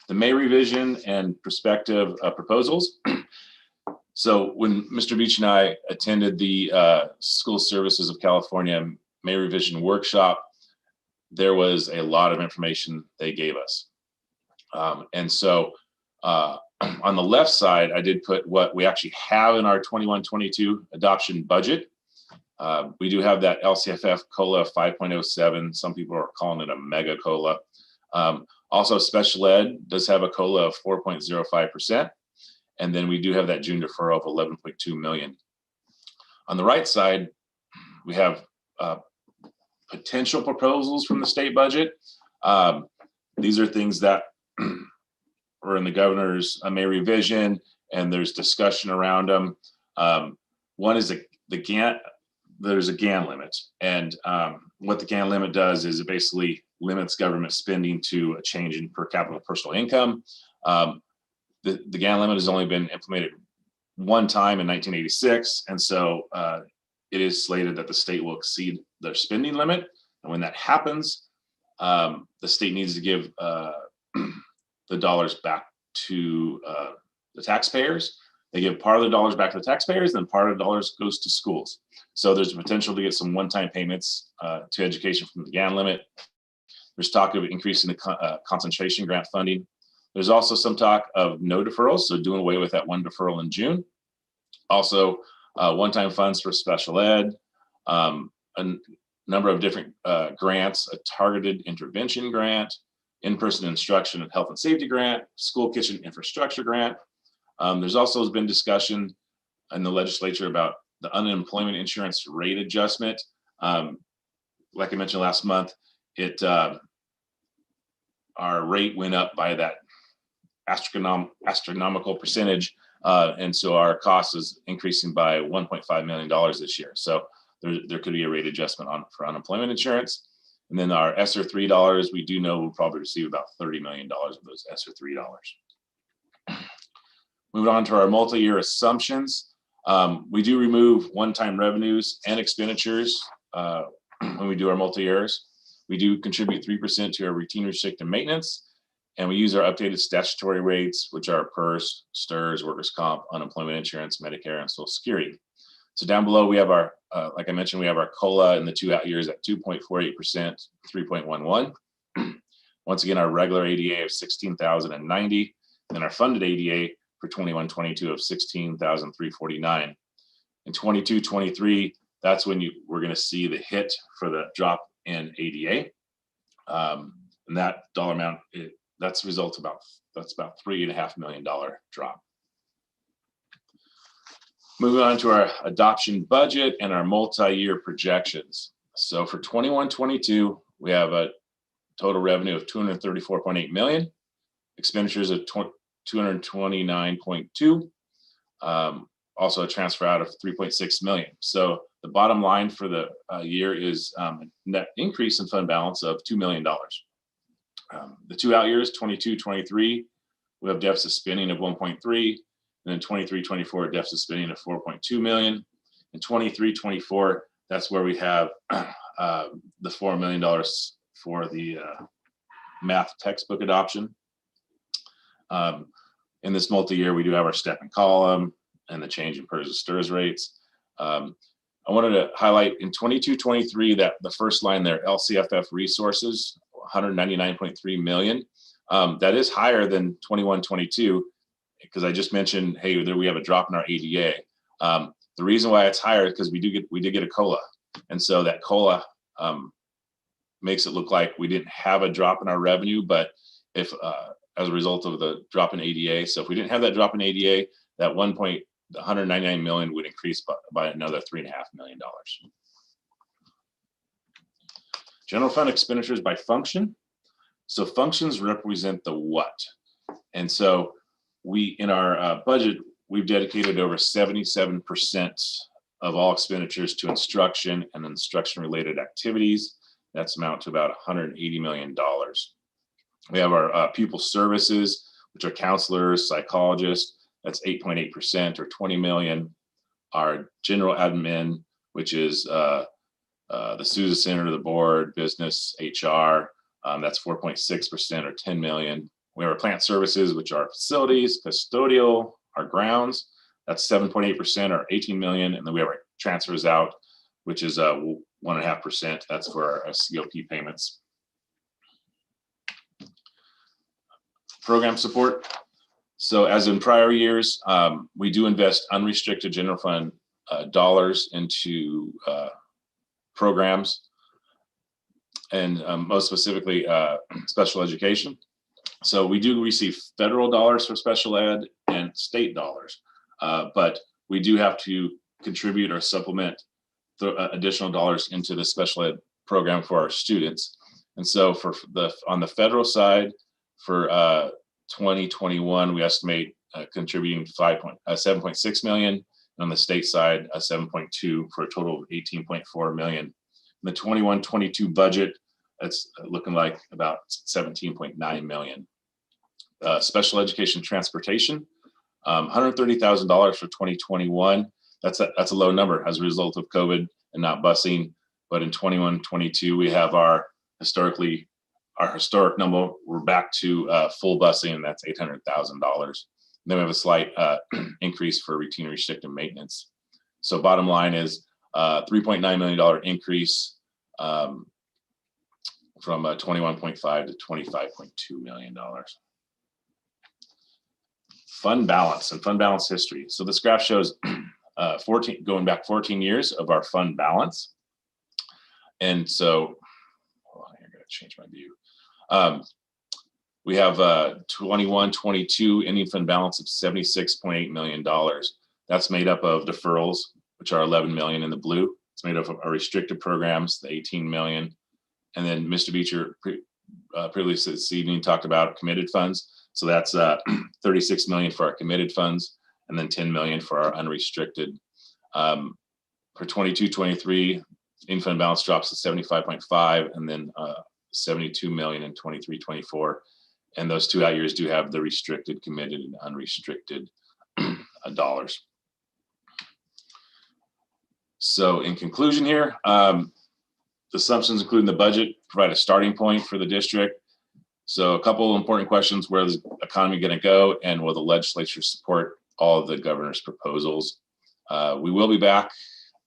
The May revision and prospective proposals. So when Mr. Beach and I attended the School Services of California May revision workshop, there was a lot of information they gave us. On the left side, I did put what we actually have in our 21-22 adoption budget. We do have that LCFF COLA 5.07. Some people are calling it a mega COLA. Also, special ed does have a COLA of 4.05%. And then we do have that June deferral of 11.2 million. On the right side, we have potential proposals from the state budget. These are things that were in the governor's May revision, and there's discussion around them. One is there's a GAN limit, and what the GAN limit does is it basically limits government spending to a change in per capita personal income. The GAN limit has only been implemented one time in 1986, and so it is slated that the state will exceed their spending limit. And when that happens, the state needs to give the dollars back to the taxpayers. They give part of the dollars back to the taxpayers, then part of the dollars goes to schools. So there's a potential to get some one-time payments to education from the GAN limit. There's talk of increasing the concentration grant funding. There's also some talk of no deferrals, so doing away with that one deferral in June. Also, one-time funds for special ed, a number of different grants, a targeted intervention grant, in-person instruction and health and safety grant, school kitchen infrastructure grant. There's also been discussion in the legislature about the unemployment insurance rate adjustment. Like I mentioned last month, our rate went up by that astronomical percentage, and so our cost is increasing by $1.5 million this year. So there could be a rate adjustment for unemployment insurance. And then our ESSER $3, we do know we'll probably receive about $30 million of those ESSER $3. Moving on to our multi-year assumptions. We do remove one-time revenues and expenditures when we do our multi-years. We do contribute 3% to our routine, restricted maintenance, and we use our updated statutory rates, which are PERS, STRS, workers' comp, unemployment insurance, Medicare, and Social Security. So down below, we have our, like I mentioned, we have our COLA in the 2 out years at 2.48%, 3.11. Once again, our regular ADA of 16,090, and our funded ADA for 21-22 of 16,349. In 22-23, that's when we're going to see the hit for the drop in ADA, and that dollar amount that's about $3.5 million drop. Moving on to our adoption budget and our multi-year projections. So for 21-22, we have a total revenue of $234.8 million, expenditures of $229.2, also a transfer out of $3.6 million. So the bottom line for the year is net increase in fund balance of $2 million. The 2 out years, 22-23, we have deficit spending of 1.3, and then 23-24 deficit spending of 4.2 million. In 23-24, that's where we have the $4 million for the math textbook adoption. In this multi-year, we do have our step and column and the change in PERS and STRS rates. I wanted to highlight in 22-23 that the first line there, LCFF resources, 199.3 million. That is higher than 21-22 because I just mentioned, hey, there we have a drop in our ADA. The reason why it's higher is because we did get a COLA, and so that COLA makes it look like we didn't have a drop in our revenue, but if as a result of the drop in ADA, so if we didn't have that drop in ADA, that 199 million would increase by another $3.5 million. General fund expenditures by function. So functions represent the what. And so we, in our budget, we've dedicated over 77% of all expenditures to instruction and instruction-related activities. That's amount to about $180 million. We have our pupil services, which are counselors, psychologists. That's 8.8% or 20 million. Our general admin, which is the Sousa Center, the board, business, HR, that's 4.6% or 10 million. We have our plant services, which are facilities, custodial, our grounds, that's 7.8% or 18 million. And then we have our transfers out, which is 1.5%. That's for our COP payments. Program support. So as in prior years, we do invest unrestricted general fund dollars into programs, and most specifically special education. So we do receive federal dollars for special ed and state dollars, but we do have to contribute or supplement the additional dollars into the special ed program for our students. And so on the federal side, for 2021, we estimate contributing 7.6 million, and on the state side, 7.2 for a total of 18.4 million. In the 21-22 budget, that's looking like about 17.9 million. Special education transportation, $130,000 for 2021. That's a low number as a result of COVID and not busing. But in 21-22, we have our historic number. We're back to full busing, and that's $800,000. Then we have a slight increase for routine restricted maintenance. So bottom line is $3.9 million increase from 21.5 to $25.2 million. Fund balance and fund balance history. So this graph shows going back 14 years of our fund balance. And so, hold on, I'm going to change my view. We have 21-22 ending fund balance of $76.8 million. That's made up of deferrals, which are 11 million in the blue. It's made up of our restricted programs, the 18 million. And then Mr. Beecher previously this evening talked about committed funds. So that's 36 million for our committed funds, and then 10 million for our unrestricted. For 22-23, in fund balance drops to 75.5, and then 72 million in 23-24. And those 2 out years do have the restricted, committed, and unrestricted dollars. So in conclusion here, the assumptions including the budget provide a starting point for the district. So a couple of important questions: where is the economy going to go, and will the legislature support all of the governor's proposals? We will be back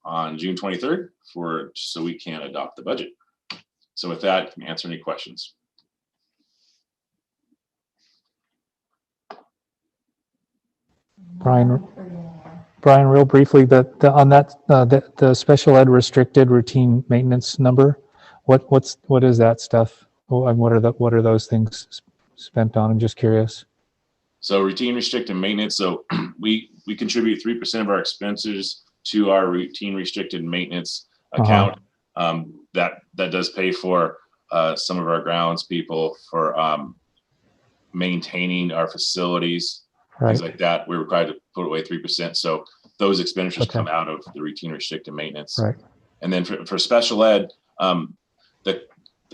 on June 23rd so we can adopt the budget. So with that, I can answer any questions. Brian, real briefly, on that the special ed restricted routine maintenance number, what is that stuff? And what are those things spent on? I'm just curious. So routine restricted maintenance. So we contribute 3% of our expenses to our routine restricted maintenance account. That does pay for some of our grounds people for maintaining our facilities, things like that. We're required to put away 3%. So those expenditures come out of the routine restricted maintenance. Right. And then for special ed,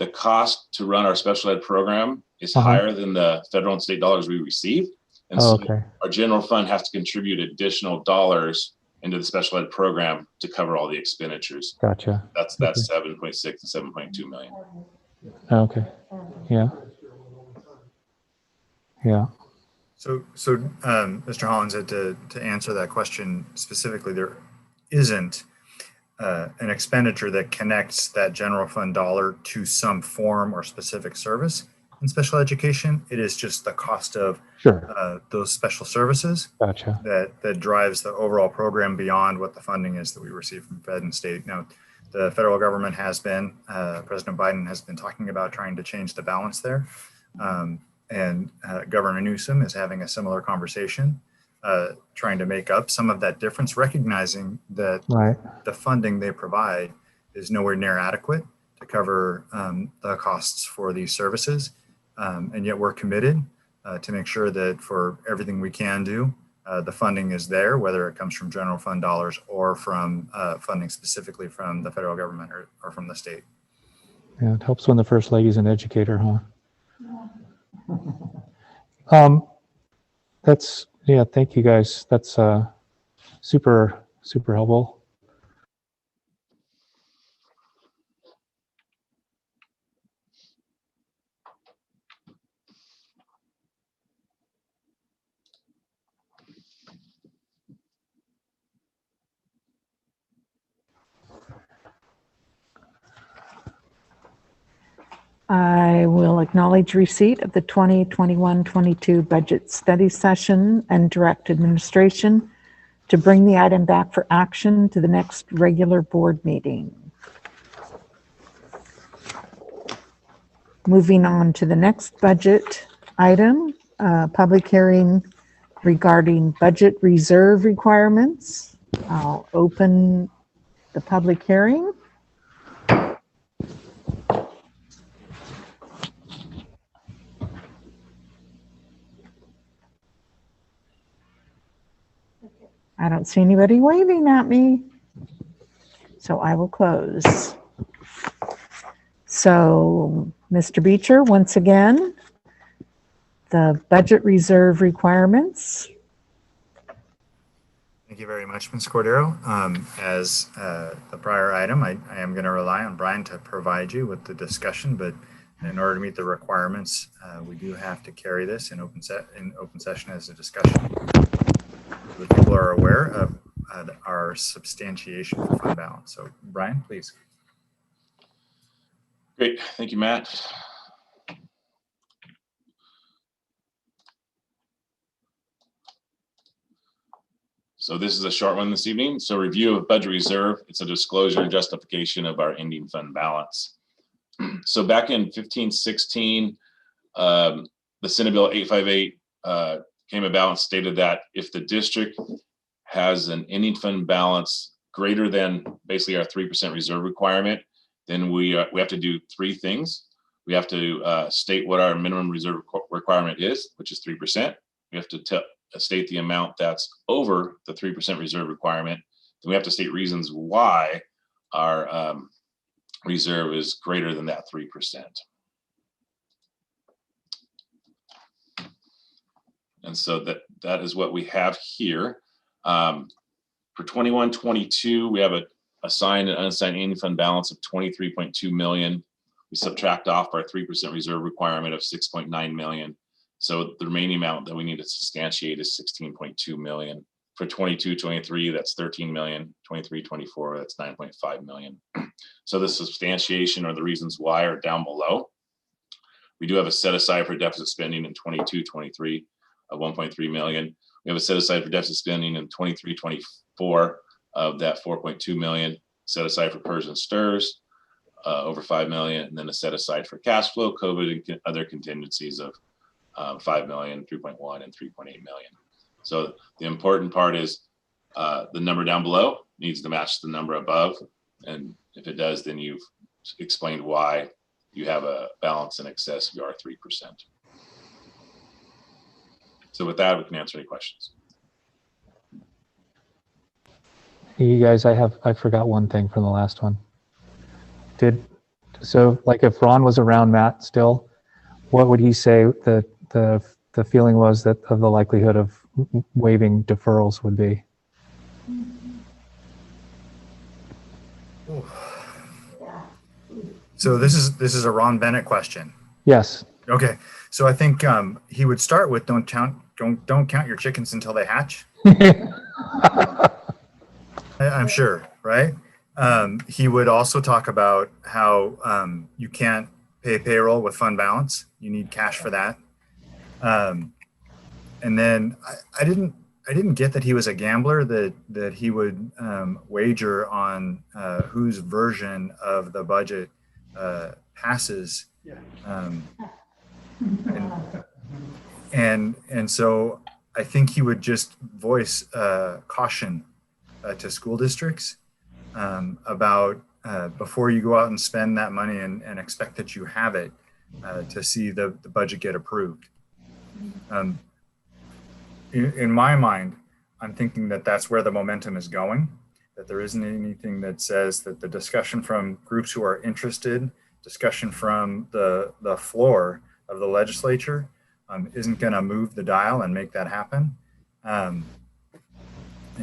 the cost to run our special ed program is higher than the federal and state dollars we receive. And so our general fund has to contribute additional dollars into the special ed program to cover all the expenditures. Gotcha. That's 7.6 to 7.2 million. Okay. Yeah. Yeah. So Mr. Hollins said to answer that question specifically, there isn't an expenditure that connects that general fund dollar to some form or specific service in special education. It is just the cost of those special services that drives the overall program beyond what the funding is that we receive from Fed and state. Now, the federal government has been, President Biden has been talking about trying to change the balance there. And Governor Newsom is having a similar conversation, trying to make up some of that difference, recognizing that the funding they provide is nowhere near adequate to cover the costs for these services. and yet we're committed to make sure that for everything we can do, the funding is there, whether it comes from general fund dollars or from funding specifically from the federal government or from the state. Yeah, it helps when the first lady's an educator, huh? Yeah, thank you guys. That's super helpful. I will acknowledge receipt of the 2021-22 budget study session and direct administration to bring the item back for action to the next regular board meeting. Moving on to the next budget item, public hearing regarding budget reserve requirements. I'll open the public hearing. I don't see anybody waving at me, so I will close. So, Mr. Beecher, once again, the budget reserve requirements. Thank you very much, Ms. Cordero. As the prior item, I am going to rely on Brian to provide you with the discussion, but in order to meet the requirements, we do have to carry this in open session as a discussion. The people are aware of our substantiation for fund balance. So Brian, please. Great, thank you, Matt. So this is a short one this evening. So review of budget reserve. It's a disclosure and justification of our ending fund balance. So back in 15-16, the Senate Bill 858 came about and stated that if the district has an ending fund balance greater than basically our 3% reserve requirement, then we have to do three things. We have to state what our minimum reserve requirement is, which is 3%. We have to state the amount that's over the 3% reserve requirement. Then we have to state reasons why our reserve is greater than that 3%. And so that is what we have here. For 21-22, we have a assigned and unassigned ending fund balance of 23.2 million. We subtract off our 3% reserve requirement of 6.9 million. So the remaining amount that we need to substantiate is 16.2 million. For 22-23, that's 13 million. 23-24, that's 9.5 million. So the substantiation or the reasons why are down below. We do have a set aside for deficit spending in 22-23 of 1.3 million. We have a set aside for deficit spending in 23-24 of that 4.2 million. Set aside for PERS and STIRS over 5 million, and then a set aside for cash flow, COVID, and other contingencies of 5 million, 3.1, and 3.8 million. So the important part is the number down below needs to match the number above. And if it does, then you've explained why you have a balance in excess of your 3%. So with that, we can answer any questions. You guys, I forgot one thing from the last one. So like if Ron was around, Matt, still, what would he say the feeling was that of the likelihood of waiving deferrals would be? So this is a Ron Bennett question. Yes. Okay. So I think he would start with don't count your chickens until they hatch. I'm sure, right? He would also talk about how you can't pay payroll with fund balance. You need cash for that. And then I didn't get that he was a gambler, that he would wager on whose version of the budget passes. And so I think he would just voice caution to school districts about before you go out and spend that money and expect that you have it, to see the budget get approved. In my mind, I'm thinking that that's where the momentum is going, that there isn't anything that says that the discussion from groups who are interested, discussion from the floor of the legislature isn't going to move the dial and make that happen. And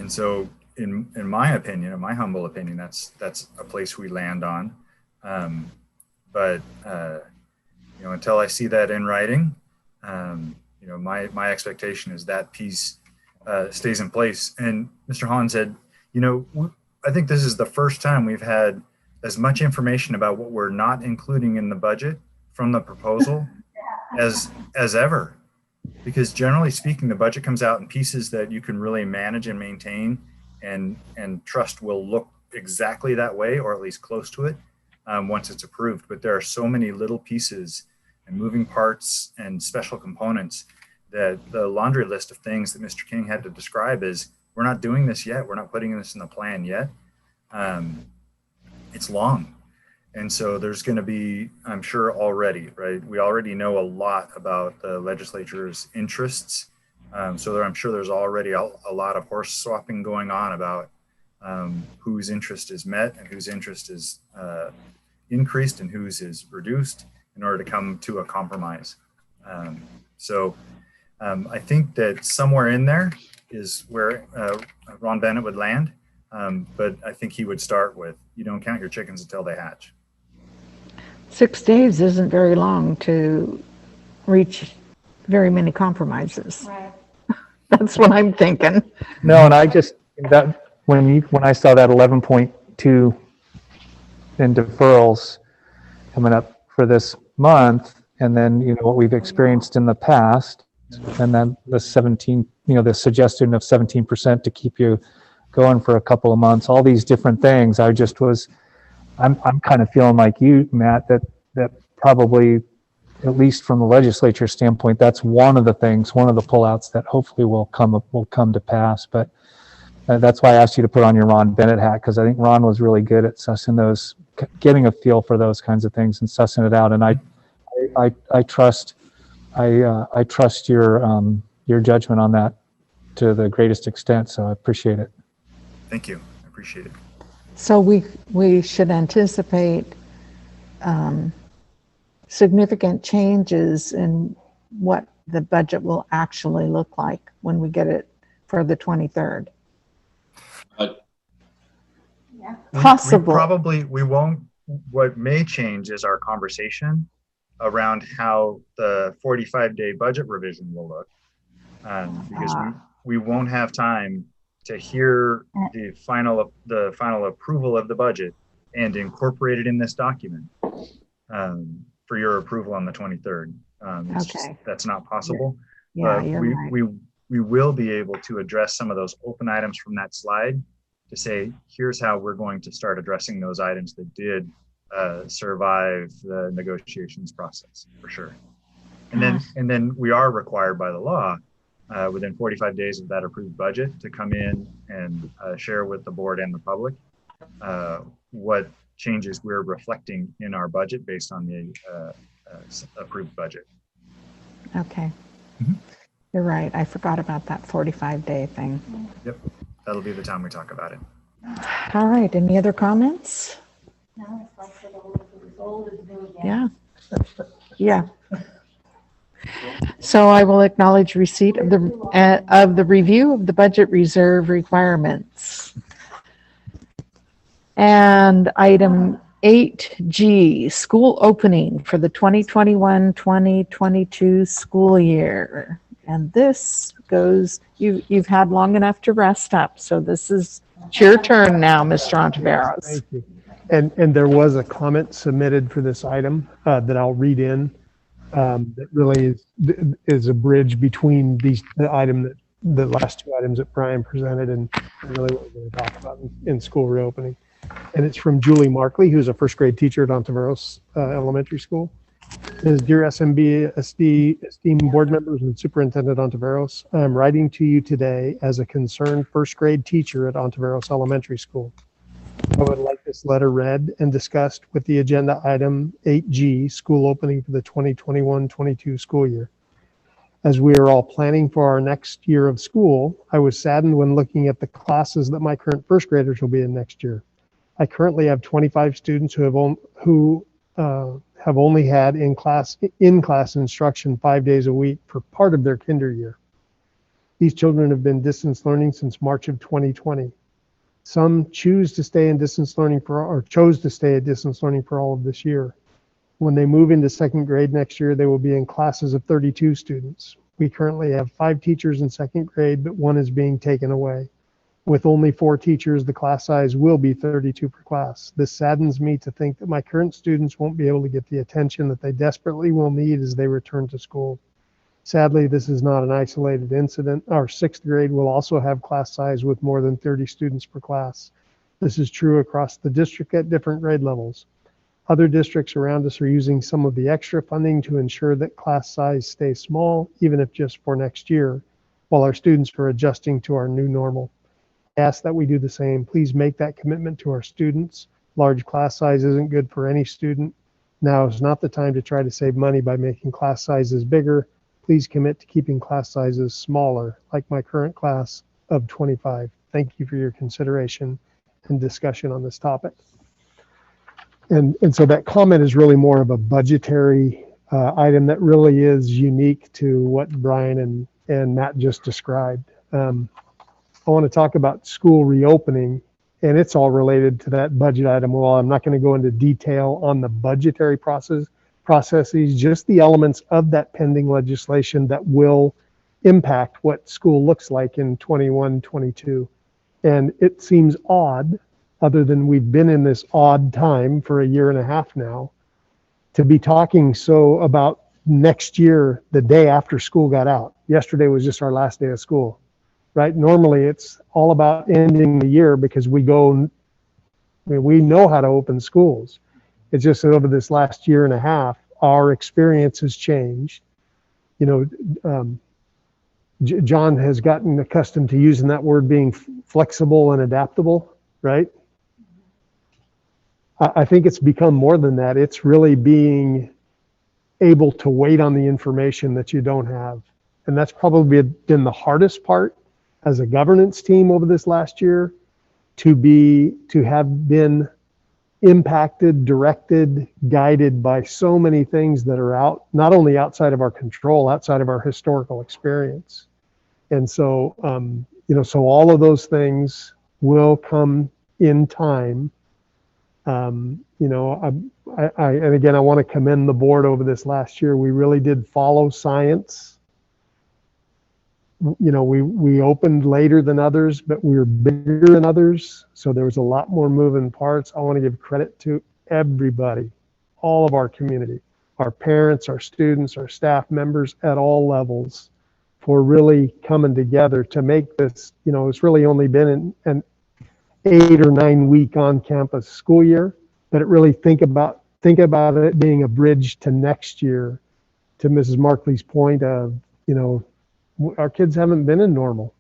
so in my opinion, in my humble opinion, that's a place we land on. But you know, until I see that in writing, you know, my expectation is that piece stays in place. And Mr. Hahn said, you know, I think this is the first time we've had as much information about what we're not including in the budget from the proposal as ever. Because generally speaking, the budget comes out in pieces that you can really manage and maintain and trust will look exactly that way, or at least close to it, once it's approved. But there are so many little pieces and moving parts and special components that the laundry list of things that Mr. King had to describe is, we're not doing this yet. We're not putting this in the plan yet. It's long. And so there's going to be, I'm sure already, right? We already know a lot about the legislature's interests. So I'm sure there's already a lot of horse swapping going on about whose interest is met and whose interest is increased and whose is reduced in order to come to a compromise. I think that somewhere in there is where Ron Bennett would land. But I think he would start with, you don't count your chickens until they hatch. 6 days isn't very long to reach very many compromises. Right. That's what I'm thinking. No, and I just, that when I saw that 11.2 in deferrals coming up for this month, and then, you know, what we've experienced in the past, and then the 17, you know, the suggestion of 17% to keep you going for a couple of months, all these different things, I'm kind of feeling like you, Matt, that probably, at least from the legislature standpoint, that's one of the things, one of the pullouts that hopefully will come to pass. But that's why I asked you to put on your Ron Bennett hat, because I think Ron was really good at sussing those, getting a feel for those kinds of things and sussing it out. And I trust your judgment on that to the greatest extent. So I appreciate it. Thank you. I appreciate it. So we should anticipate significant changes in what the budget will actually look like when we get it for the 23rd. Possible. We won't. What may change is our conversation around how the 45-day budget revision will look, because we won't have time to hear the final approval of the budget and incorporate it in this document for your approval on the 23rd. That's not possible. Yeah, but we will be able to address some of those open items from that slide to say, here's how we're going to start addressing those items that did survive the negotiations process, for sure. And then we are required by the law within 45 days of that approved budget to come in and share with the board and the public what changes we're reflecting in our budget based on the approved budget. Okay. You're right. I forgot about that 45-day thing. Yep. That'll be the time we talk about it. All right. Any other comments? No, it's like the old is new again. Yeah. So I will acknowledge receipt of the review of the budget reserve requirements. And item 8G, school opening for the 2021-2022 school year. And this goes, you've had long enough to rest up. So it's your turn now, Mr. Ontiveros. Thank you. And there was a comment submitted for this item that I'll read in. That really is a bridge between the last two items that Brian presented and really what we're going to talk about in school reopening. And it's from Julie Markley, who's a first grade teacher at Ontiveros Elementary School. It says, dear SMBSD esteemed board members and Superintendent Ontiveros, I'm writing to you today as a concerned first grade teacher at Ontiveros Elementary School. I would like this letter read and discussed with the agenda item 8G, school opening for the 2021-22 school year. As we are all planning for our next year of school, I was saddened when looking at the classes that my current first graders will be in next year. I currently have 25 students who have only had in-class instruction 5 days a week for part of their kinder year. These children have been distance learning since March of 2020. Some chose to stay at distance learning for all of this year. When they move into second grade next year, they will be in classes of 32 students. We currently have 5 teachers in second grade, but 1 is being taken away. With only 4 teachers, the class size will be 32 per class. This saddens me to think that my current students won't be able to get the attention that they desperately will need as they return to school. Sadly, this is not an isolated incident. Our 6th grade will also have class size with more than 30 students per class. This is true across the district at different grade levels. Other districts around us are using some of the extra funding to ensure that class size stays small, even if just for next year, while our students are adjusting to our new normal. I ask that we do the same. Please make that commitment to our students. Large class size isn't good for any student. Now is not the time to try to save money by making class sizes bigger. Please commit to keeping class sizes smaller, like my current class of 25. Thank you for your consideration and discussion on this topic. And so that comment is really more of a budgetary item that really is unique to what Brian and Matt just described. I want to talk about school reopening, and it's all related to that budget item. Well, I'm not going to go into detail on the budgetary processes, just the elements of that pending legislation that will impact what school looks like in 21-22. And it seems odd, other than we've been in this odd time for a year and a half now, to be talking so about next year, the day after school got out. Yesterday was just our last day of school, right? Normally it's all about ending the year because we know how to open schools. It's just that over this last year and a half, our experience has changed. You know, John has gotten accustomed to using that word being flexible and adaptable, right? I think it's become more than that. It's really being able to wait on the information that you don't have. And that's probably been the hardest part as a governance team over this last year, to have been impacted, directed, guided by so many things that are not only outside of our control, outside of our historical experience. And so, you know, so all of those things will come in time. You know, and again, I want to commend the board over this last year. We really did follow science. You know, we opened later than others, but we were bigger than others. So there was a lot more moving parts. I want to give credit to everybody, all of our community, our parents, our students, our staff members at all levels, for really coming together to make this, you know, it's really only been an 8 or 9 week on campus school year, but it really think about it being a bridge to next year, to Mrs. Markley's point of, you know, our kids haven't been in normal,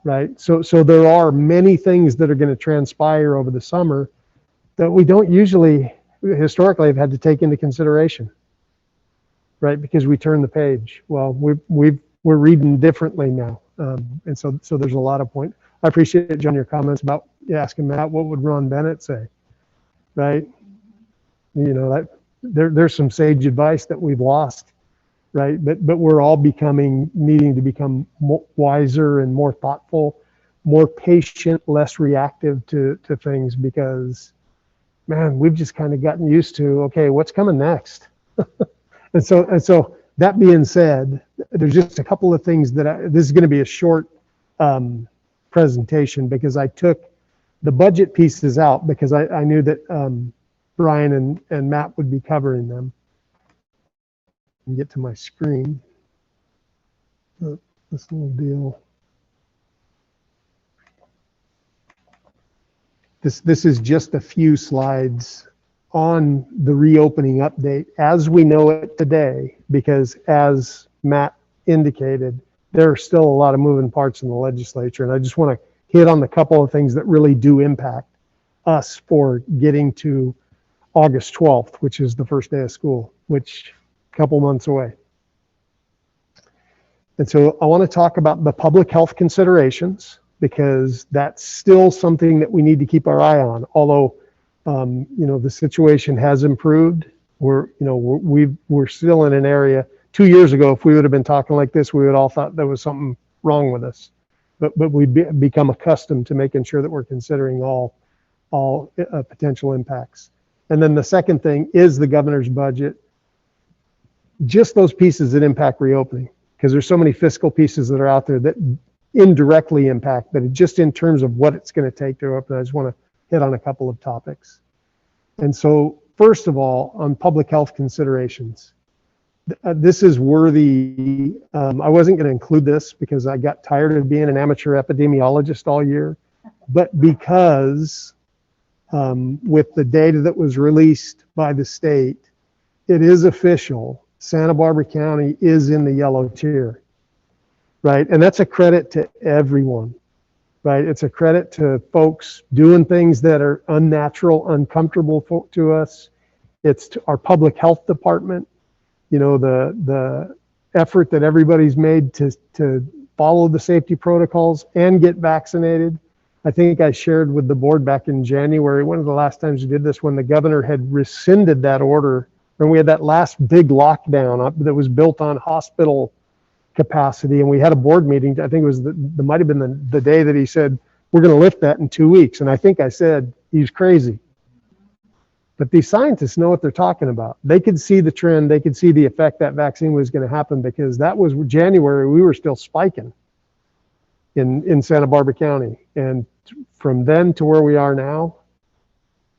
right? So there are many things that are going to transpire over the summer that we don't usually historically have had to take into consideration, right? Because we turn the page. Well, we're reading differently now. And so there's a lot of point. I appreciate, John, your comments about asking Matt, what would Ron Bennett say, right? You know, that there's some sage advice that we've lost, right? But we're all needing to become wiser and more thoughtful, more patient, less reactive to things, because, man, we've just kind of gotten used to, okay, what's coming next? And so that being said, there's just a couple of things that this is going to be a short presentation, because I took the budget pieces out because I knew that Brian and Matt would be covering them. And get to my screen. This little deal. This is just a few slides on the reopening update as we know it today, because as Matt indicated, there are still a lot of moving parts in the legislature, and I just want to hit on the couple of things that really do impact us for getting to August 12th, which is the first day of school, which a couple months away. And so I want to talk about the public health considerations, because that's still something that we need to keep our eye on. Although, the situation has improved. We're still in an area. 2 years ago, if we would have been talking like this, we would all thought there was something wrong with us. But we've become accustomed to making sure that we're considering all potential impacts. And then the second thing is the governor's budget. Just those pieces that impact reopening, because there's so many fiscal pieces that are out there that indirectly impact, but just in terms of what it's going to take to open, I just want to hit on a couple of topics. And so, first of all, on public health considerations, this is worthy. I wasn't going to include this because I got tired of being an amateur epidemiologist all year, but because with the data that was released by the state, it is official. Santa Barbara County is in the yellow tier, right? And that's a credit to everyone, right? It's a credit to folks doing things that are unnatural, uncomfortable to us. It's to our public health department, the effort that everybody's made to follow the safety protocols and get vaccinated. I think I shared with the board back in January, one of the last times we did this, when the governor had rescinded that order, and we had that last big lockdown that was built on hospital capacity, and we had a board meeting. I think it was might have been the day that he said, we're going to lift that in 2 weeks. And I think I said, he's crazy. But these scientists know what they're talking about. They could see the trend. They could see the effect that vaccine was going to happen, because that was January. We were still spiking in Santa Barbara County. And from then to where we are now,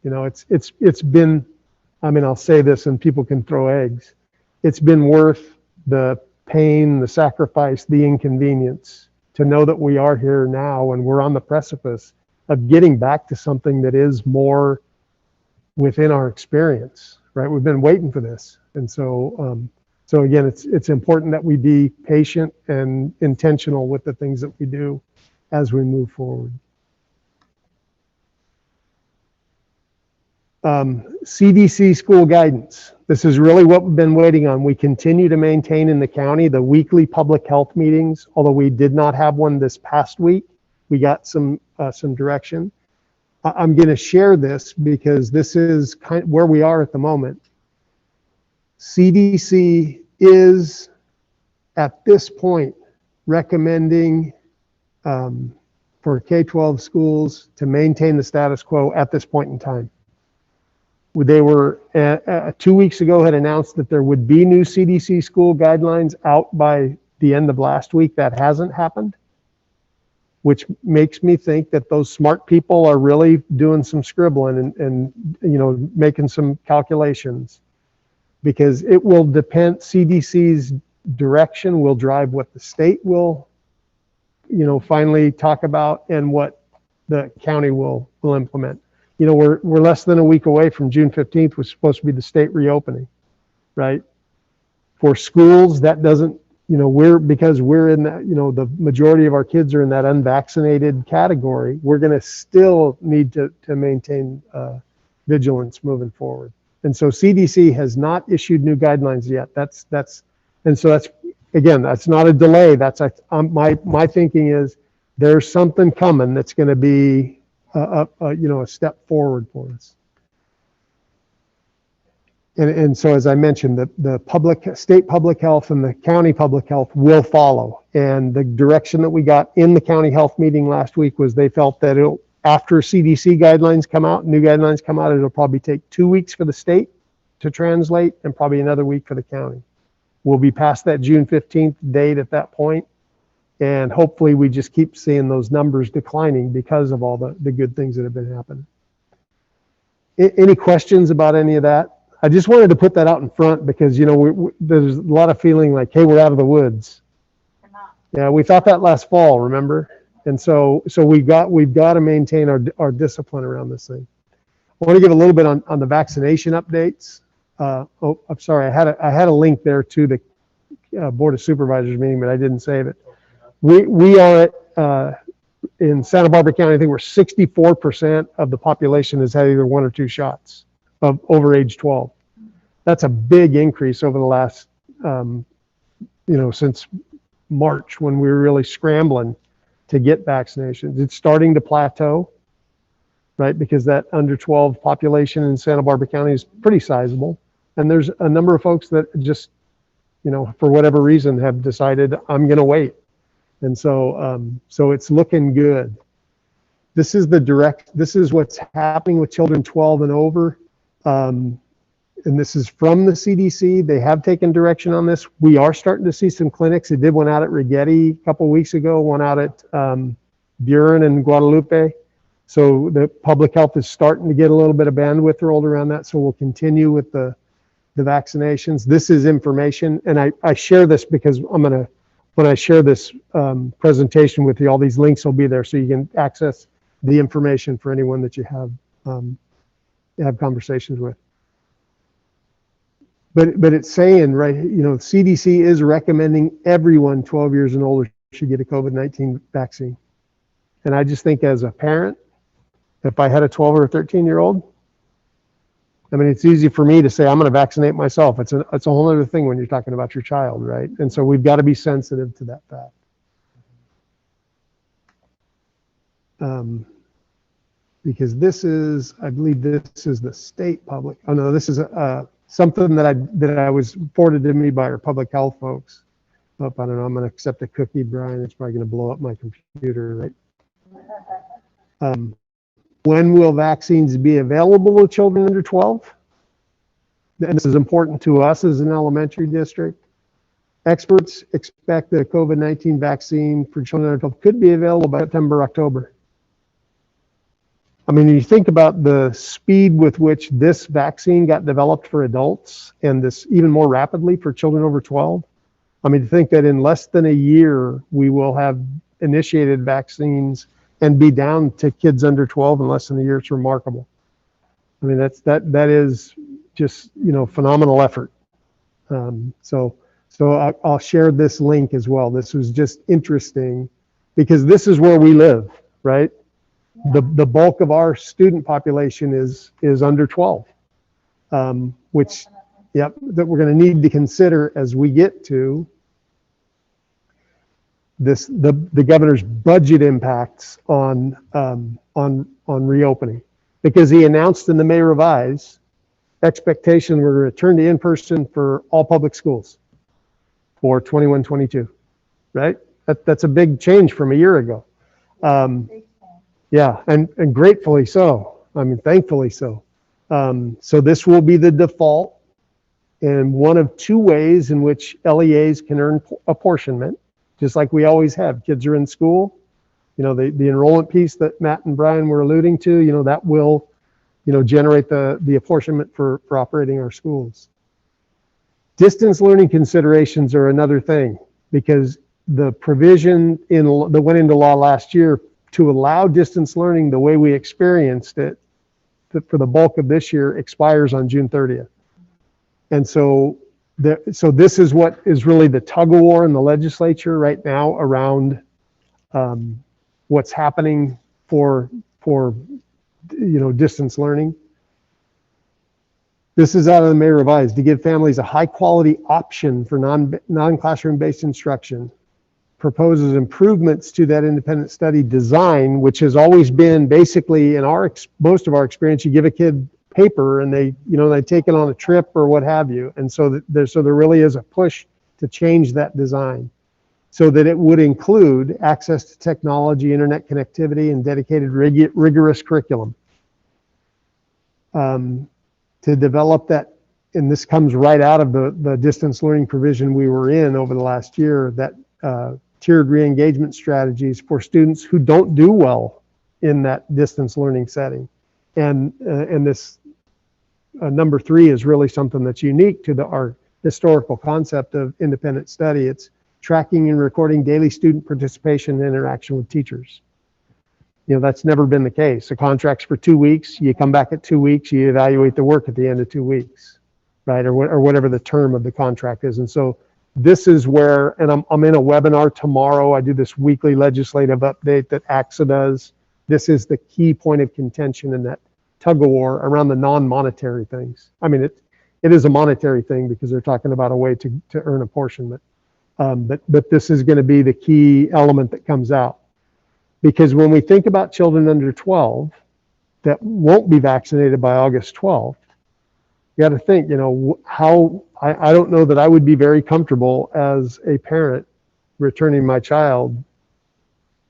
it's been, I'll say this and people can throw eggs. It's been worth the pain, the sacrifice, the inconvenience to know that we are here now and we're on the precipice of getting back to something that is more within our experience, right? We've been waiting for this. And so again, it's important that we be patient and intentional with the things that we do as we move forward. CDC school guidance. This is really what we've been waiting on. We continue to maintain in the county the weekly public health meetings, although we did not have one this past week. We got some direction. I'm going to share this because this is kind of where we are at the moment. CDC is at this point recommending for K-12 schools to maintain the status quo at this point in time. They were 2 weeks ago had announced that there would be new CDC school guidelines out by the end of last week. That hasn't happened, which makes me think that those smart people are really doing some scribbling and making some calculations, because it will depend. CDC's direction will drive what the state will finally talk about and what the county will implement. We're less than a week away from June 15th, which is supposed to be the state reopening, right? For schools, that doesn't, because we're in that, the majority of our kids are in that unvaccinated category, we're going to still need to maintain vigilance moving forward. And so CDC has not issued new guidelines yet. And so that's, again, that's not a delay. That's my thinking is there's something coming that's going to be a step forward for us. And so, as I mentioned, the state public health and the county public health will follow. And the direction that we got in the county health meeting last week was they felt that after CDC guidelines come out, new guidelines come out, it'll probably take 2 weeks for the state to translate and probably another week for the county. We'll be past that June 15th date at that point. And hopefully we just keep seeing those numbers declining because of all the good things that have been happening. Any questions about any of that? I just wanted to put that out in front because, there's a lot of feeling like, hey, we're out of the woods. Yeah, we thought that last fall, remember? And so we've got to maintain our discipline around this thing. I want to give a little bit on the vaccination updates. I'm sorry, I had a link there to the Board of Supervisors meeting, but I didn't save it. We are at in Santa Barbara County, I think we're 64% of the population has had either 1 or 2 shots of over age 12. That's a big increase over the last, since March, when we were really scrambling to get vaccinations. It's starting to plateau, right? Because that under 12 population in Santa Barbara County is pretty sizable. And there's a number of folks that just, for whatever reason have decided I'm going to wait. And so, so it's looking good. This is what's happening with children 12 and over. And this is from the CDC. They have taken direction on this. We are starting to see some clinics. It did one out at Rigetti a couple of weeks ago, one out at Buren and Guadalupe. So the public health is starting to get a little bit of bandwidth rolled around that. So we'll continue with the vaccinations. This is information. And I share this because when I share this presentation with you, all these links will be there so you can access the information for anyone that you have conversations with. But it's saying, right, CDC is recommending everyone 12 years and older should get a COVID-19 vaccine. And I just think as a parent, if I had a 12 or a 13-year-old, I mean, it's easy for me to say, I'm going to vaccinate myself. It's a whole other thing when you're talking about your child, right? And so we've got to be sensitive to that fact. Because I believe this is the state public. Oh no, this is something that I was forwarded to me by our public health folks. Oh, I don't know. I'm going to accept a cookie, Brian. It's probably going to blow up my computer, right? When will vaccines be available to children under 12? And this is important to us as an elementary district. Experts expect that a COVID-19 vaccine for children under 12 could be available by September, October. I mean, you think about the speed with which this vaccine got developed for adults and this even more rapidly for children over 12. I mean, to think that in less than a year, we will have initiated vaccines and be down to kids under 12 in less than a year, it's remarkable. I mean, that is just, phenomenal effort. So I'll share this link as well. This was just interesting because this is where we live, right? The bulk of our student population is under 12, which, that we're going to need to consider as we get to the governor's budget impacts on reopening, because he announced in the May revise expectation we're going to return to in-person for all public schools for 21-22, right? That's a big change from a year ago. Yeah, and gratefully so. I mean, thankfully so. So this will be the default, and one of 2 ways in which LEAs can earn apportionment, just like we always have. Kids are in school, the enrollment piece that Matt and Brian were alluding to, that will, generate the apportionment for operating our schools. Distance learning considerations are another thing, because the provision that went into law last year to allow distance learning the way we experienced it for the bulk of this year expires on June 30th. And so this is what is really the tug of war in the legislature right now around what's happening for distance learning. This is out of the May Revised to give families a high quality option for non-classroom based instruction. Proposes improvements to that independent study design, which has always been basically in most of our experience, you give a kid paper and they take it on a trip or what have you. And so there really is a push to change that design so that it would include access to technology, internet connectivity, and dedicated rigorous curriculum. To develop that, and this comes right out of the distance learning provision we were in over the last year, that tiered re-engagement strategies for students who don't do well in that distance learning setting. And this number 3 is really something that's unique to our historical concept of independent study. It's tracking and recording daily student participation and interaction with teachers. That's never been the case. The contract's for 2 weeks. You come back at 2 weeks, you evaluate the work at the end of 2 weeks, right? Or whatever the term of the contract is. And so this is where, and I'm in a webinar tomorrow. I do this weekly legislative update that AXA does. This is the key point of contention in that tug of war around the non-monetary things. I mean, it is a monetary thing because they're talking about a way to earn apportionment. But this is going to be the key element that comes out. Because when we think about children under 12 that won't be vaccinated by August 12th, you got to think, how, I don't know that I would be very comfortable as a parent returning my child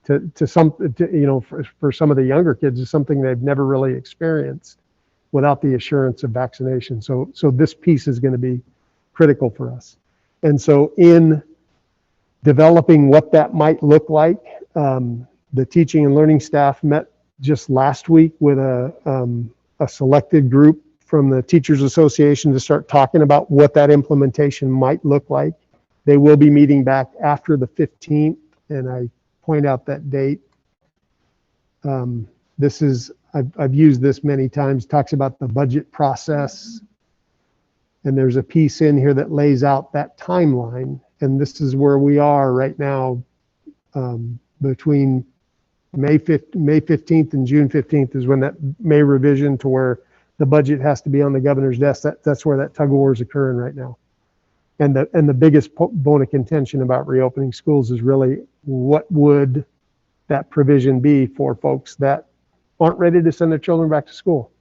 to for some of the younger kids is something they've never really experienced without the assurance of vaccination. So this piece is going to be critical for us. And so in developing what that might look like, the teaching and learning staff met just last week with a selected group from the Teachers Association to start talking about what that implementation might look like. They will be meeting back after the 15th, and I point out that date. This is, I've used this many times, talks about the budget process. And there's a piece in here that lays out that timeline. And this is where we are right now, between May 15th and June 15th is when that May revision to where the budget has to be on the governor's desk. That's where that tug of war is occurring right now. And the biggest bone of contention about reopening schools is really what would that provision be for folks that aren't ready to send their children back to school,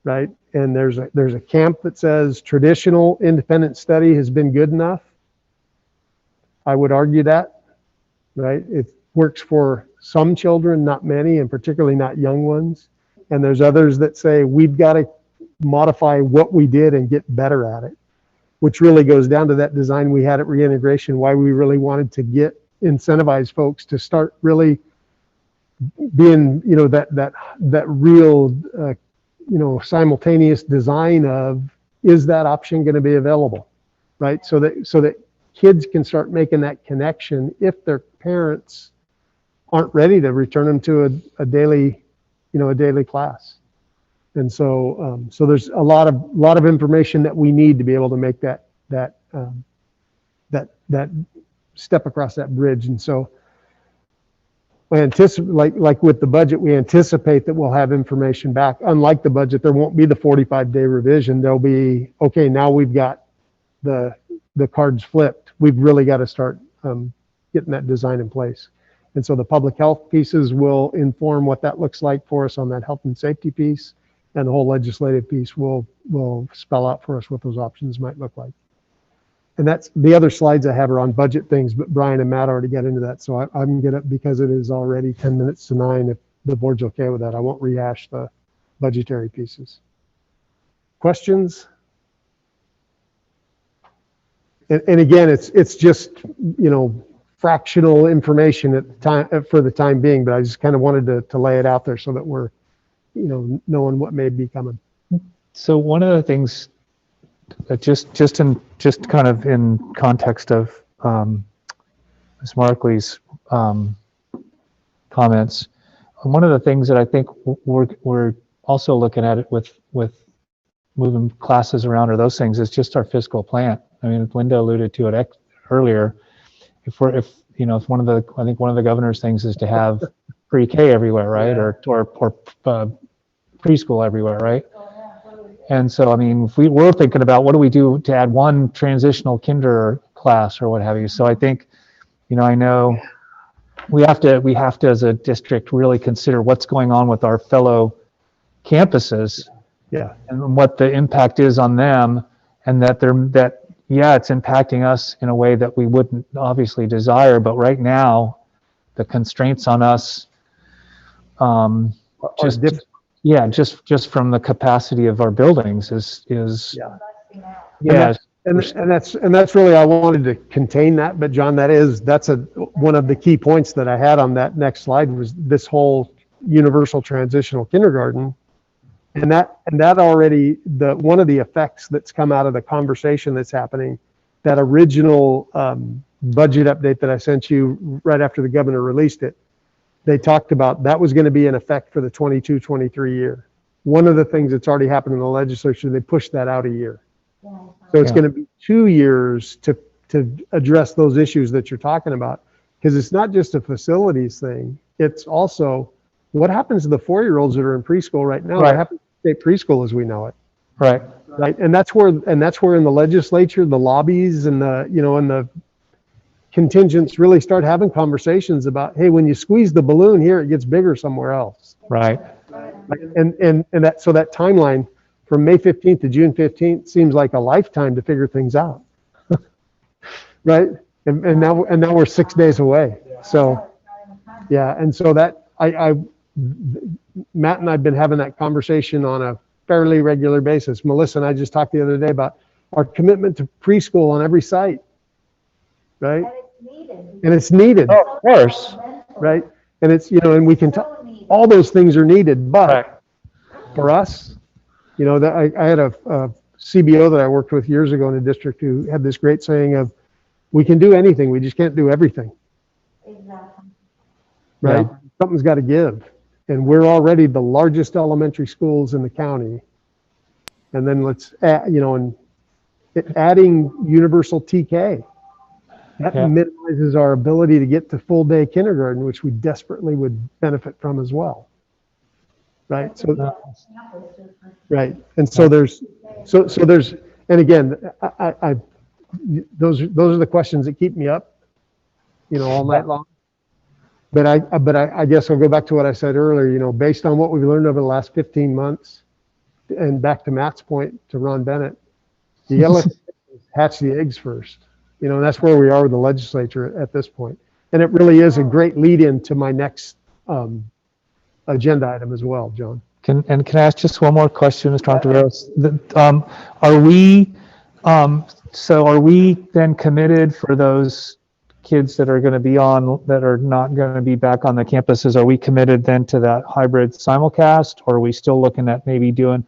right? And there's a camp that says traditional independent study has been good enough. I would argue that, right? It works for some children, not many, and particularly not young ones. And there's others that say we've got to modify what we did and get better at it, which really goes down to that design we had at reintegration, why we really wanted to incentivize folks to start really being, that real, simultaneous design of, is that option going to be available, right? So that kids can start making that connection if their parents aren't ready to return them to a daily class. And so there's a lot of information that we need to be able to make that step across that bridge. And so we anticipate, like with the budget, we anticipate that we'll have information back. Unlike the budget, there won't be the 45-day revision. There'll be, okay, now we've got the cards flipped. We've really got to start getting that design in place. And so the public health pieces will inform what that looks like for us on that health and safety piece. And the whole legislative piece will spell out for us what those options might look like. And that's the other slides I have are on budget things, but Brian and Matt already got into that. So I'm going to, because it is already 10 minutes to 9, if the board's okay with that, I won't rehash the budgetary pieces. Questions? And again, it's just, fractional information at the time, for the time being, but I just kind of wanted to lay it out there so that we're, knowing what may be coming. So one of the things that just kind of in context of Ms. Markley's comments, one of the things that I think we're also looking at it with moving classes around or those things is just our fiscal plan. I mean, Linda alluded to it earlier. If one of the governor's things is to have pre-K everywhere, right, or preschool everywhere, right? And so, I mean, if we're thinking about what do we do to add one transitional kinder class or what have you. So I think, I know we have to as a district really consider what's going on with our fellow campuses, and what the impact is on them, and that it's impacting us in a way that we wouldn't obviously desire. But right now, the constraints on us, just from the capacity of our buildings is and that's really, I wanted to contain that, but John, that's one of the key points that I had on that next slide was this whole universal transitional kindergarten. And that already, one of the effects that's come out of the conversation that's happening, that original budget update that I sent you right after the governor released it, they talked about that was going to be in effect for the 22-23 year. One of the things that's already happened in the legislature, they pushed that out a year. So it's going to be 2 years to to address those issues that you're talking about. Because it's not just a facilities thing. It's also what happens to the 4-year-olds that are in preschool right now. Right. What happens to state preschool as we know it. Right. Right. And that's where in the legislature, the lobbies and the contingents really start having conversations about, hey, when you squeeze the balloon here, it gets bigger somewhere else. Right. And that timeline from May 15th to June 15th seems like a lifetime to figure things out. Right. And now we're 6 days away. So, yeah. And so that Matt and I've been having that conversation on a fairly regular basis. Melissa and I just talked the other day about our commitment to preschool on every site. Right. And it's needed. Oh, of course. Right. And it's, and we can tell all those things are needed, but for us, that I had a CBO that I worked with years ago in a district who had this great saying of, we can do anything, we just can't do everything. Exactly. Right? Yeah. Something's got to give. And we're already the largest elementary schools in the county. And then let's add, adding universal TK. That minimizes our ability to get to full day kindergarten, which we desperately would benefit from as well. Right. So, right. And so there's, and again, those are the questions that keep me up, all night long. But I guess I'll go back to what I said earlier, based on what we've learned over the last 15 months and back to Matt's point to Ron Bennett, you got to let the hatch the eggs first, and that's where we are with the legislature at this point. And it really is a great lead in to my next agenda item as well, John. Can I ask just one more question, Mr. Ontiveros? Are we then committed for those kids that are going to be that are not going to be back on the campuses? Are we committed then to that hybrid simulcast, or are we still looking at maybe doing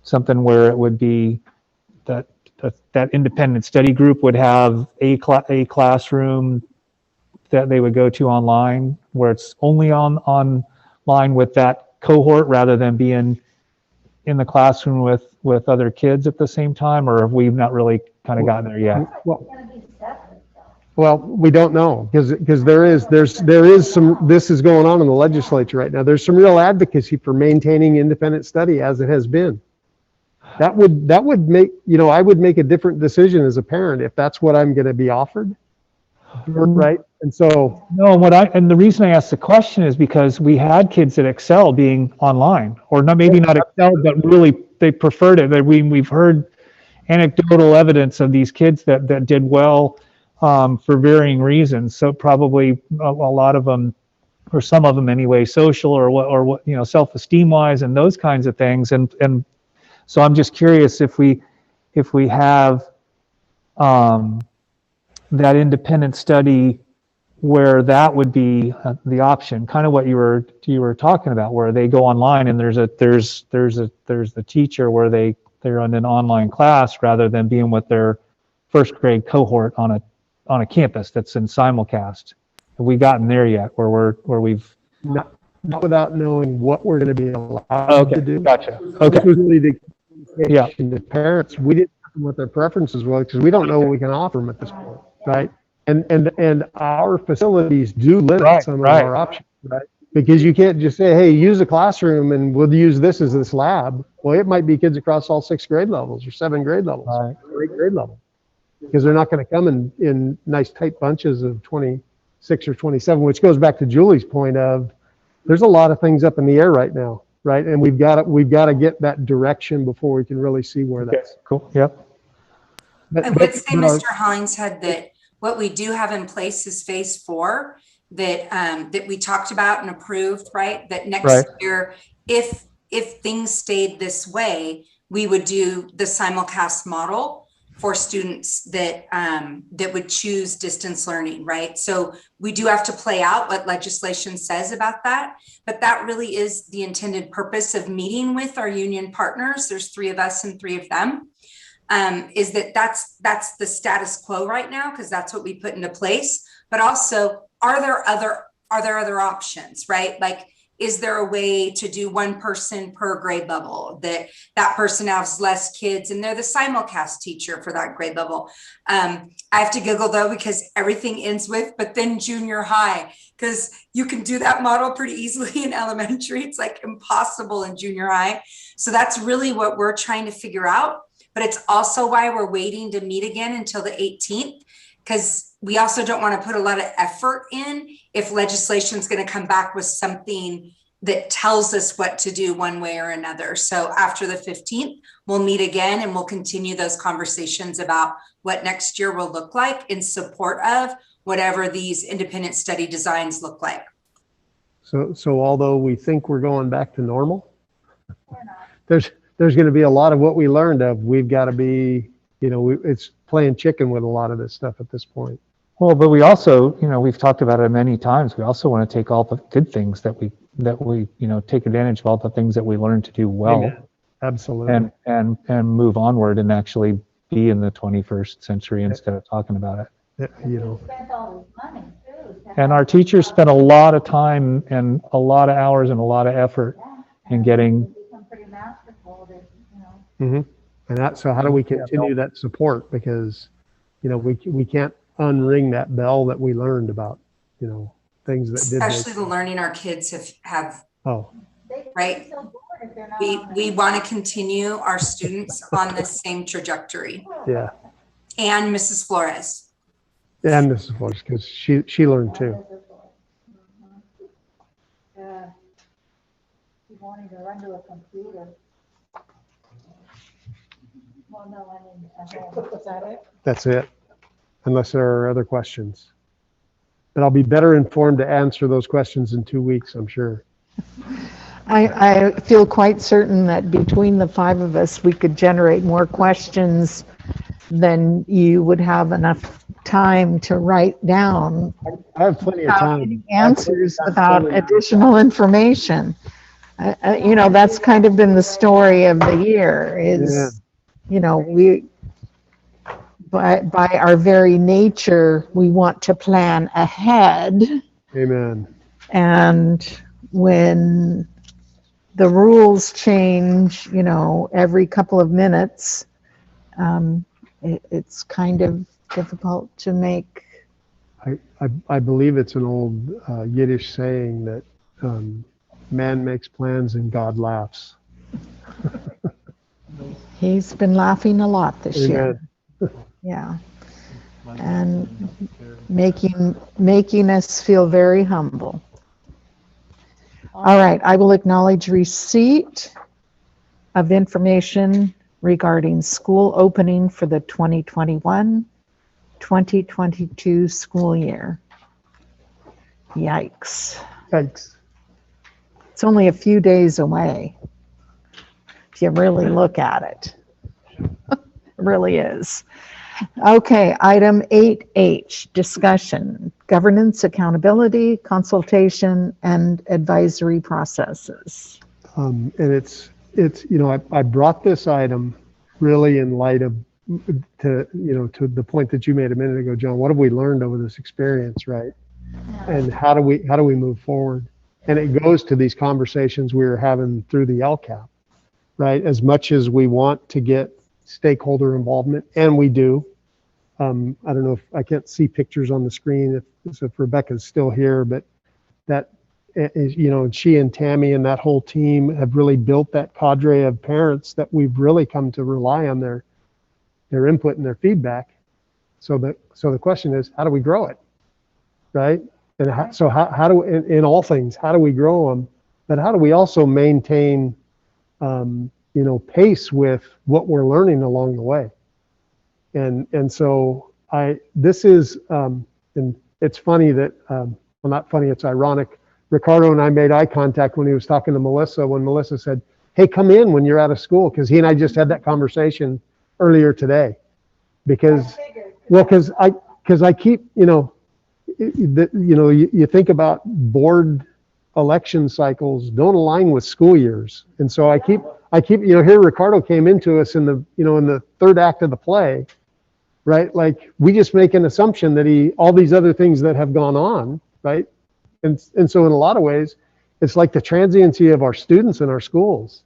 something where it would be that independent study group would have a classroom that they would go to online, where it's only online with that cohort rather than being in the classroom with other kids at the same time, or have we not really kind of gotten there yet? Well, we don't know because there is some, this is going on in the legislature right now. There's some real advocacy for maintaining independent study as it has been. That would make, I would make a different decision as a parent if that's what I'm going to be offered. Right. And so. No, and the reason I asked the question is because we had kids that excel being online, or maybe not excel, but really they preferred it. We've heard anecdotal evidence of these kids that did well for varying reasons. So probably a lot of them, or some of them anyway, social or what self-esteem wise and those kinds of things. And so I'm just curious if we have that independent study where that would be the option, kind of what you were talking about, where they go online and there's the teacher where they're in an online class rather than being with their first grade cohort on a campus that's in simulcast. Have we gotten there yet where we've not without knowing what we're going to be allowed to do? Gotcha. Okay. This was really the communication to parents. We didn't know what their preferences were because we don't know what we can offer them at this point, right? And our facilities do limit some of our options, right? Because you can't just say, hey, use a classroom and we'll use this as this lab. Well, it might be kids across all 6 grade levels or 7 grade levels, or 8 grade level, because they're not going to come in nice tight bunches of 26 or 27, which goes back to Julie's point of there's a lot of things up in the air right now, right? And we've got to get that direction before we can really see where that's cool. Yep. I would say, Mr. Hines said that what we do have in place is phase 4 that we talked about and approved, right? That next year, if things stayed this way, we would do the simulcast model for students that would choose distance learning, right? So we do have to play out what legislation says about that, but that really is the intended purpose of meeting with our union partners. There's 3 of us and 3 of them. Is that's the status quo right now, because that's what we put into place. But also, are there other options, right? Like is there a way to do one person per grade level, that person has less kids and they're the simulcast teacher for that grade level? I have to giggle though, because everything ends with, but then junior high, because you can do that model pretty easily in elementary. It's like impossible in junior high. So that's really what we're trying to figure out. But it's also why we're waiting to meet again until the 18th, because we also don't want to put a lot of effort in if legislation is going to come back with something that tells us what to do one way or another. So after the 15th, we'll meet again and we'll continue those conversations about what next year will look like in support of whatever these independent study designs look like. So although we think we're going back to normal, there's going to be a lot of what we learned of. We've got to be, it's playing chicken with a lot of this stuff at this point. Well, but we also, we've talked about it many times. We also want to take all the good things that we take advantage of all the things that we learned to do well. Amen. Absolutely. And move onward and actually be in the 21st century instead of talking about it. And our teachers spent a lot of time and a lot of hours and a lot of effort in getting. Mm-hmm. And so how do we continue that support? Because, we can't unring that bell that we learned about, things that especially the learning our kids have oh, right? We want to continue our students on the same trajectory. Yeah. And Mrs. Flores. Yeah, and Mrs. Flores, because she learned too. Wanting to run to a computer. Well, no, I mean, at home. Is that it? That's it, unless there are other questions. But I'll be better informed to answer those questions in 2 weeks, I'm sure. I feel quite certain that between the 5 of us, we could generate more questions than you would have enough time to write down. I have plenty of time. Answers without additional information. That's kind of been the story of the year is, we, by our very nature, we want to plan ahead. Amen. And when the rules change, every couple of minutes, it's kind of difficult to make. I believe it's an old Yiddish saying that man makes plans and God laughs. He's been laughing a lot this Amen. year. Yeah. And making us feel very humble. All right, I will acknowledge receipt of information regarding school opening for the 2021-2022 school year. Yikes. Yikes. It's only a few days away, if you really look at it. It really is. Okay, item 8H, discussion, governance, accountability, consultation, and advisory processes. And it's I brought this item really in light of to the point that you made a minute ago, John. What have we learned over this experience, right? And how do we move forward? And it goes to these conversations we were having through the LCAP, right? As much as we want to get stakeholder involvement, and we do. I don't know if I can't see pictures on the screen if Rebecca's still here, but that is, she and Tammy and that whole team have really built that cadre of parents that we've really come to rely on their input and their feedback. So the question is, how do we grow it, right? And how do in all things, how do we grow them? But how do we also maintain, pace with what we're learning along the way? And so this is, and it's funny that, well, not funny, it's ironic. Ricardo and I made eye contact when he was talking to Melissa, when Melissa said, hey, come in when you're out of school. Cause he and I just had that conversation earlier today because I keep, you think about board election cycles don't align with school years. And so I keep, here Ricardo came into us in the third act of the play, right? Like we just make an assumption that all these other things that have gone on, right? And so in a lot of ways, It's like the transiency of our students in our schools.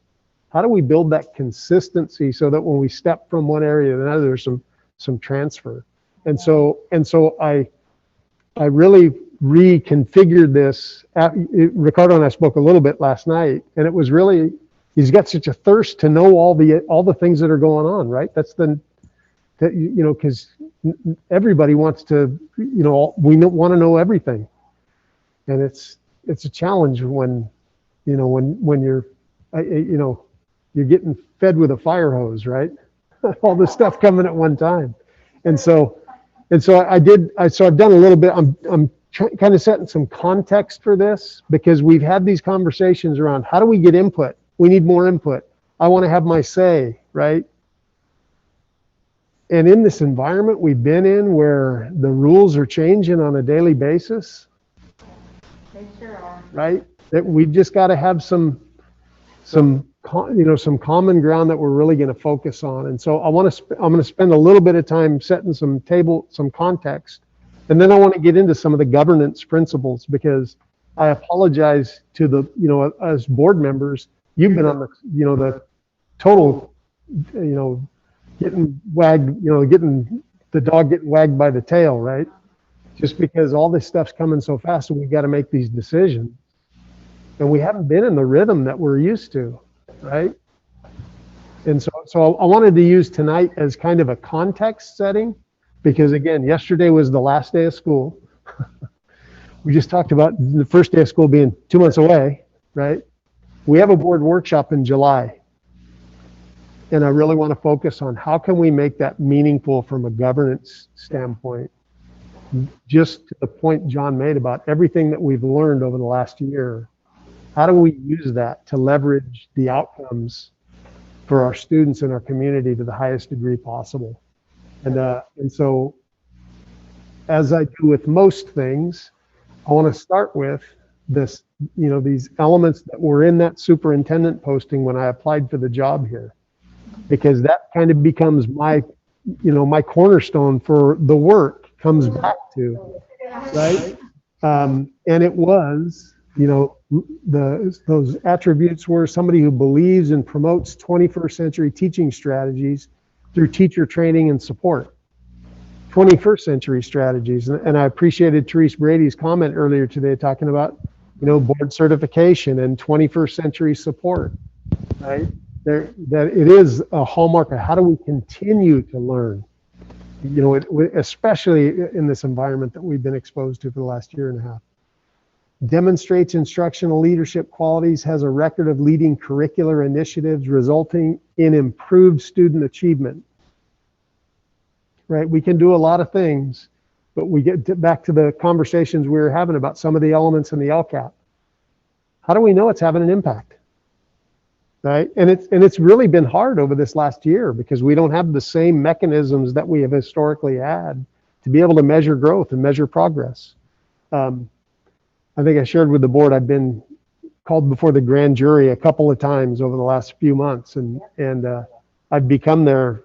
How do we build that consistency so that when we step from one area to another, there's some transfer? And so I really reconfigured this. Ricardo and I spoke a little bit last night, and it was really, he's got such a thirst to know all the things that are going on, right? Because everybody wants to, we want to know everything, and it's a challenge when you're, you're getting fed with a fire hose, right? All this stuff coming at one time, and so I've done a little bit. I'm kind of setting some context for this because we've had these conversations around how do we get input? We need more input. I want to have my say, right? And in this environment we've been in where the rules are changing on a daily basis, They sure are. right? That we've just got to have some common ground that we're really going to focus on. And so I'm going to spend a little bit of time setting some context, and then I want to get into some of the governance principles, because I apologize to the, as board members, you've been on the total, getting wagged, getting the dog getting wagged by the tail, right? Just because all this stuff's coming so fast and we've got to make these decisions. And we haven't been in the rhythm that we're used to, right? And so I wanted to use tonight as kind of a context setting, because again, yesterday was the last day of school. We just talked about the first day of school being 2 months away, right? We have a board workshop in July. And I really want to focus on how can we make that meaningful from a governance standpoint. Just to the point John made about everything that we've learned over the last year. How do we use that to leverage the outcomes for our students and our community to the highest degree possible? And so, as I do with most things, I want to start with this, these elements that were in that superintendent posting when I applied for the job here, because that kind of becomes my cornerstone for the work comes back to, right? And it was, those attributes were somebody who believes and promotes 21st century teaching strategies through teacher training and support. 21st century strategies. And I appreciated Therese Brady's comment earlier today talking about, board certification and 21st century support, right? That it is a hallmark of how do we continue to learn, especially in this environment that we've been exposed to for the last year and a half. Demonstrates instructional leadership qualities, has a record of leading curricular initiatives resulting in improved student achievement. Right? We can do a lot of things, but we get back to the conversations we were having about some of the elements in the LCAP. How do we know it's having an impact? Right? And it's really been hard over this last year because we don't have the same mechanisms that we have historically had to be able to measure growth and measure progress. I think I shared with the board, I've been called before the grand jury a couple of times over the last few months, and I've become their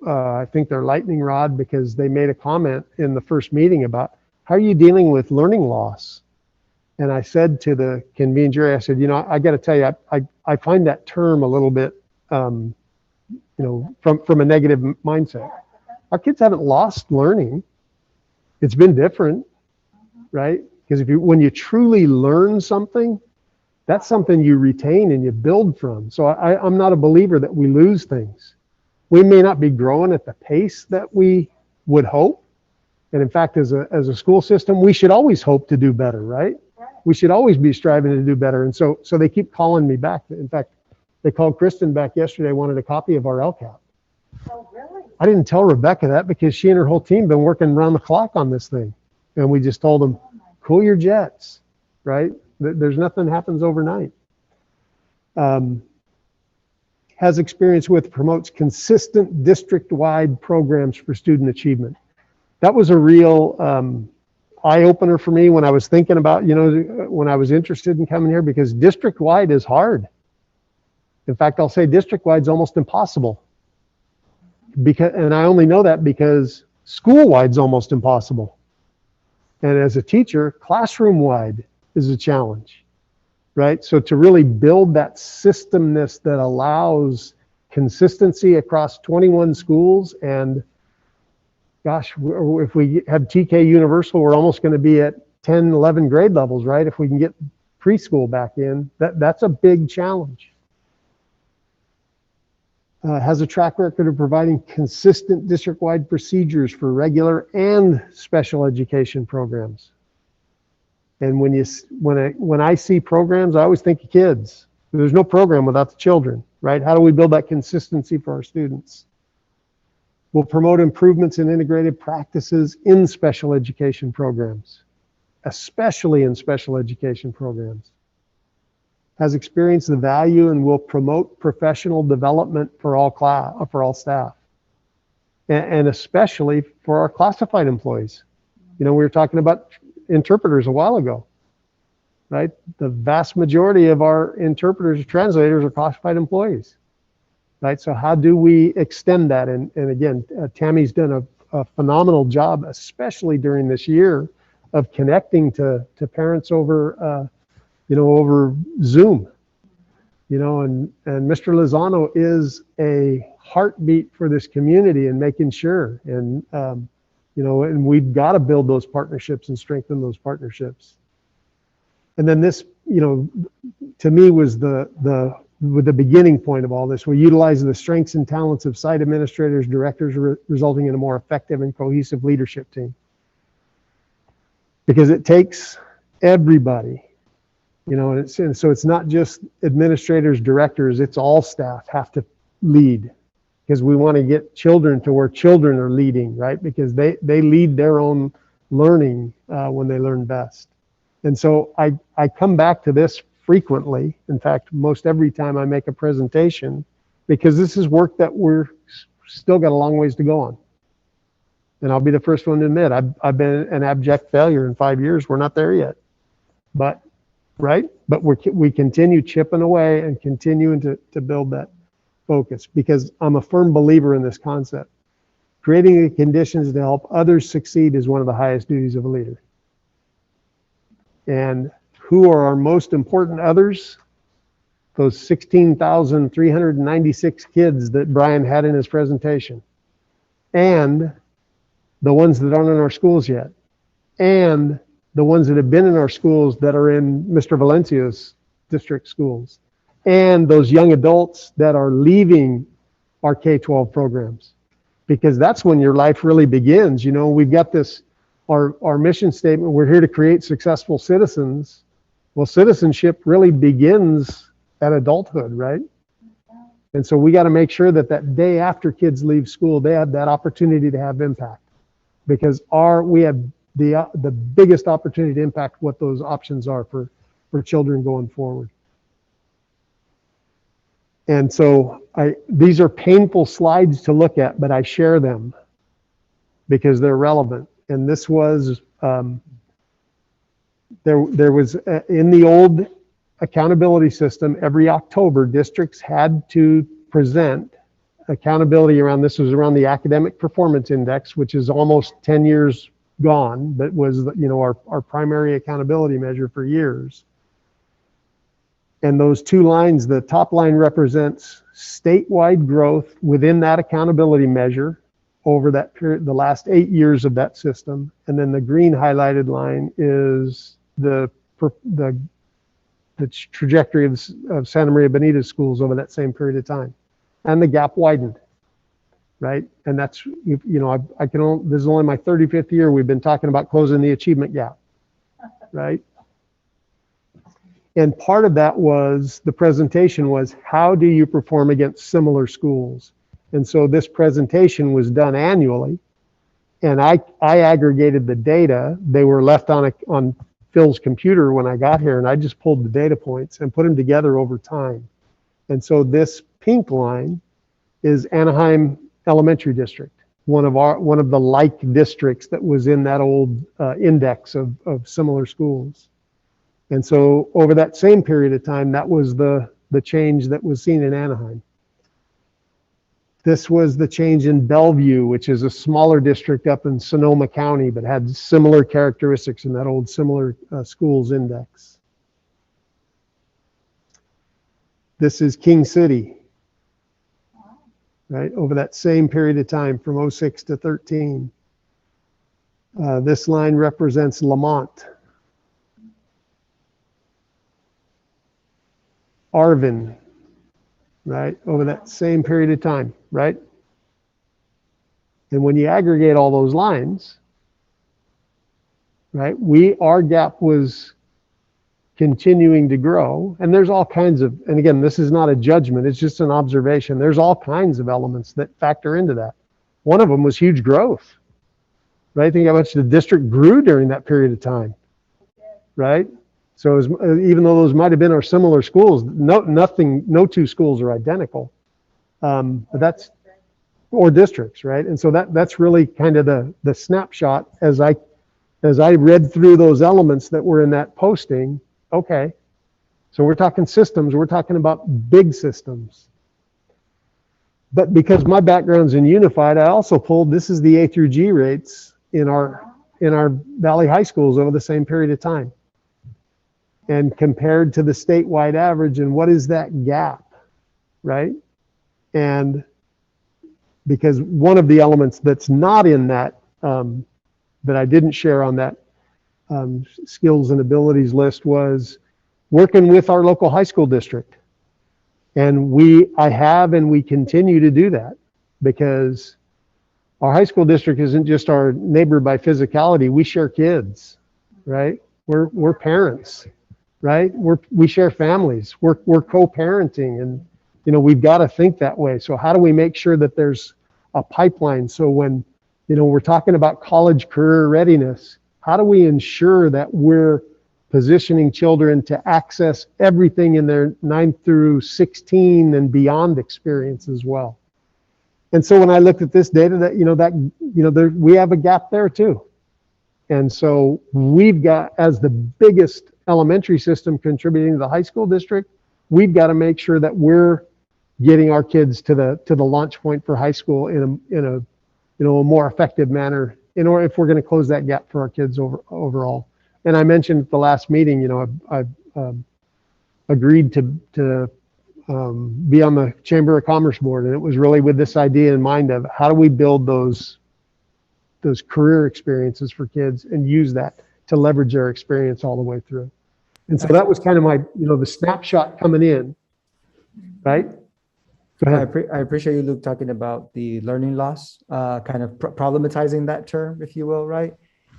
I think their lightning rod, because they made a comment in the first meeting about how are you dealing with learning loss? And I said to the convened jury, I said, I got to tell you, I find that term a little bit, from a negative mindset. Our kids haven't lost learning. It's been different, right? Because when you truly learn something, that's something you retain and you build from. So I'm not a believer that we lose things. We may not be growing at the pace that we would hope. And in fact, as a school system, we should always hope to do better, right? We should always be striving to do better. And so they keep calling me back. In fact, they called Kristen back yesterday, wanted a copy of our LCAP. Oh, really? I didn't tell Rebecca that because she and her whole team been working around the clock on this thing. And we just told them, cool your jets, right? There's nothing happens overnight. Has experience with, promotes consistent district-wide programs for student achievement. That was a real eye-opener for me when I was thinking about, when I was interested in coming here, because district-wide is hard. In fact, I'll say district-wide is almost impossible. And I only know that because school-wide is almost impossible. And as a teacher, classroom-wide is a challenge. right? So to really build that systemness that allows consistency across 21 schools, and gosh, if we have TK Universal, we're almost going to be at 10, 11 grade levels, right? If we can get preschool back in, that's a big challenge. Has a track record of providing consistent district-wide procedures for regular and special education programs. And when I see programs, I always think of kids. There's no program without the children, right? How do we build that consistency for our students? We'll promote improvements in integrated practices in special education programs, especially in special education programs. Has experienced the value and will promote professional development for all staff, and especially for our classified employees. You know, we were talking about interpreters a while ago, right? The vast majority of our interpreters and translators are classified employees, right? So how do we extend that? And again, Tammy's done a phenomenal job, especially during this year, of connecting to parents over over Zoom, and Mr. Lozano is a heartbeat for this community and making sure, and we've got to build those partnerships and strengthen those partnerships. And then this, to me was the beginning point of all this. We utilize the strengths and talents of site administrators, directors, resulting in a more effective and cohesive leadership team. Because it takes everybody. And so it's not just administrators, directors, it's all staff have to lead, because we want to get children to where children are leading, right? Because they lead their own learning when they learn best. And so I come back to this frequently. In fact, most every time I make a presentation, because this is work that we're still got a long ways to go on. And I'll be the first one to admit, I've been an abject failure in 5 years. We're not there yet, but we continue chipping away and continuing to build that focus, because I'm a firm believer in this concept. Creating the conditions to help others succeed is one of the highest duties of a leader. And who are our most important others? Those 16,396 kids that Brian had in his presentation, and the ones that aren't in our schools yet, and the ones that have been in our schools that are in Mr. Valencia's district schools, and those young adults that are leaving our K-12 programs, because that's when your life really begins. We've got this, our mission statement, we're here to create successful citizens. Well, citizenship really begins at adulthood, right? And so we got to make sure that day after kids leave school, they have that opportunity to have impact, because we have the biggest opportunity to impact what those options are for children going forward. And so these are painful slides to look at, but I share them because they're relevant. And this was, there was in the old accountability system, every October, districts had to present accountability around, this was around the academic performance index, which is almost 10 years gone, but was our primary accountability measure for years. And those two lines, the top line represents statewide growth within that accountability measure over that period, the last 8 years of that system. And then the green highlighted line is the trajectory of Santa Maria Bonita schools over that same period of time. And the gap widened. Right? And that's, this is only my 35th year. We've been talking about closing the achievement gap, right? And part of that was, the presentation was, how do you perform against similar schools? And so this presentation was done annually, and I aggregated the data. They were left on Phil's computer when I got here, and I just pulled the data points and put them together over time. And so this pink line is Anaheim Elementary District, one of the like districts that was in that old index of similar schools. And so over that same period of time, that was the change that was seen in Anaheim. This was the change in Bellevue, which is a smaller district up in Sonoma County, but had similar characteristics in that old similar schools index. This is King City, right? Over that same period of time from 06 to 13. This line represents Lamont. Arvin, right? Over that same period of time, right? And when you aggregate all those lines, right, our gap was continuing to grow. And there's all kinds of, and again, this is not a judgment, it's just an observation. There's all kinds of elements that factor into that. One of them was huge growth, right? Think how much the district grew during that period of time, right? So even though those might have been our similar schools, no two schools are identical, but that's, or districts, right? And so that's really kind of the snapshot as I read through those elements that were in that posting. Okay, so we're talking systems, we're talking about big systems. But because my background's in Unified, I also pulled, this is the A through G rates in our Valley High schools over the same period of time. And compared to the statewide average, and what is that gap, right? And because one of the elements that's not in that, that I didn't share on that skills and abilities list was working with our local high school district. And I have and we continue to do that because our high school district isn't just our neighbor by physicality. We share kids, right? We're parents, right? We share families. We're co-parenting, and we've got to think that way. So how do we make sure that there's a pipeline? So when we're talking about college career readiness, how do we ensure that we're positioning children to access everything in their 9 through 16 and beyond experience as well? And so when I looked at this data, we have a gap there too. And so we've got, as the biggest elementary system contributing to the high school district, we've got to make sure that we're getting our kids to the launch point for high school in a more effective manner, in order, if we're going to close that gap for our kids overall. And I mentioned at the last meeting, I've agreed to be on the Chamber of Commerce board, and it was really with this idea in mind of how do we build those career experiences for kids and use that to leverage their experience all the way through. And so that was kind of my, the snapshot coming in, right? Go ahead. I appreciate you, Luke, talking about the learning loss, kind of problematizing that term, if you will, right?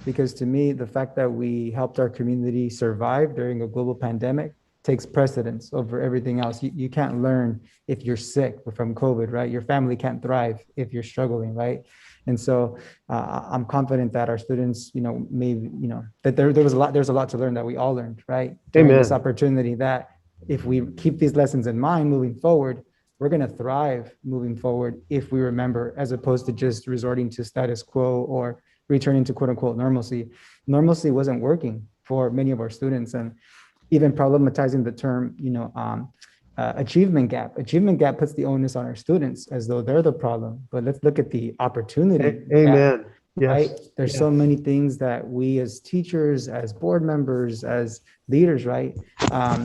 Because to me, the fact that we helped our community survive during a global pandemic takes precedence over everything else. You can't learn if you're sick from COVID, right? Your family can't thrive if you're struggling, right? And so I'm confident that our students, that there's a lot to learn that we all learned, right? During this opportunity, that if we keep these lessons in mind moving forward, we're going to thrive moving forward if we remember, as opposed to just resorting to status quo or returning to quote unquote normalcy. Normalcy wasn't working for many of our students, and even problematizing the term, achievement gap. Achievement gap puts the onus on our students as though they're the problem. But let's look at the opportunity. Amen. Gap, yes. Right? There's so many things that we as teachers, as board members, as leaders, right,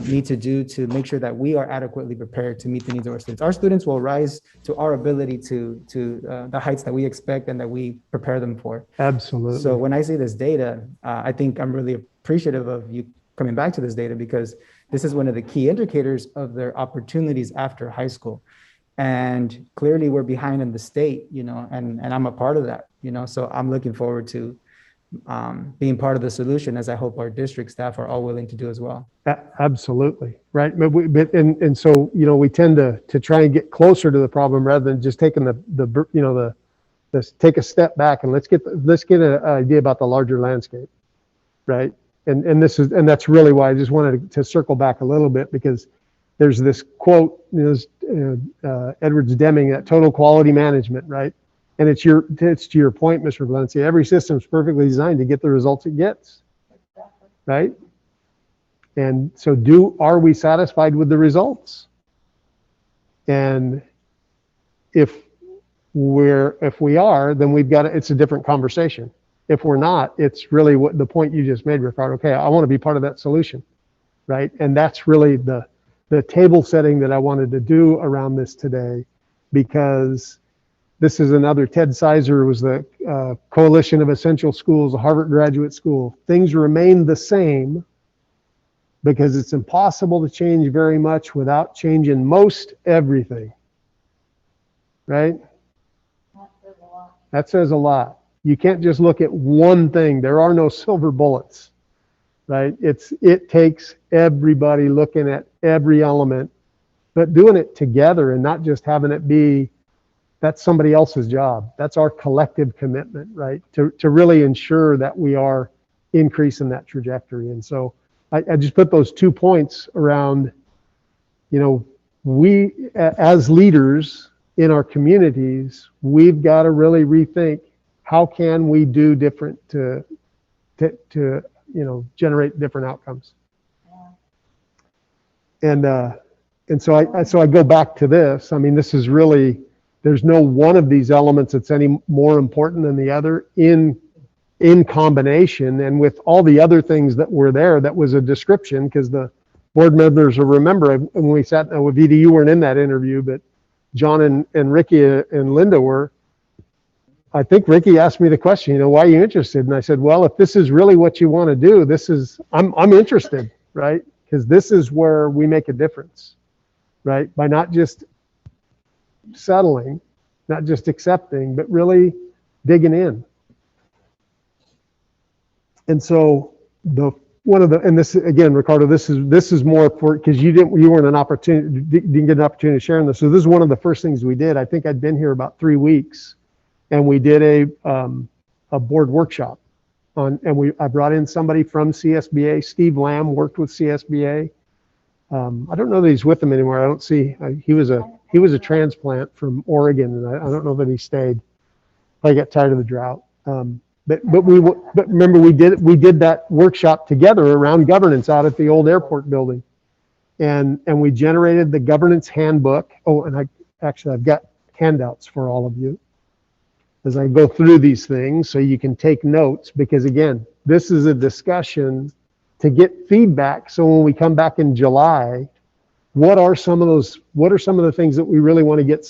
need to do to make sure that we are adequately prepared to meet the needs of our students. Our students will rise to our ability to the heights that we expect and that we prepare them for. Absolutely. So when I see this data, I think I'm really appreciative of you coming back to this data, because this is one of the key indicators of their opportunities after high school. And clearly we're behind in the state, and I'm a part of that, so I'm looking forward to being part of the solution, as I hope our district staff are all willing to do as well. Absolutely. Right. And so, we tend to try and get closer to the problem rather than just taking take a step back and let's get an idea about the larger landscape. Right. And that's really why I just wanted to circle back a little bit, because there's this quote, Edwards Deming, that total quality management, right? And it's to your point, Mr. Valencia, every system is perfectly designed to get the results it gets, right? And so are we satisfied with the results? And if we are, then it's a different conversation. If we're not, it's really what the point you just made, Ricardo. Okay, I want to be part of that solution, right? And that's really the table setting that I wanted to do around this today, because this is another. Ted Sizer was the Coalition of Essential Schools, a Harvard Graduate School. Things remain the same because it's impossible to change very much without changing most everything. Right? That says a lot. You can't just look at one thing. There are no silver bullets. Right? It takes everybody looking at every element, but doing it together and not just having it be that's somebody else's job. That's our collective commitment, right? To really ensure that we are increasing that trajectory. And so I just put those 2 points around, you know, we as leaders in our communities, we've got to really rethink how can we do different to you know, generate different outcomes. Yeah. And so I go back to this. I mean, this is really, there's no one of these elements that's any more important than the other in combination. And with all the other things that were there, that was a description, because the board members will remember when we sat with Vita, you weren't in that interview, but John and Ricky and Linda were. I think Ricky asked me the question, you know, why are you interested? And I said, well, if this is really what you want to do, I'm interested, right? Because this is where we make a difference, right? By not just settling, not just accepting, but really digging in. And so and this again, Ricardo, this is more for, because you weren't an opportunity, didn't get an opportunity to share in this. So this is one of the first things we did. I think I'd been here about 3 weeks. And we did a board workshop I brought in somebody from CSBA. Steve Lamb worked with CSBA. I don't know that he's with them anymore. I don't see, he was a transplant from Oregon, and I don't know that he stayed. I got tired of the drought. But remember, we did that workshop together around governance out at the old airport building. And we generated the governance handbook. Oh, and I've got handouts for all of you as I go through these things so you can take notes, because again, this is a discussion to get feedback. So when we come back in July, what are some of the things that we really want to get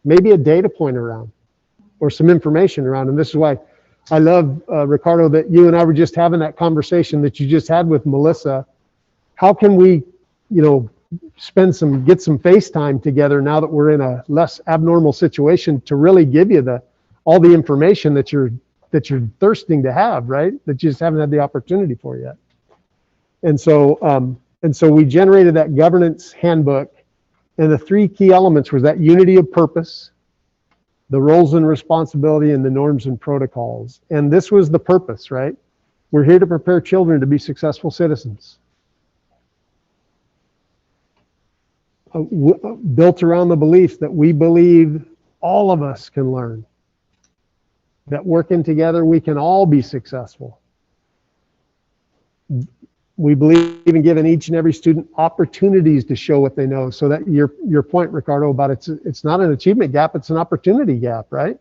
maybe a data point around or some information around? And this is why I love, Ricardo, that you and I were just having that conversation that you just had with Melissa. How can we, you know, get some FaceTime together now that we're in a less abnormal situation to really give you all the information that you're thirsting to have, right? That you just haven't had the opportunity for yet. And so we generated that governance handbook, and the 3 key elements was that unity of purpose, the roles and responsibility, and the norms and protocols. And this was the purpose, right? We're here to prepare children to be successful citizens. Built around the belief that we believe all of us can learn. That working together, we can all be successful. We believe in giving each and every student opportunities to show what they know. So that your point, Ricardo, about it's not an achievement gap, it's an opportunity gap, right?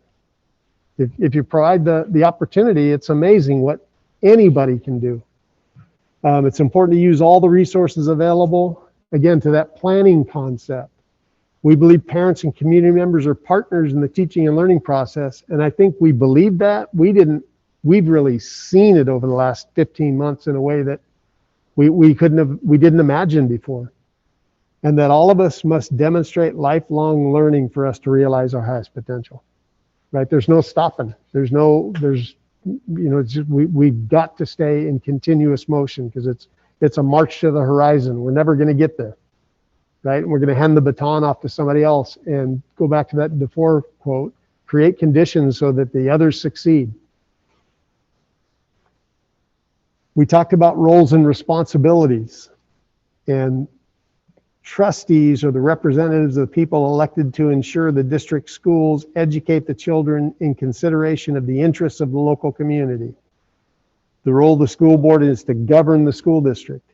If you provide the opportunity, it's amazing what anybody can do. It's important to use all the resources available. Again, to that planning concept. We believe parents and community members are partners in the teaching and learning process. And I think we believe that. We've really seen it over the last 15 months in a way that we didn't imagine before. And that all of us must demonstrate lifelong learning for us to realize our highest potential, right? There's no stopping. We've got to stay in continuous motion, because it's a march to the horizon. We're never going to get there. Right? And we're going to hand the baton off to somebody else, and go back to that before quote, create conditions so that the others succeed. We talked about roles and responsibilities, and trustees are the representatives of the people elected to ensure the district schools educate the children in consideration of the interests of the local community. The role of the school board is to govern the school district.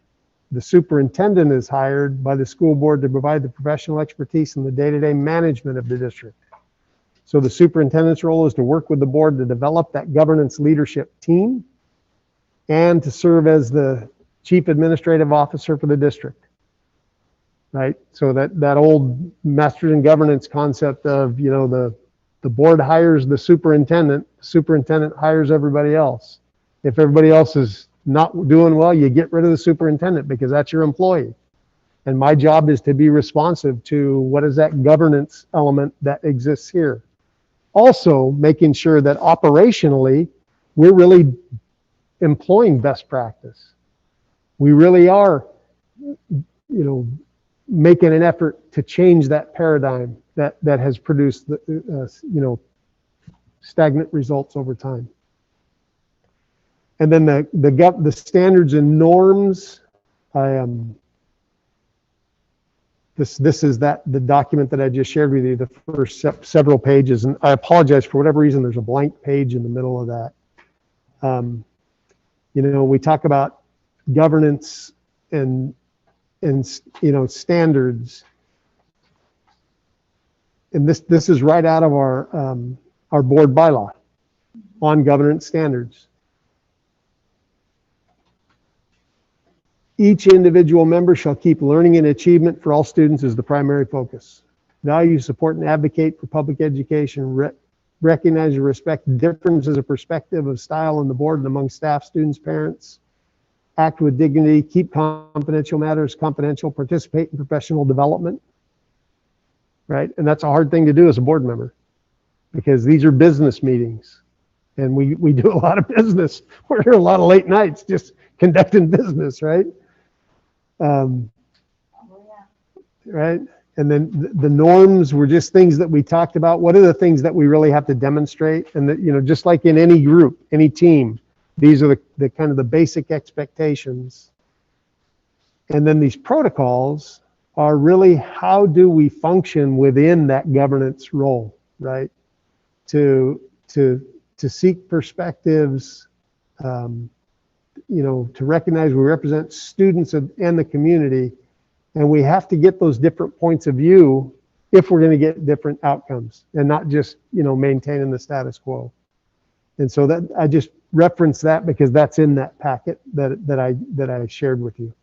The superintendent is hired by the school board to provide the professional expertise in the day-to-day management of the district. So the superintendent's role is to work with the board to develop that governance leadership team and to serve as the chief administrative officer for the district. right? So that old master's in governance concept of, you know, the board hires the superintendent hires everybody else. If everybody else is not doing well, you get rid of the superintendent because that's your employee. And my job is to be responsive to what is that governance element that exists here. Also making sure that operationally, we're really employing best practice. We really are, you know, making an effort to change that paradigm that has produced the, you know, stagnant results over time. And then the standards and norms. This is the document that I just shared with you, the first several pages, and I apologize for whatever reason. There's a blank page in the middle of that. You know, we talk about governance and you know, standards, and this is right out of our board bylaw on governance standards. Each individual member shall keep learning and achievement for all students as the primary focus. Value, support, and advocate for public education. Recognize and respect differences of perspective of style on the board and among staff, students, parents. Act with dignity. Keep confidential matters confidential. Participate in professional development. Right? And that's a hard thing to do as a board member because these are business meetings. And we do a lot of business. We're here a lot of late nights just conducting business, right? Right? And then the norms were just things that we talked about. What are the things that we really have to demonstrate? And that, you know, just like in any group, any team, these are the kind of the basic expectations. And then these protocols are really how do we function within that governance role, right? To seek perspectives, you know, to recognize we represent students and the community, and we have to get those different points of view if we're going to get different outcomes and not just, you know, maintaining the status quo. And so that I just reference that because that's in that packet that I shared with you.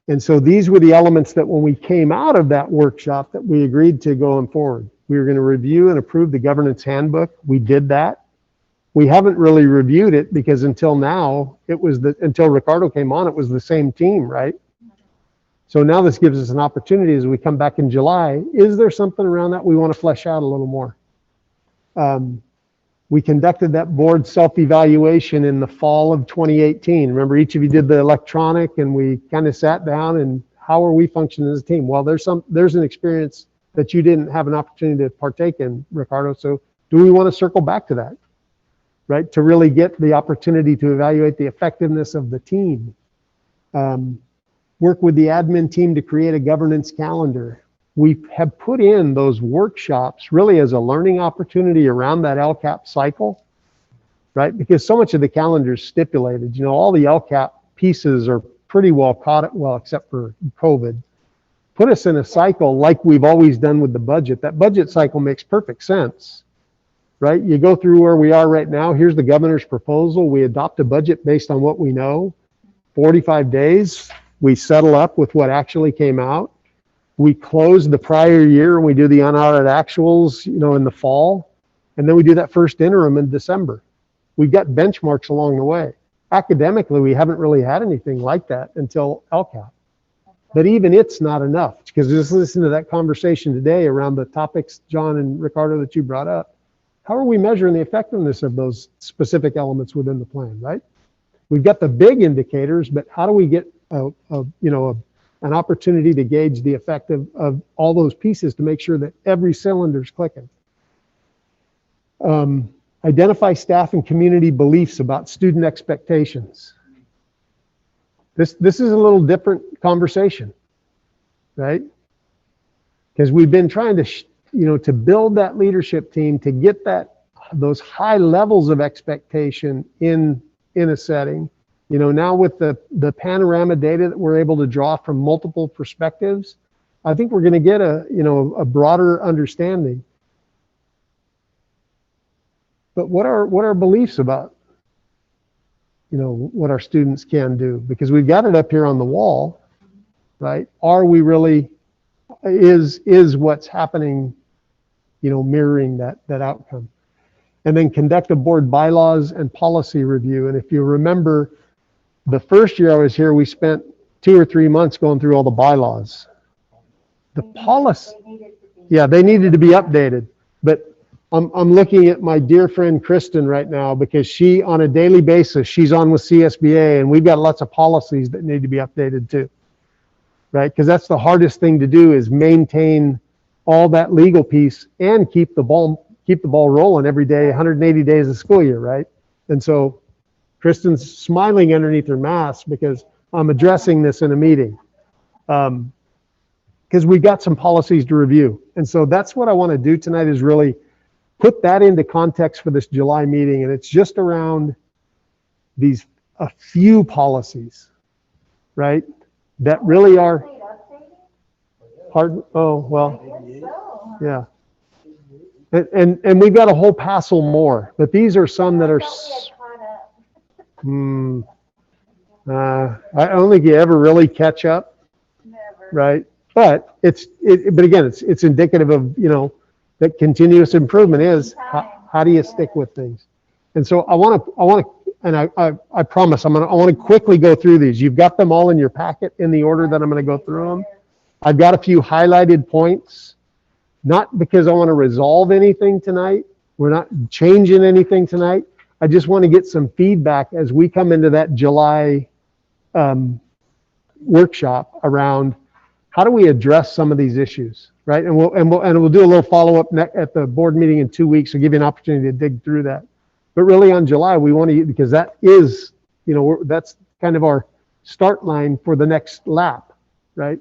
And so these were the elements that when we came out of that workshop that we agreed to going forward. We were going to review and approve the governance handbook. We did that. We haven't really reviewed it because until now, until Ricardo came on, it was the same team, right? So now this gives us an opportunity as we come back in July. Is there something around that we want to flesh out a little more? We conducted that board self-evaluation in the fall of 2018. Remember, each of you did the electronic and we kind of sat down and how are we functioning as a team? Well, there's an experience that you didn't have an opportunity to partake in, Ricardo. So do we want to circle back to that, right? To really get the opportunity to evaluate the effectiveness of the team. Work with the admin team to create a governance calendar. We have put in those workshops really as a learning opportunity around that LCAP cycle, right? Because so much of the calendar is stipulated. You know, all the LCAP pieces are pretty well caught, well, except for COVID. Put us in a cycle like we've always done with the budget. That budget cycle makes perfect sense, right? You go through where we are right now. Here's the governor's proposal. We adopt a budget based on what we know. 45 days, we settle up with what actually came out. We close the prior year and we do the unaudited actuals, you know, in the fall. And then we do that first interim in December. We've got benchmarks along the way. Academically, we haven't really had anything like that until LCAP. But even it's not enough, because just listen to that conversation today around the topics, John and Ricardo, that you brought up. How are we measuring the effectiveness of those specific elements within the plan, right? We've got the big indicators, but how do we get an opportunity to gauge the effect of all those pieces to make sure that every cylinder's clicking? Identify staff and community beliefs about student expectations. This is a little different conversation, right? Because we've been trying to, to build that leadership team to get those high levels of expectation in a setting. You know, now with the panorama data that we're able to draw from multiple perspectives, I think we're going to get a broader understanding. but what are our beliefs about, you know, what our students can do? Because we've got it up here on the wall, right? Are we really, is what's happening, you know, mirroring that outcome? And then conduct a board bylaws and policy review. And if you remember, the first year I was here, we spent 2 or 3 months going through all the bylaws. The policy, yeah, they needed to be updated. But I'm looking at my dear friend Kristen right now, because she, on a daily basis, she's on with CSBA, and we've got lots of policies that need to be updated too, right? Because that's the hardest thing to do, is maintain all that legal piece and keep the ball rolling every day, 180 days of school year, right? And so Kristen's smiling underneath her mask because I'm addressing this in a meeting. Because we've got some policies to review. And so that's what I want to do tonight, is really put that into context for this July meeting. And it's just around these, a few policies, right? That really are hard. Oh, well, yeah. And we've got a whole passel more, but these are some that are, I don't think you ever really catch up, right? But but again, it's indicative of, you know, that continuous improvement is how do you stick with things? And so I want to, and I promise I want to quickly go through these. You've got them all in your packet in the order that I'm going to go through them. I've got a few highlighted points, not because I want to resolve anything tonight. We're not changing anything tonight. I just want to get some feedback as we come into that July workshop around how do we address some of these issues, right? And we'll do a little follow up at the board meeting in 2 weeks. We'll give you an opportunity to dig through that. But really on July, we want to, because that is, you know, that's kind of our start line for the next lap, right?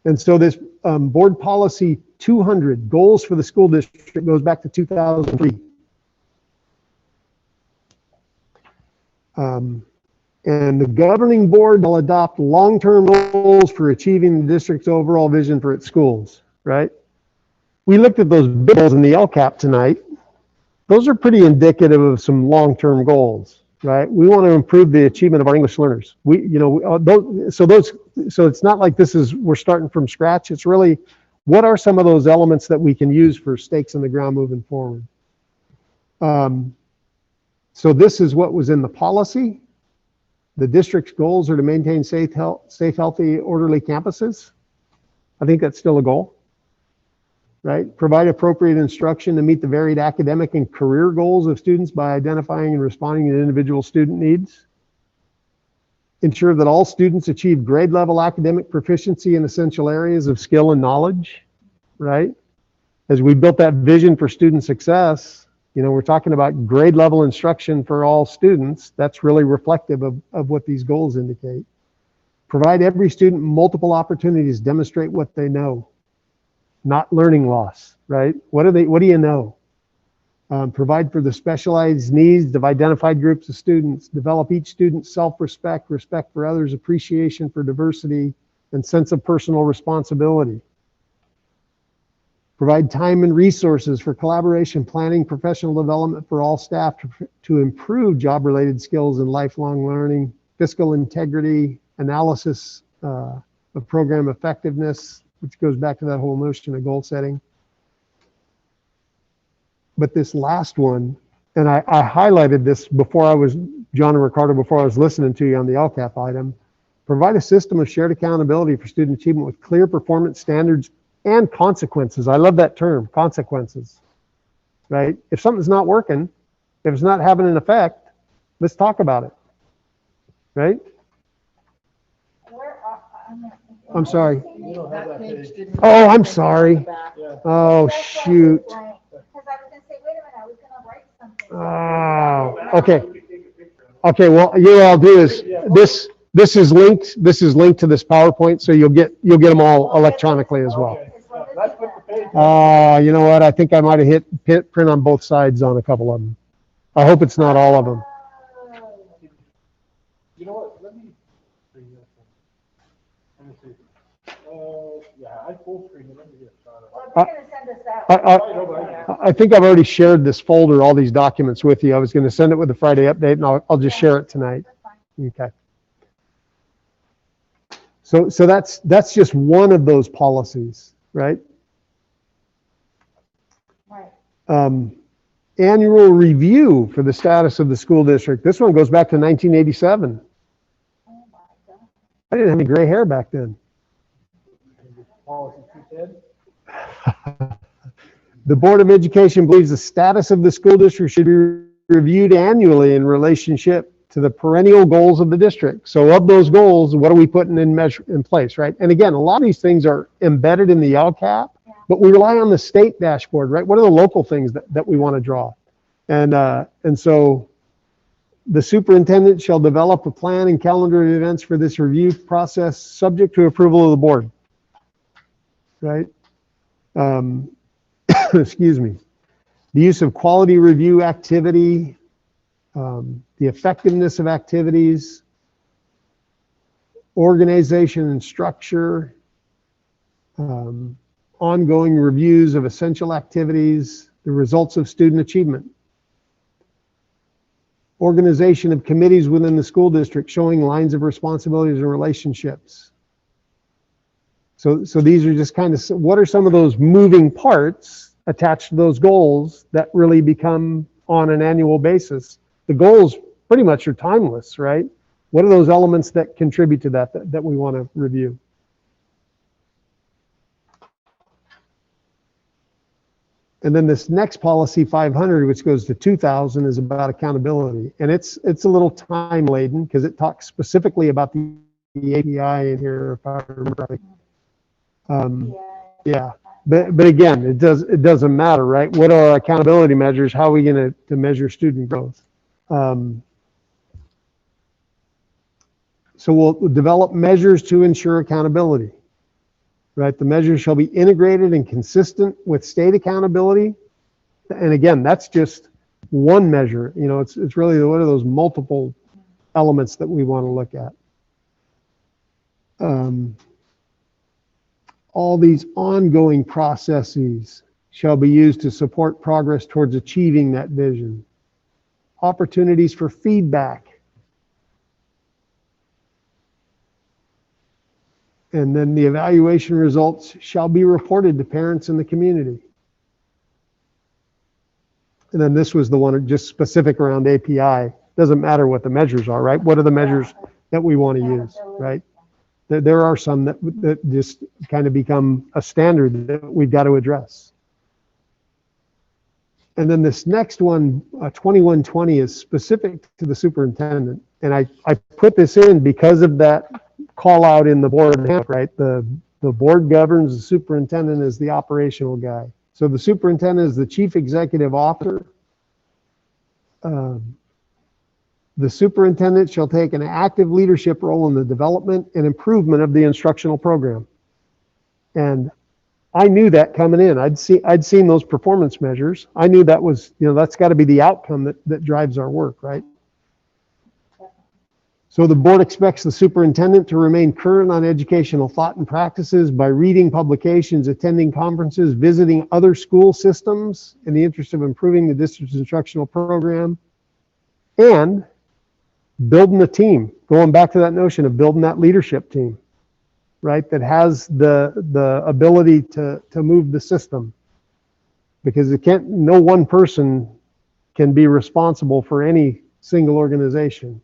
And so this board policy 200, goals for the school district, goes back to 2003. And the governing board will adopt long-term goals for achieving the district's overall vision for its schools, right? We looked at those big goals in the LCAP tonight. Those are pretty indicative of some long-term goals, right? We want to improve the achievement of our English learners. So it's not like we're starting from scratch. It's really, what are some of those elements that we can use for stakes in the ground moving forward? So this is what was in the policy. The district's goals are to maintain safe, healthy, orderly campuses. I think that's still a goal, right? Provide appropriate instruction to meet the varied academic and career goals of students by identifying and responding to individual student needs. Ensure that all students achieve grade level academic proficiency in essential areas of skill and knowledge, right? As we built that vision for student success, you know, we're talking about grade level instruction for all students. That's really reflective of what these goals indicate. Provide every student multiple opportunities to demonstrate what they know, not learning loss, right? What do you know? Provide for the specialized needs of identified groups of students. Develop each student's self-respect, respect for others, appreciation for diversity, and sense of personal responsibility. Provide time and resources for collaboration, planning, professional development for all staff to improve job-related skills and lifelong learning, fiscal integrity, analysis of program effectiveness, which goes back to that whole notion of goal setting. But this last one, and I highlighted this before John and Ricardo, before I was listening to you on the LCAP item, provide a system of shared accountability for student achievement with clear performance standards and consequences. I love that term, consequences, right? If something's not working, if it's not having an effect, let's talk about it, right? I'm sorry. Oh, I'm sorry. Oh, shoot. Oh, okay. Okay, well, what I'll do is this is linked to this PowerPoint, so you'll get them all electronically as well. You know what? I think I might have hit print on both sides on a couple of them. I hope it's not all of them. You know what? Let me see. Yeah, I full screen it. Let me get started. Well, if you're gonna send us that. I think I've already shared this folder, all these documents with you. I was going to send it with the Friday update, and I'll just share it tonight. Okay. So that's just one of those policies, right? Right. Annual review for the status of the school district. This one goes back to 1987. Oh my God. I didn't have any gray hair back then. Policy 210. The Board of Education believes the status of the school district should be reviewed annually in relationship to the perennial goals of the district. So of those goals, what are we putting in place, right? And again, a lot of these things are embedded in the LCAP, but we rely on the state dashboard, right? What are the local things that we want to draw? And so the superintendent shall develop a plan and calendar of events for this review process subject to approval of the board, right? Excuse me. The use of quality review activity, the effectiveness of activities, organization and structure, ongoing reviews of essential activities, the results of student achievement, organization of committees within the school district showing lines of responsibilities and relationships. So these are just kind of, what are some of those moving parts attached to those goals that really become on an annual basis? The goals pretty much are timeless, right? What are those elements that contribute to that we want to review? And then this next policy 500, which goes to 2000, is about accountability. And it's a little time laden because it talks specifically about the API in here, if I remember right. Yeah, but again, it doesn't matter, right? What are our accountability measures? How are we going to measure student growth? So we'll develop measures to ensure accountability, right? The measures shall be integrated and consistent with state accountability. And again, that's just one measure. You know, it's really what are those multiple elements that we want to look at. All these ongoing processes shall be used to support progress towards achieving that vision. Opportunities for feedback. And then the evaluation results shall be reported to parents in the community. And then this was the one just specific around API. Doesn't matter what the measures are, right? What are the measures that we want to use, right? There are some that just kind of become a standard that we've got to address. And then this next one, 2120, is specific to the superintendent. And I put this in because of that call out in the board handbook, right? The board governs, the superintendent is the operational guy. So the superintendent is the chief executive officer. The superintendent shall take an active leadership role in the development and improvement of the instructional program. And I knew that coming in. I'd seen those performance measures. I knew that was, that's got to be the outcome that drives our work, right? So the board expects the superintendent to remain current on educational thought and practices by reading publications, attending conferences, visiting other school systems in the interest of improving the district's instructional program, and building a team, going back to that notion of building that leadership team, right? That has the ability to move the system, because no one person can be responsible for any single organization.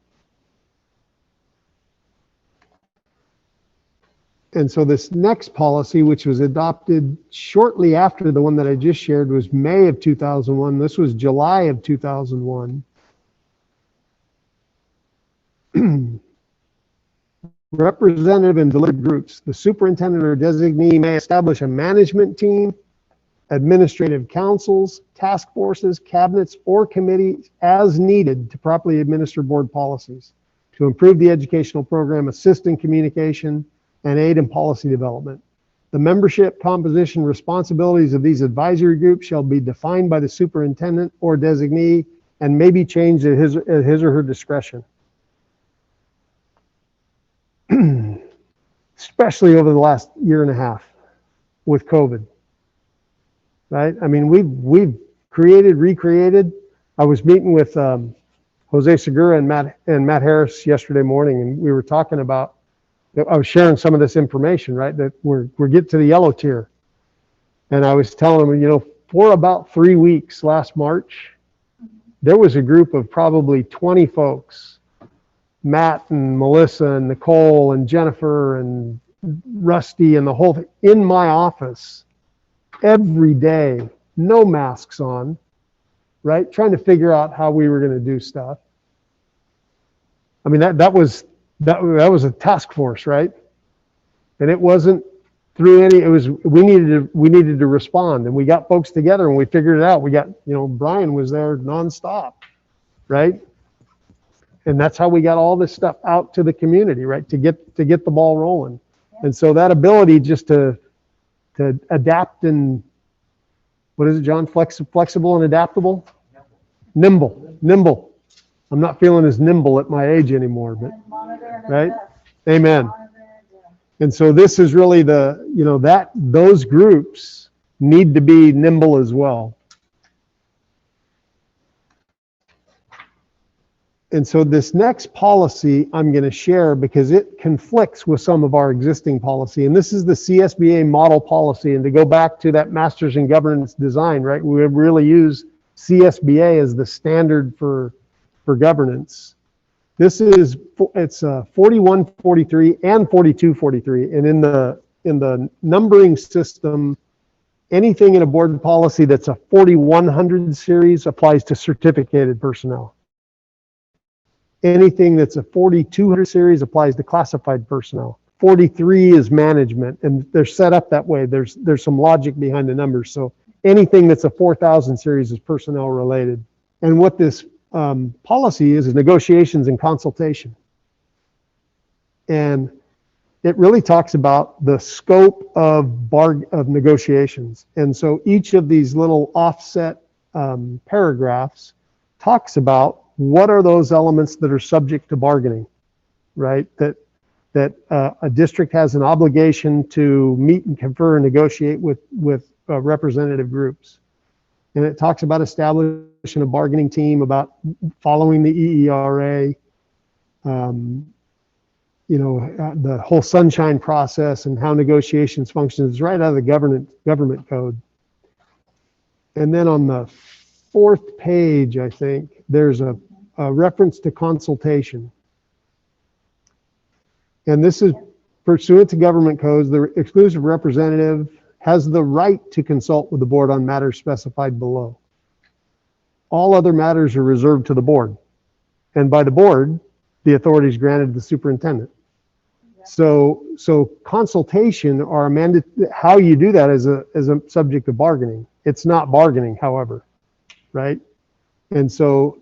And so this next policy, which was adopted shortly after the one that I just shared, was May of 2001. This was July of 2001. Representative and delivered groups. The superintendent or designee may establish a management team, administrative councils, task forces, cabinets, or committees as needed to properly administer board policies, to improve the educational program, assist in communication, and aid in policy development. The membership, composition, responsibilities of these advisory groups shall be defined by the superintendent or designee and may be changed at his or her discretion. especially over the last year and a half with COVID. Right? I mean, we've created, recreated. I was meeting with Jose Segura and Matt Harris yesterday morning, and we were talking about, I was sharing some of this information, right? That we're getting to the yellow tier. And I was telling them, you know, for about 3 weeks last March, there was a group of probably 20 folks, Matt and Melissa and Nicole and Jennifer and Rusty and the whole thing, in my office every day, no masks on, right? Trying to figure out how we were going to do stuff. I mean, that was a task force, right? And it wasn't through any, it was, we needed to respond, and we got folks together and we figured it out. We got, you know, Brian was there nonstop, right? And that's how we got all this stuff out to the community, right? To get the ball rolling. And so that ability just to adapt and, what is it, John? Flexible and adaptable? Nimble. I'm not feeling as nimble at my age anymore, but, right? Amen. And so this is really the, you know, that those groups need to be nimble as well. And so this next policy I'm going to share because it conflicts with some of our existing policy. And this is the CSBA model policy. And to go back to that Masters in Governance Design, right? We really use CSBA as the standard for governance. This is, it's 4143 and 4243. And in the numbering system, anything in a board policy that's a 4100 series applies to certificated personnel. Anything that's a 4200 series applies to classified personnel. 43 is management, and they're set up that way. There's some logic behind the numbers. So anything that's a 4000 series is personnel related. And what this policy is negotiations and consultation. And it really talks about the scope of negotiations. And so each of these little offset paragraphs talks about what are those elements that are subject to bargaining, right? That a district has an obligation to meet and confer and negotiate with representative groups. And it talks about establishing a bargaining team, about following the EERA, you know, the whole sunshine process and how negotiations function is right out of the government code. And then on the 4th page, I think, there's a reference to consultation. And this is pursuant to government codes, the exclusive representative has the right to consult with the board on matters specified below. All other matters are reserved to the board. And by the board, the authority is granted to the superintendent. So consultation or how you do that is a subject of bargaining. It's not bargaining, however, right? And so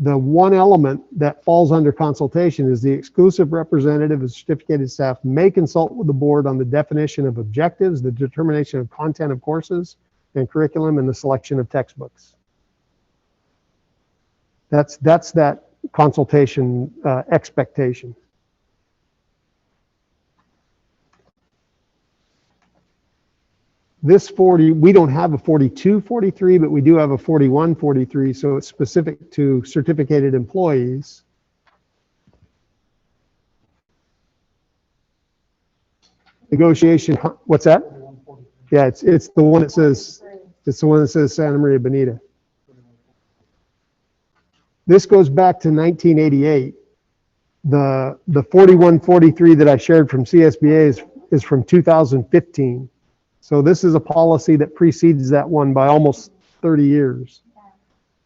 the one element that falls under consultation is the exclusive representative of certificated staff may consult with the board on the definition of objectives, the determination of content of courses and curriculum, and the selection of textbooks. That's that consultation expectation. This 40, we don't have a 4243, but we do have a 4143, so it's specific to certificated employees. Negotiation, what's that? Yeah, it's the one that says, Santa Maria Bonita. This goes back to 1988. The 4143 that I shared from CSBA is from 2015. So this is a policy that precedes that one by almost 30 years.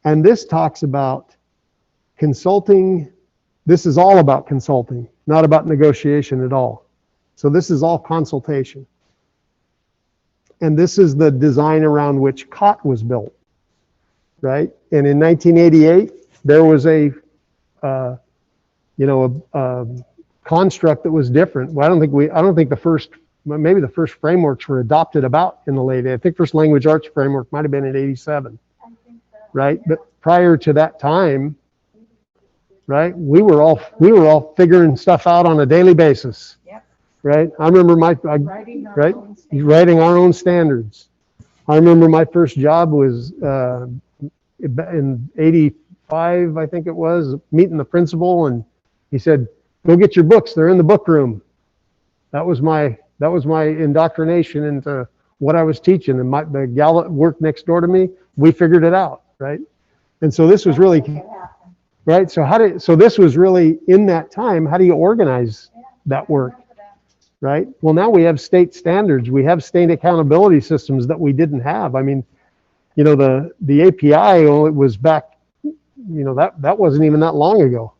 And this talks about consulting. This is all about consulting, not about negotiation at all. So this is all consultation. And this is the design around which COT was built, right? And in 1988, there was a construct that was different. Well, I don't think the first, maybe the first frameworks were adopted about in the late, I think first language arts framework might have been in 87, right? But prior to that time, right, we were all figuring stuff out on a daily basis, right? I remember writing our own standards. I remember my first job was in 85, I think it was, meeting the principal, and he said, "Go get your books. They're in the book room." That was my indoctrination into what I was teaching. And the gal that worked next door to me, we figured it out, right? And so this was really right. So this was really in that time. How do you organize that work, right? Well, now we have state standards. We have state accountability systems that we didn't have. I mean, you know, the API, it was back, you know, that wasn't even that long ago,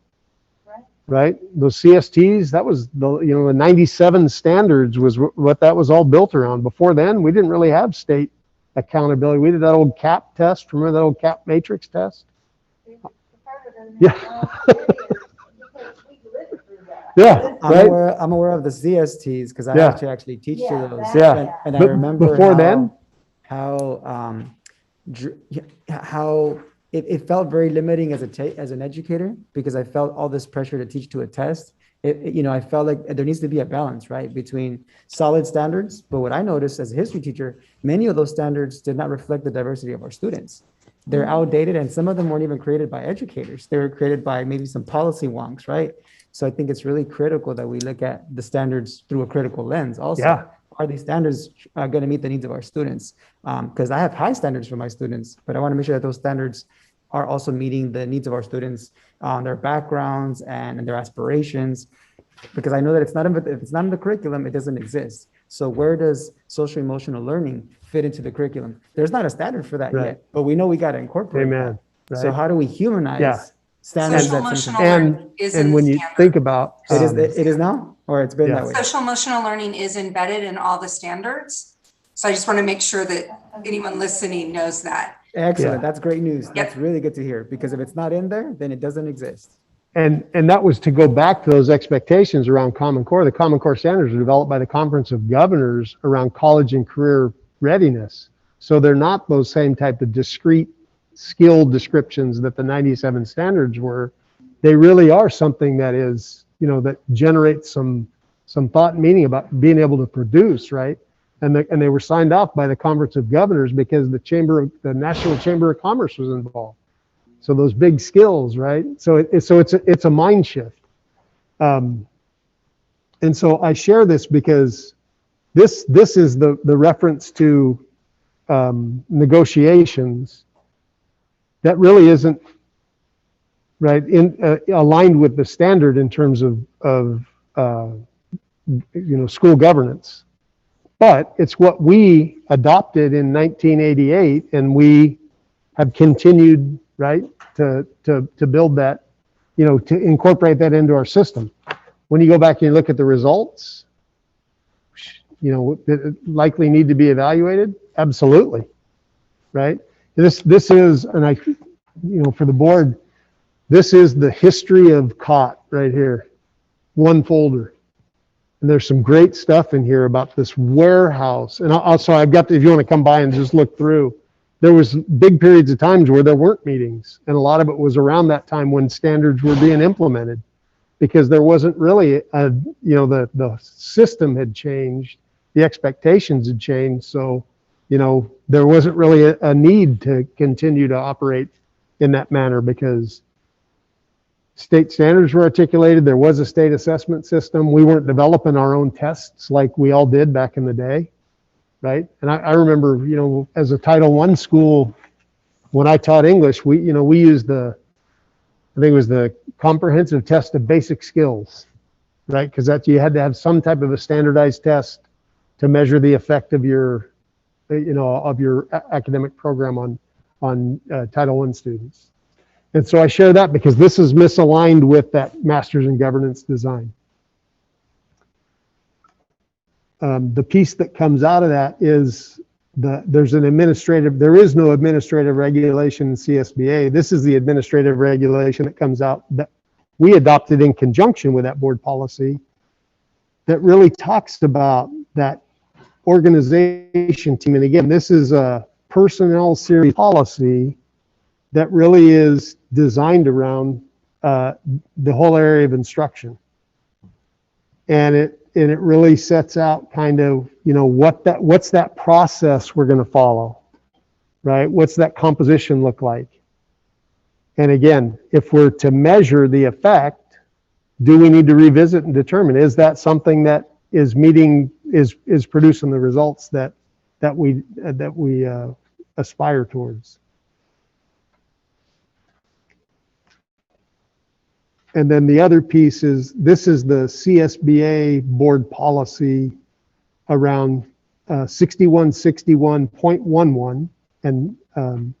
right? Those CSTs, that was the 97 standards was what that was all built around. Before then, we didn't really have state accountability. We did that old CAP test. Remember that old CAP matrix test? Yeah. Yeah, right. I'm aware of the CSTs because I actually teach to those. Yeah. And I remember before then, how it felt very limiting as an educator, because I felt all this pressure to teach to a test. I felt like there needs to be a balance, right, between solid standards. But what I noticed as a history teacher, many of those standards did not reflect the diversity of our students. They're outdated, and some of them weren't even created by educators. They were created by maybe some policy wonks, right? So I think it's really critical that we look at the standards through a critical lens also. Yeah. Are these standards going to meet the needs of our students? Because I have high standards for my students, but I want to make sure that those standards are also meeting the needs of our students, their backgrounds and their aspirations. Because I know that if it's not in the curriculum, it doesn't exist. So where does social emotional learning fit into the curriculum? There's not a standard for that yet, but we know we got to incorporate amen. That. Right. So how do we humanize standards? Social emotional learning is and when you think about it is now, or it's been that way. Social emotional learning is embedded in all the standards. So I just want to make sure that anyone listening knows that. Excellent. That's great news. That's really good to hear, because if it's not in there, then it doesn't exist. And that was to go back to those expectations around Common Core. The Common Core standards were developed by the Conference of Governors around college and career readiness. So they're not those same type of discrete skill descriptions that the 97 standards were. They really are something that is, that generates some thought and meaning about being able to produce, right? And they were signed off by the Conference of Governors because the National Chamber of Commerce was involved. So those big skills, right? So it's a mind shift. And so I share this because this is the reference to negotiations that really isn't right aligned with the standard in terms of school governance. But it's what we adopted in 1988, and we have continued, right, to build that, to incorporate that into our system. When you go back and you look at the results, that likely need to be evaluated. Absolutely, right? This is, and for the board, this is the history of COT right here, one folder. And there's some great stuff in here about this warehouse. And also I've got, if you want to come by and just look through, there was big periods of times where there weren't meetings. And a lot of it was around that time when standards were being implemented, because there wasn't really the system had changed, the expectations had changed. So, there wasn't really a need to continue to operate in that manner because state standards were articulated. There was a state assessment system. We weren't developing our own tests like we all did back in the day, right? And I remember, as a Title I school, when I taught English, we used I think it was the comprehensive test of basic skills, right? Because you had to have some type of a standardized test to measure the effect of your, of your academic program on Title I students. And so I share that because this is misaligned with that Masters in Governance design. The piece that comes out of that is there is no administrative regulation in CSBA. This is the administrative regulation that comes out that we adopted in conjunction with that board policy that really talks about that organization team. And again, this is a personnel series policy that really is designed around the whole area of instruction. And it really sets out kind of, what's that process we're going to follow, right? What's that composition look like? And again, if we're to measure the effect, do we need to revisit and determine, is that something that is producing the results that we aspire towards? And then the other piece is, this is the CSBA board policy around 6161.11, and I'm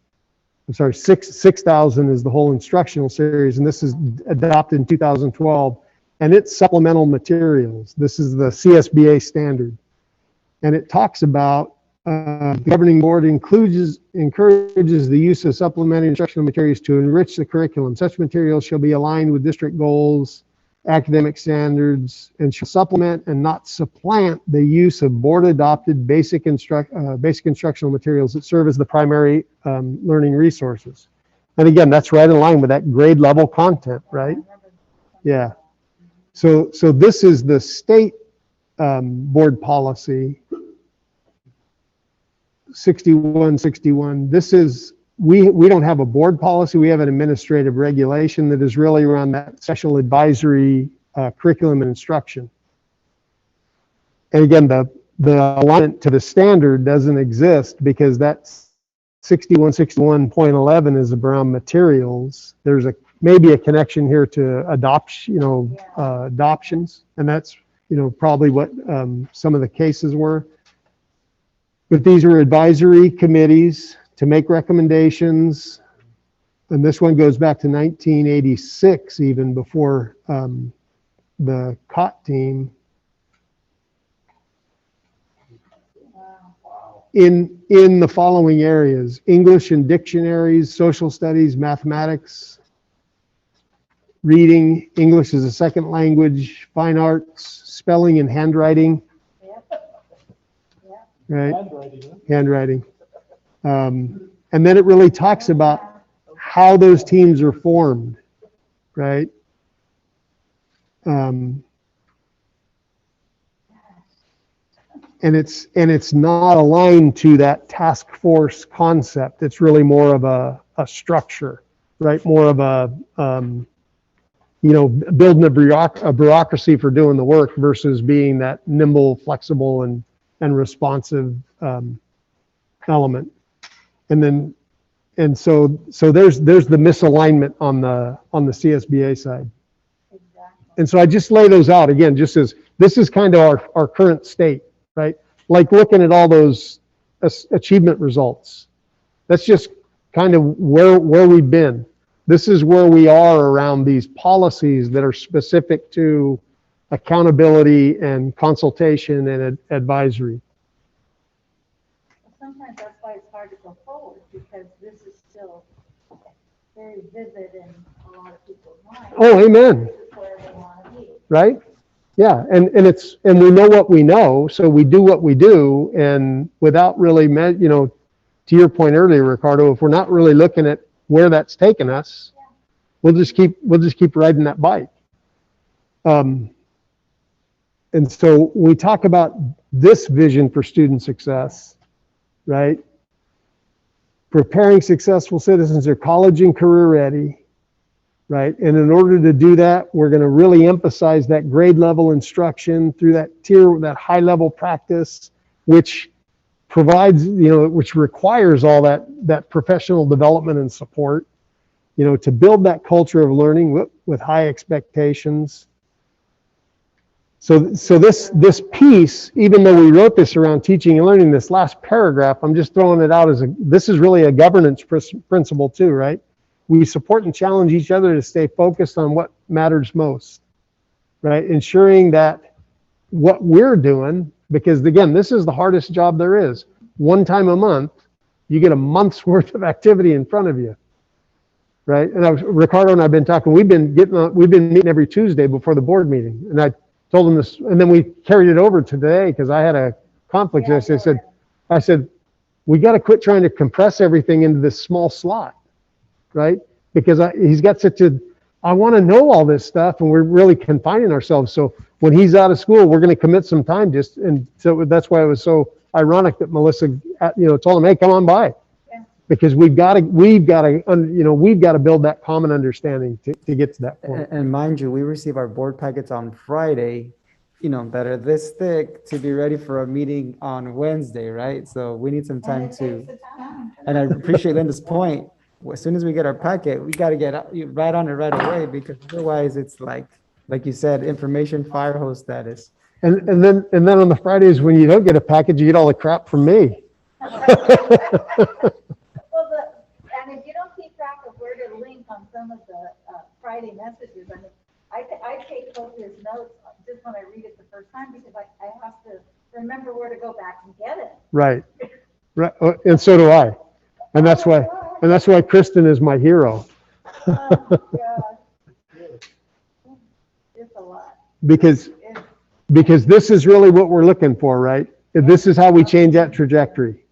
sorry, 6000 is the whole instructional series, and this is adopted in 2012, and it's supplemental materials. This is the CSBA standard, and it talks about governing board encourages the use of supplementary instructional materials to enrich the curriculum. Such materials shall be aligned with district goals, academic standards, and shall supplement and not supplant the use of board-adopted basic instructional materials that serve as the primary learning resources. And again, that's right in line with that grade level content, right? Yeah. So this is the state board policy, 6161. This is, we don't have a board policy, we have an administrative regulation that is really around that special advisory curriculum and instruction. And again, the alignment to the standard doesn't exist because that 6161.11 is around materials. There's maybe a connection here to adoptions, and that's probably what some of the cases were. But these are advisory committees to make recommendations, and this one goes back to 1986, even before the COT team. In the following areas: English and dictionaries, social studies, mathematics, reading, English as a second language, fine arts, spelling and handwriting. Right? Handwriting. And then it really talks about how those teams are formed, right? And it's not aligned to that task force concept. It's really more of a structure, right? More of a building a bureaucracy for doing the work versus being that nimble, flexible, and responsive element. And so there's the misalignment on the CSBA side. And so I just lay those out again, just as this is kind of our current state, right? Like looking at all those achievement results. That's just kind of where we've been. This is where we are around these policies that are specific to accountability and consultation and advisory. Sometimes that's why it's hard to go forward, because this is still very vivid in a lot of people's minds. Oh, amen. This is where they want to be. Right? Yeah, and we know what we know, so we do what we do, and without really, to your point earlier, Ricardo, if we're not really looking at where that's taken us, we'll just keep riding that bike. And so we talk about this vision for student success, right? Preparing successful citizens who are college and career ready, right? And in order to do that, we're going to really emphasize that grade level instruction through that that high level practice, which provides, which requires all that professional development and support, to build that culture of learning with high expectations. So this piece, even though we wrote this around teaching and learning, this last paragraph, I'm just throwing it out as this is really a governance principle too, right? We support and challenge each other to stay focused on what matters most, right? Ensuring that what we're doing, because again, this is the hardest job there is. One time a month, you get a month's worth of activity in front of you, right? And Ricardo and I have been talking, we've been meeting every Tuesday before the board meeting, and I told him this, and then we carried it over to today because I had a conflict. I said, we got to quit trying to compress everything into this small slot, right? Because he's got such a I want to know all this stuff, and we're really confining ourselves. So when he's out of school, we're going to commit some time and so that's why it was so ironic that Melissa, told him, hey, come on by. Because we've got to build that common understanding to get to that point. And mind you, we receive our board packets on Friday, that are this thick to be ready for a meeting on Wednesday, right? So we need some time and I appreciate Linda's point. As soon as we get our packet, we got to get right on it right away, because otherwise it's like you said, information fire hose status. And then on the Fridays when you don't get a package, you get all the crap from me. And if you don't keep track of where to link on some of the Friday messages, I take copious notes just when I read it the first time, because I have to remember where to go back and get it. Right. And so do I. And that's why Kristen is my hero. It's a lot. Because this is really what we're looking for, right? This is how we change that trajectory,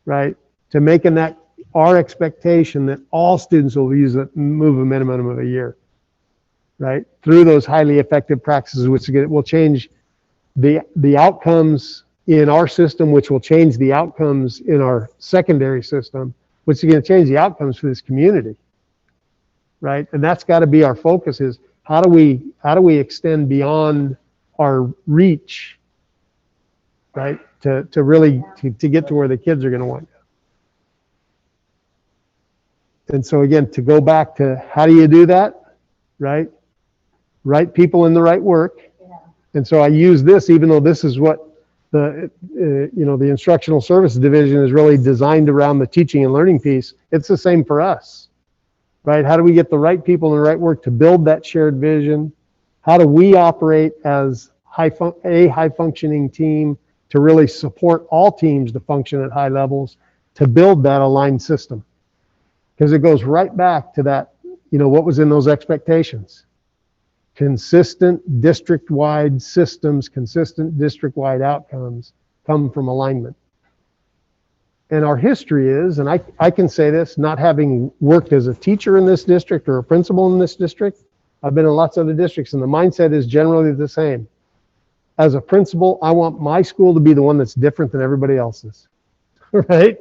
right? To making that our expectation that all students will move a minimum of a year, right? Through those highly effective practices, which will change the outcomes in our system, which will change the outcomes in our secondary system, which is going to change the outcomes for this community, right? And that's got to be our focus: is how do we extend beyond our reach, right? To really get to where the kids are going to want to. And so again, to go back to how do you do that, right? Right people in the right work. Yeah. And so I use this, even though this is what the instructional services division is really designed around the teaching and learning piece. It's the same for us, right? How do we get the right people in the right work to build that shared vision? How do we operate as a high functioning team to really support all teams to function at high levels, to build that aligned system? Because it goes right back to that, what was in those expectations. Consistent district-wide systems, consistent district-wide outcomes come from alignment. And our history is, and I can say this, not having worked as a teacher in this district or a principal in this district, I've been in lots of other districts, and the mindset is generally the same. As a principal, I want my school to be the one that's different than everybody else's, right?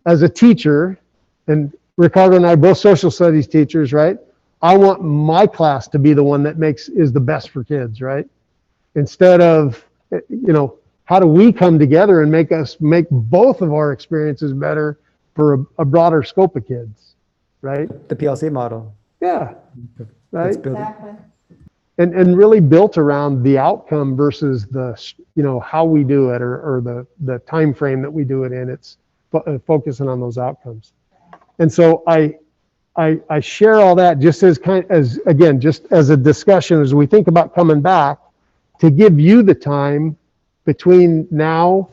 As a teacher, and Ricardo and I are both social studies teachers, right? I want my class to be the one that is the best for kids, right? Instead of, how do we come together and make both of our experiences better for a broader scope of kids, right? The PLC model. Yeah, right? Exactly. And really built around the outcome versus how we do it or the time frame that we do it in. It's focusing on those outcomes. And so I share all that just as just as a discussion as we think about coming back, to give you the time between now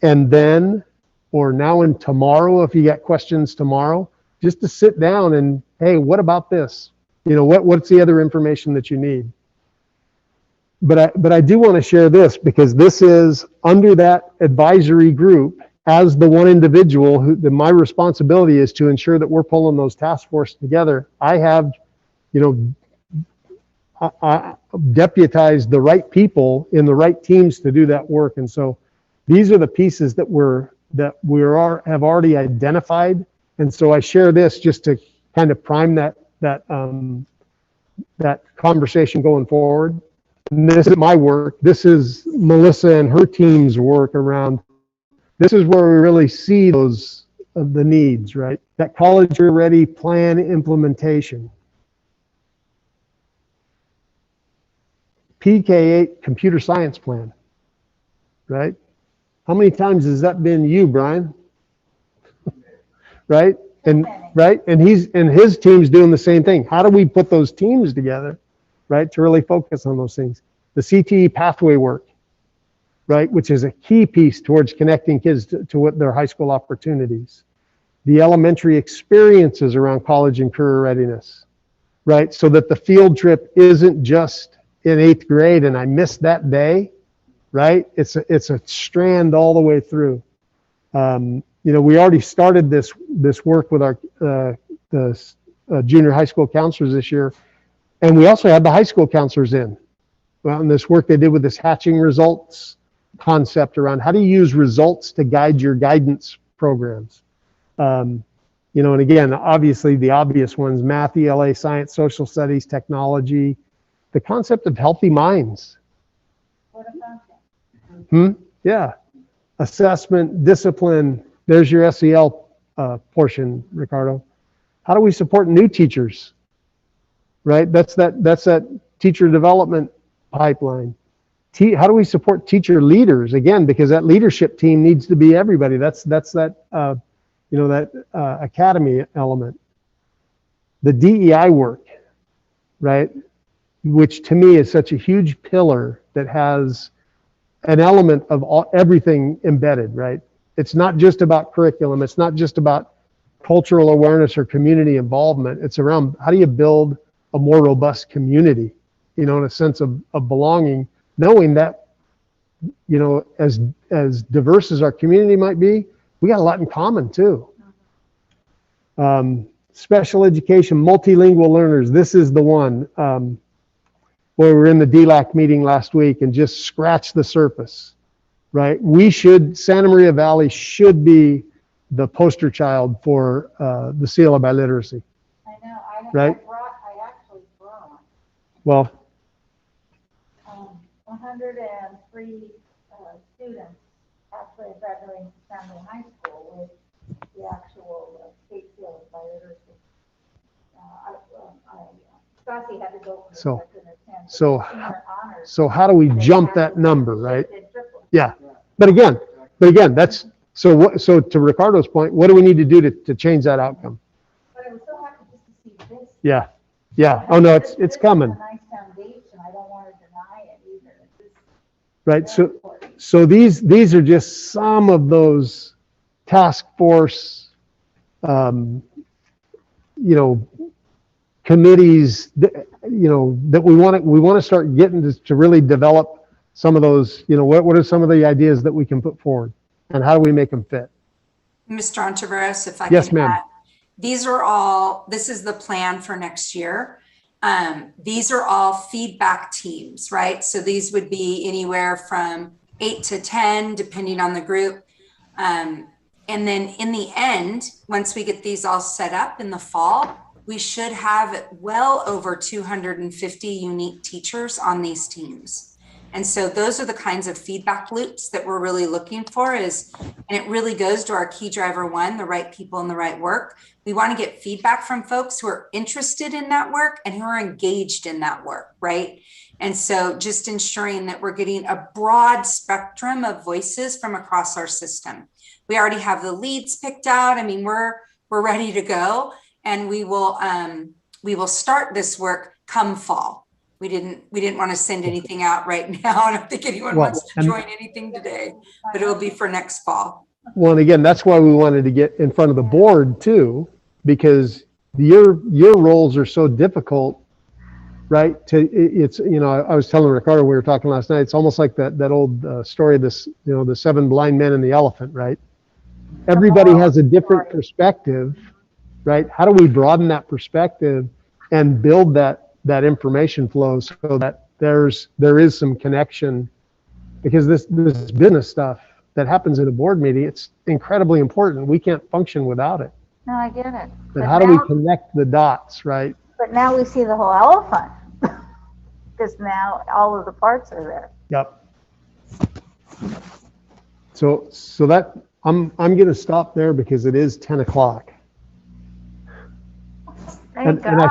and then, or now and tomorrow, if you got questions tomorrow, just to sit down and, hey, what about this? What's the other information that you need? But I do want to share this, because this is under that advisory group. As the one individual my responsibility is to ensure that we're pulling those task forces together. I have, I deputized the right people in the right teams to do that work. And so these are the pieces that have already identified. And so I share this just to kind of prime that conversation going forward. And this is my work. This is Melissa and her team's work around. This is where we really see the needs, right? That college ready plan implementation. PK8 computer science plan, right? How many times has that been you, Brian? Right? And his team's doing the same thing. How do we put those teams together, right, to really focus on those things? The CTE pathway work, right, which is a key piece towards connecting kids to what their high school opportunities. The elementary experiences around college and career readiness, right, so that the field trip isn't just in 8th grade and I missed that day, right? It's a strand all the way through. We already started this work with our junior high school counselors this year, And we also had the high school counselors in. Well, and this work they did with this hatching results concept around how do you use results to guide your guidance programs. You know, and again, obviously the obvious ones, math, ELA, science, social studies, technology, the concept of healthy minds. Yeah. Assessment, discipline, there's your SEL portion, Ricardo. How do we support new teachers? Right? That's that teacher development pipeline. How do we support teacher leaders? Again, because that leadership team needs to be everybody. That's that, you know, that academy element. The DEI work, right? Which to me is such a huge pillar that has an element of everything embedded, right? It's not just about curriculum. It's not just about cultural awareness or community involvement. It's around how do you build a more robust community, you know, in a sense of belonging, knowing that, you know, as diverse as our community might be, we got a lot in common too. Special education, multilingual learners. This is the one where we were in the DLAC meeting last week and just scratched the surface, right? Santa Maria Valley should be the poster child for the seal of biliteracy. I know. Right? I actually brought Well, 103 students actually graduating from San Luis High School with the actual state seal of biliteracy. Stassi had to go for so, the second attempt, so, but she were honored. so how do we jump that number, right? Yeah. But again, that's, so to Ricardo's point, what do we need to do to change that outcome? But I was so happy just to see this. Yeah. Yeah. Oh no, it's coming. This is a nice foundation. I don't want to deny it either. Right. So these are just some of those task force, you know, committees that, you know, that we want to start getting to really develop some of those, you know, what are some of the ideas that we can put forward and how do we make them fit? Mr. Ontiveros, if I Yes, can ma'am. add, this is the plan for next year. These are all feedback teams, right? So these would be anywhere from 8 to 10, depending on the group. And then in the end, once we get these all set up in the fall, we should have well over 250 unique teachers on these teams. And so those are the kinds of feedback loops that we're really looking for and it really goes to our key driver one, the right people and the right work. We want to get feedback from folks who are interested in that work and who are engaged in that work, right? And so just ensuring that we're getting a broad spectrum of voices from across our system. We already have the leads picked out. I mean, we're ready to go. And we will start this work come fall. We didn't want to send anything out right now. I don't think anyone wants to join anything today, but it will be for next fall. Well, and again, that's why we wanted to get in front of the board too, because your roles are so difficult, right? It's, you know, I was telling Ricardo, we were talking last night, it's almost like that old story of this, you know, the 7 blind men and the elephant, right? Everybody has a different perspective, right? How do we broaden that perspective and build that information flow so that there is some connection? Because this business stuff that happens in a board meeting, it's incredibly important. We can't function without it. No, I get it. But how do we connect the dots, right? But now we see the whole elephant because now all of the parts are there. Yep. So that I'm going to stop there because it is 10 o'clock. And I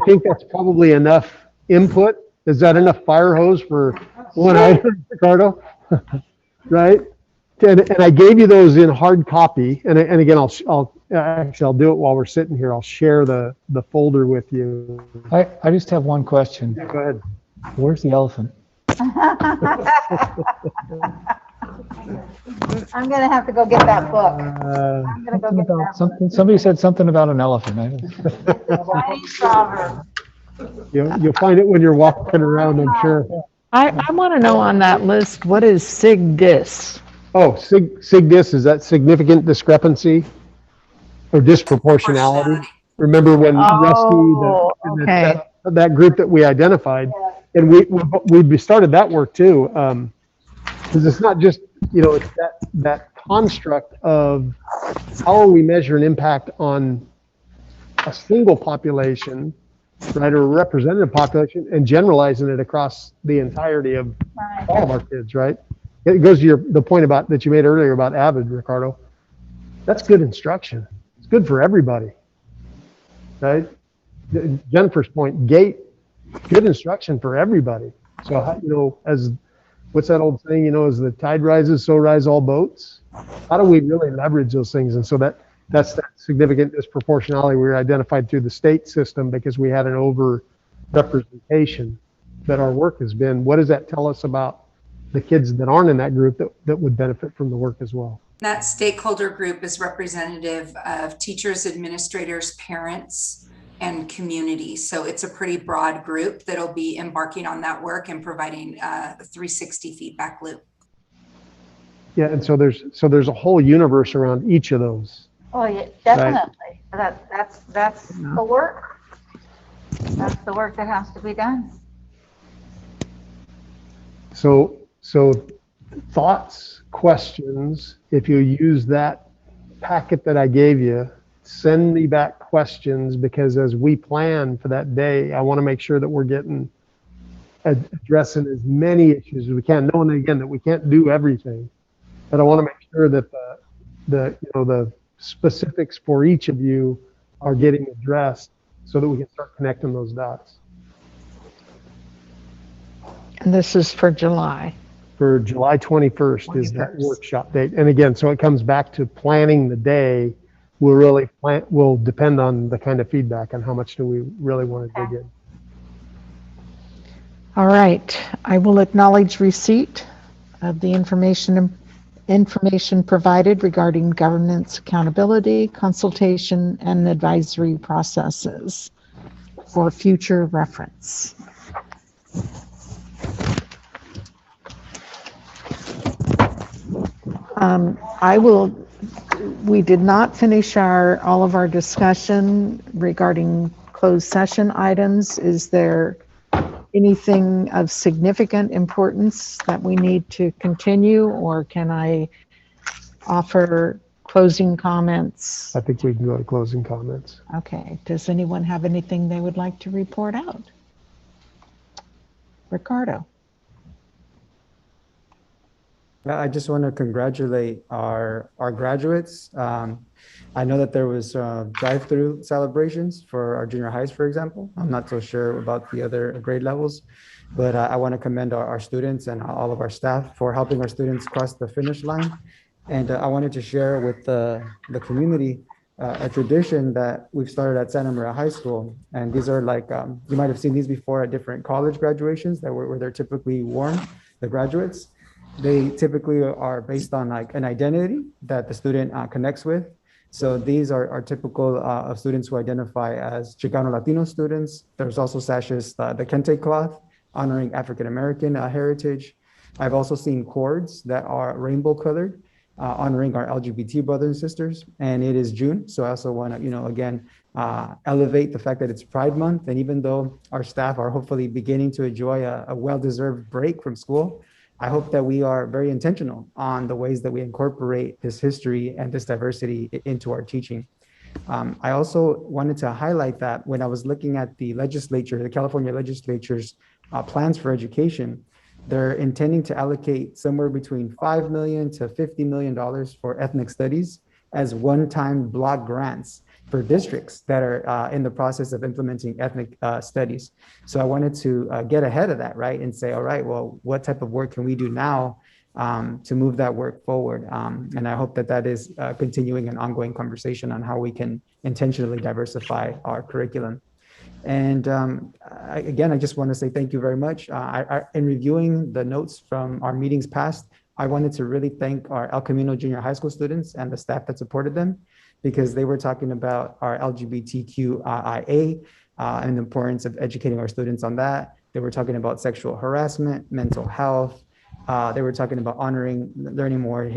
think that's probably enough input. Is that enough fire hose for one item, Ricardo? Right? And I gave you those in hard copy. And again, I'll do it while we're sitting here. I'll share the folder with you. I just have one question. Yeah, go ahead. Where's the elephant? I'm going to have to go get that book. I'm going to go get that book. Somebody said something about an elephant. Chinese proverb. You'll find it when you're walking around, I'm sure. I want to know on that list, what is SIG-DIS? Oh, SIG-DIS, is that significant discrepancy or disproportionality? Remember when Rusty, that group that we identified. And we started that work too. Because it's not just, it's that construct of how are we measuring impact on a single population, right, or a representative population, and generalizing it across the entirety of all of our kids, right? It goes to the point about that you made earlier about AVID, Ricardo. That's good instruction. It's good for everybody, right? Jennifer's point, GATE, good instruction for everybody. So, as what's that old saying, as the tide rises, so rise all boats. How do we really leverage those things? And so that's that significant disproportionality we were identified through the state system because we had an over representation that our work has been. What does that tell us about the kids that aren't in that group that would benefit from the work as well? That stakeholder group is representative of teachers, administrators, parents, and community. So it's a pretty broad group that'll be embarking on that work and providing a 360 feedback loop. Yeah, and so there's a whole universe around each of those. Oh, yeah, definitely. Right. That's the work. That's the work that has to be done. So thoughts, questions, if you use that packet that I gave you, send me back questions, because as we plan for that day, I want to make sure that we're addressing as many issues as we can, knowing again that we can't do everything. But I want to make sure that the specifics for each of you are getting addressed so that we can start connecting those dots. And this is for July. For July 21st is that workshop date. And again, so it comes back to planning the day. Will depend on the kind of feedback and how much do we really want to dig in. All right. I will acknowledge receipt of the information provided regarding governance accountability, consultation, and advisory processes for future reference. We did not finish all of our discussion regarding closed session items. Is there anything of significant importance that we need to continue, or can I offer closing comments? I think we can go to closing comments. Okay. Does anyone have anything they would like to report out? Ricardo. I just want to congratulate our graduates. I know that there was drive-through celebrations for our junior highs, for example. I'm not so sure about the other grade levels, but I want to commend our students and all of our staff for helping our students cross the finish line. And I wanted to share with the community a tradition that we've started at Santa Maria High School. And these are like, you might have seen these before at different college graduations where they're typically worn, the graduates. They typically are based on like an identity that the student connects with. So these are typical of students who identify as Chicano Latino students. There's also sashes, the kente cloth, honoring African-American heritage. I've also seen cords that are rainbow colored, honoring our LGBT brothers and sisters. And it is June. So I also want to, again, elevate the fact that it's Pride Month. And even though our staff are hopefully beginning to enjoy a well-deserved break from school, I hope that we are very intentional on the ways that we incorporate this history and this diversity into our teaching. I also wanted to highlight that when I was looking at the California legislature's plans for education, they're intending to allocate somewhere between $5 million to $50 million for ethnic studies as one-time block grants for districts that are in the process of implementing ethnic studies. So I wanted to get ahead of that, right? And say, all right, well, what type of work can we do now to move that work forward? And I hope that is continuing an ongoing conversation on how we can intentionally diversify our curriculum. And again, I just want to say thank you very much. In reviewing the notes from our meetings past, I wanted to really thank our El Camino Junior High School students and the staff that supported them, because they were talking about our LGBTQIA and the importance of educating our students on that. They were talking about sexual harassment, mental health, They were talking about honoring, learning more,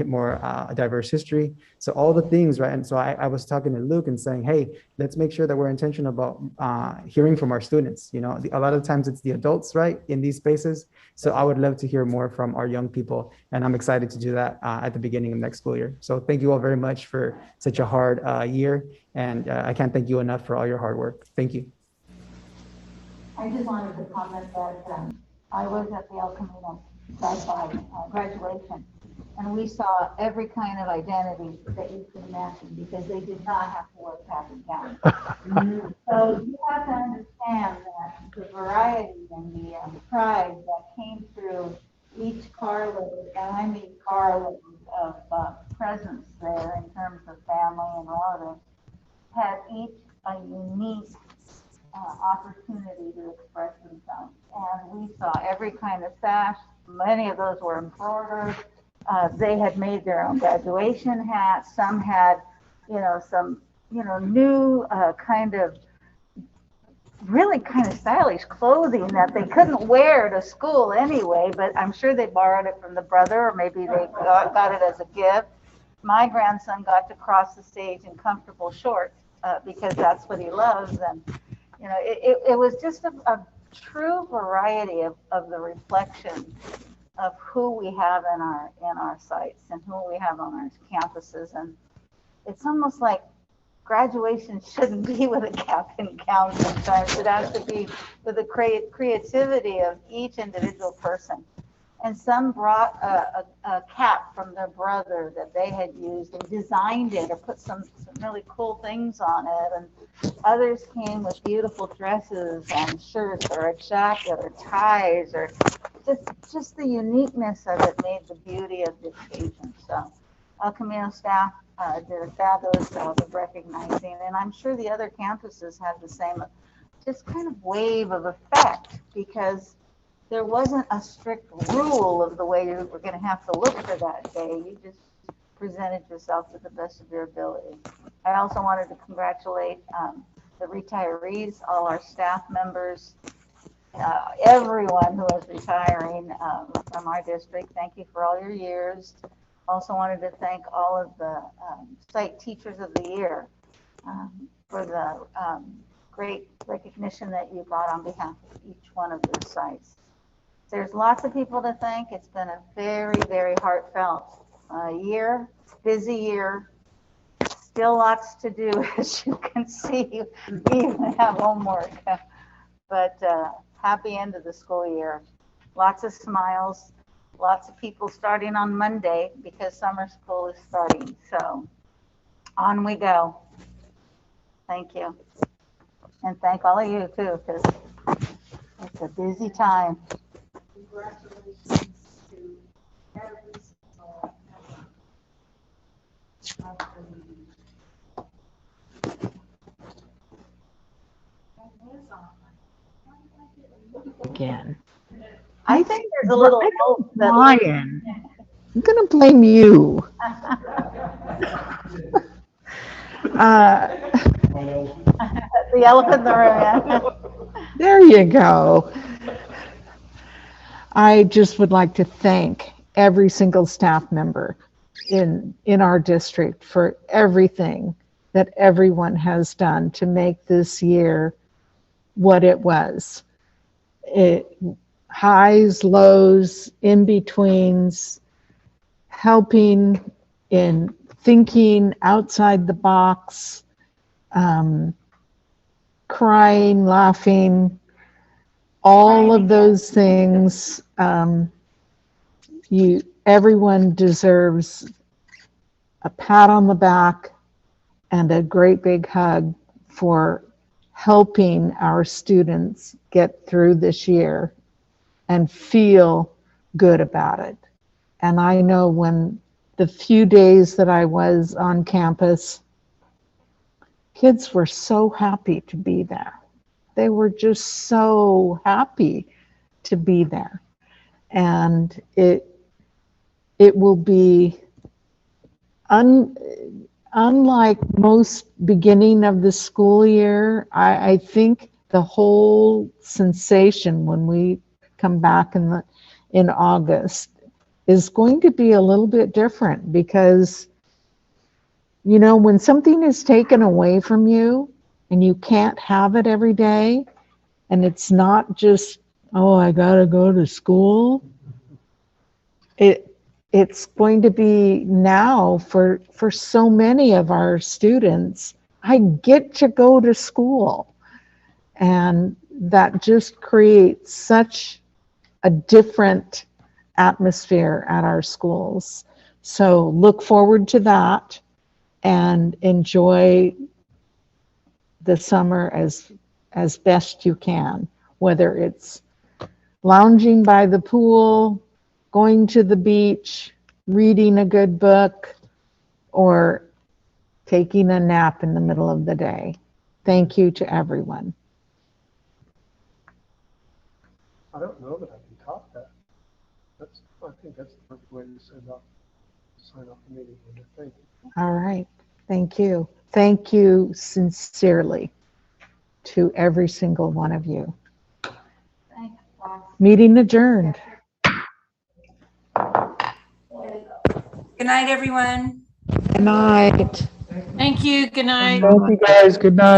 diverse history. So all the things, right? And so I was talking to Luke and saying, hey, let's make sure that we're intentional about hearing from our students. You know, a lot of times it's the adults, right, in these spaces. So I would love to hear more from our young people. And I'm excited to do that at the beginning of next school year. So thank you all very much for such a hard year. And I can't thank you enough for all your hard work. Thank you. I just wanted to comment that I was at the El Camino Sci-Fi graduation, and we saw every kind of identity that you could imagine because they did not have to wear cap and gown. So you have to understand that the variety and the pride that came through each carload, and I mean carload of presence there in terms of family and relatives, had each a unique opportunity to express themselves. And we saw every kind of sash. Many of those were embroidered. They had made their own graduation hats. Some had, some, new kind of really kind of stylish clothing that they couldn't wear to school anyway, but I'm sure they borrowed it from the brother, or maybe they got it as a gift. My grandson got to cross the stage in comfortable shorts because that's what he loves. And it was just a true variety of the reflection of who we have in our sites and who we have on our campuses. And it's almost like graduation shouldn't be with a cap and gown sometimes. It has to be with the creativity of each individual person. And some brought a cap from their brother that they had used and designed it or put some really cool things on it. And others came with beautiful dresses and shirts or a jacket or ties, or just the uniqueness of it made the beauty of the occasion. So El Camino staff did a fabulous job of recognizing, and I'm sure the other campuses had the same just kind of wave of effect, because there wasn't a strict rule of the way you were going to have to look for that day. You just presented yourself to the best of your ability. I also wanted to congratulate the retirees, all our staff members, everyone who is retiring from our district. Thank you for all your years. Also wanted to thank all of the site teachers of the year for the great recognition that you got on behalf of each one of your sites. There's lots of people to thank. It's been a very, very heartfelt year, busy year. Still lots to do, as you can see. We even have homework. But happy end of the school year. Lots of smiles. Lots of people starting on Monday because summer school is starting. So on we go. Thank you. And thank all of you too, because it's a busy time. Congratulations to every single Again. I think there's a little hope that Brian, I'm going to blame you. The elephant in the room. Yeah. There you go. I just would like to thank every single staff member in our district for everything that everyone has done to make this year what it was. Highs, lows, in-betweens, helping in thinking outside the box, crying, laughing, all of those things. Everyone deserves a pat on the back and a great big hug for helping our students get through this year and feel good about it. And I know when the few days that I was on campus, kids were so happy to be there. They were just so happy to be there. And it will be unlike most beginning of the school year. I think the whole sensation when we come back in August is going to be a little bit different because, you know, when something is taken away from you and you can't have it every day, and it's not just, oh, I gotta go to school. It's going to be now for so many of our students, I get to go to school. And that just creates such a different atmosphere at our schools. So look forward to that and enjoy the summer as best you can, whether it's lounging by the pool, going to the beach, reading a good book, or taking a nap in the middle of the day. Thank you to everyone. I don't know that I can top that. I think that's the perfect way to sign off the meeting. Thank you. All right. Thank you. Thank you sincerely to every single one of you. Thanks, boss. Meeting adjourned. Good night, everyone. Good night. Thank you. Good night. Thank you guys. Good night.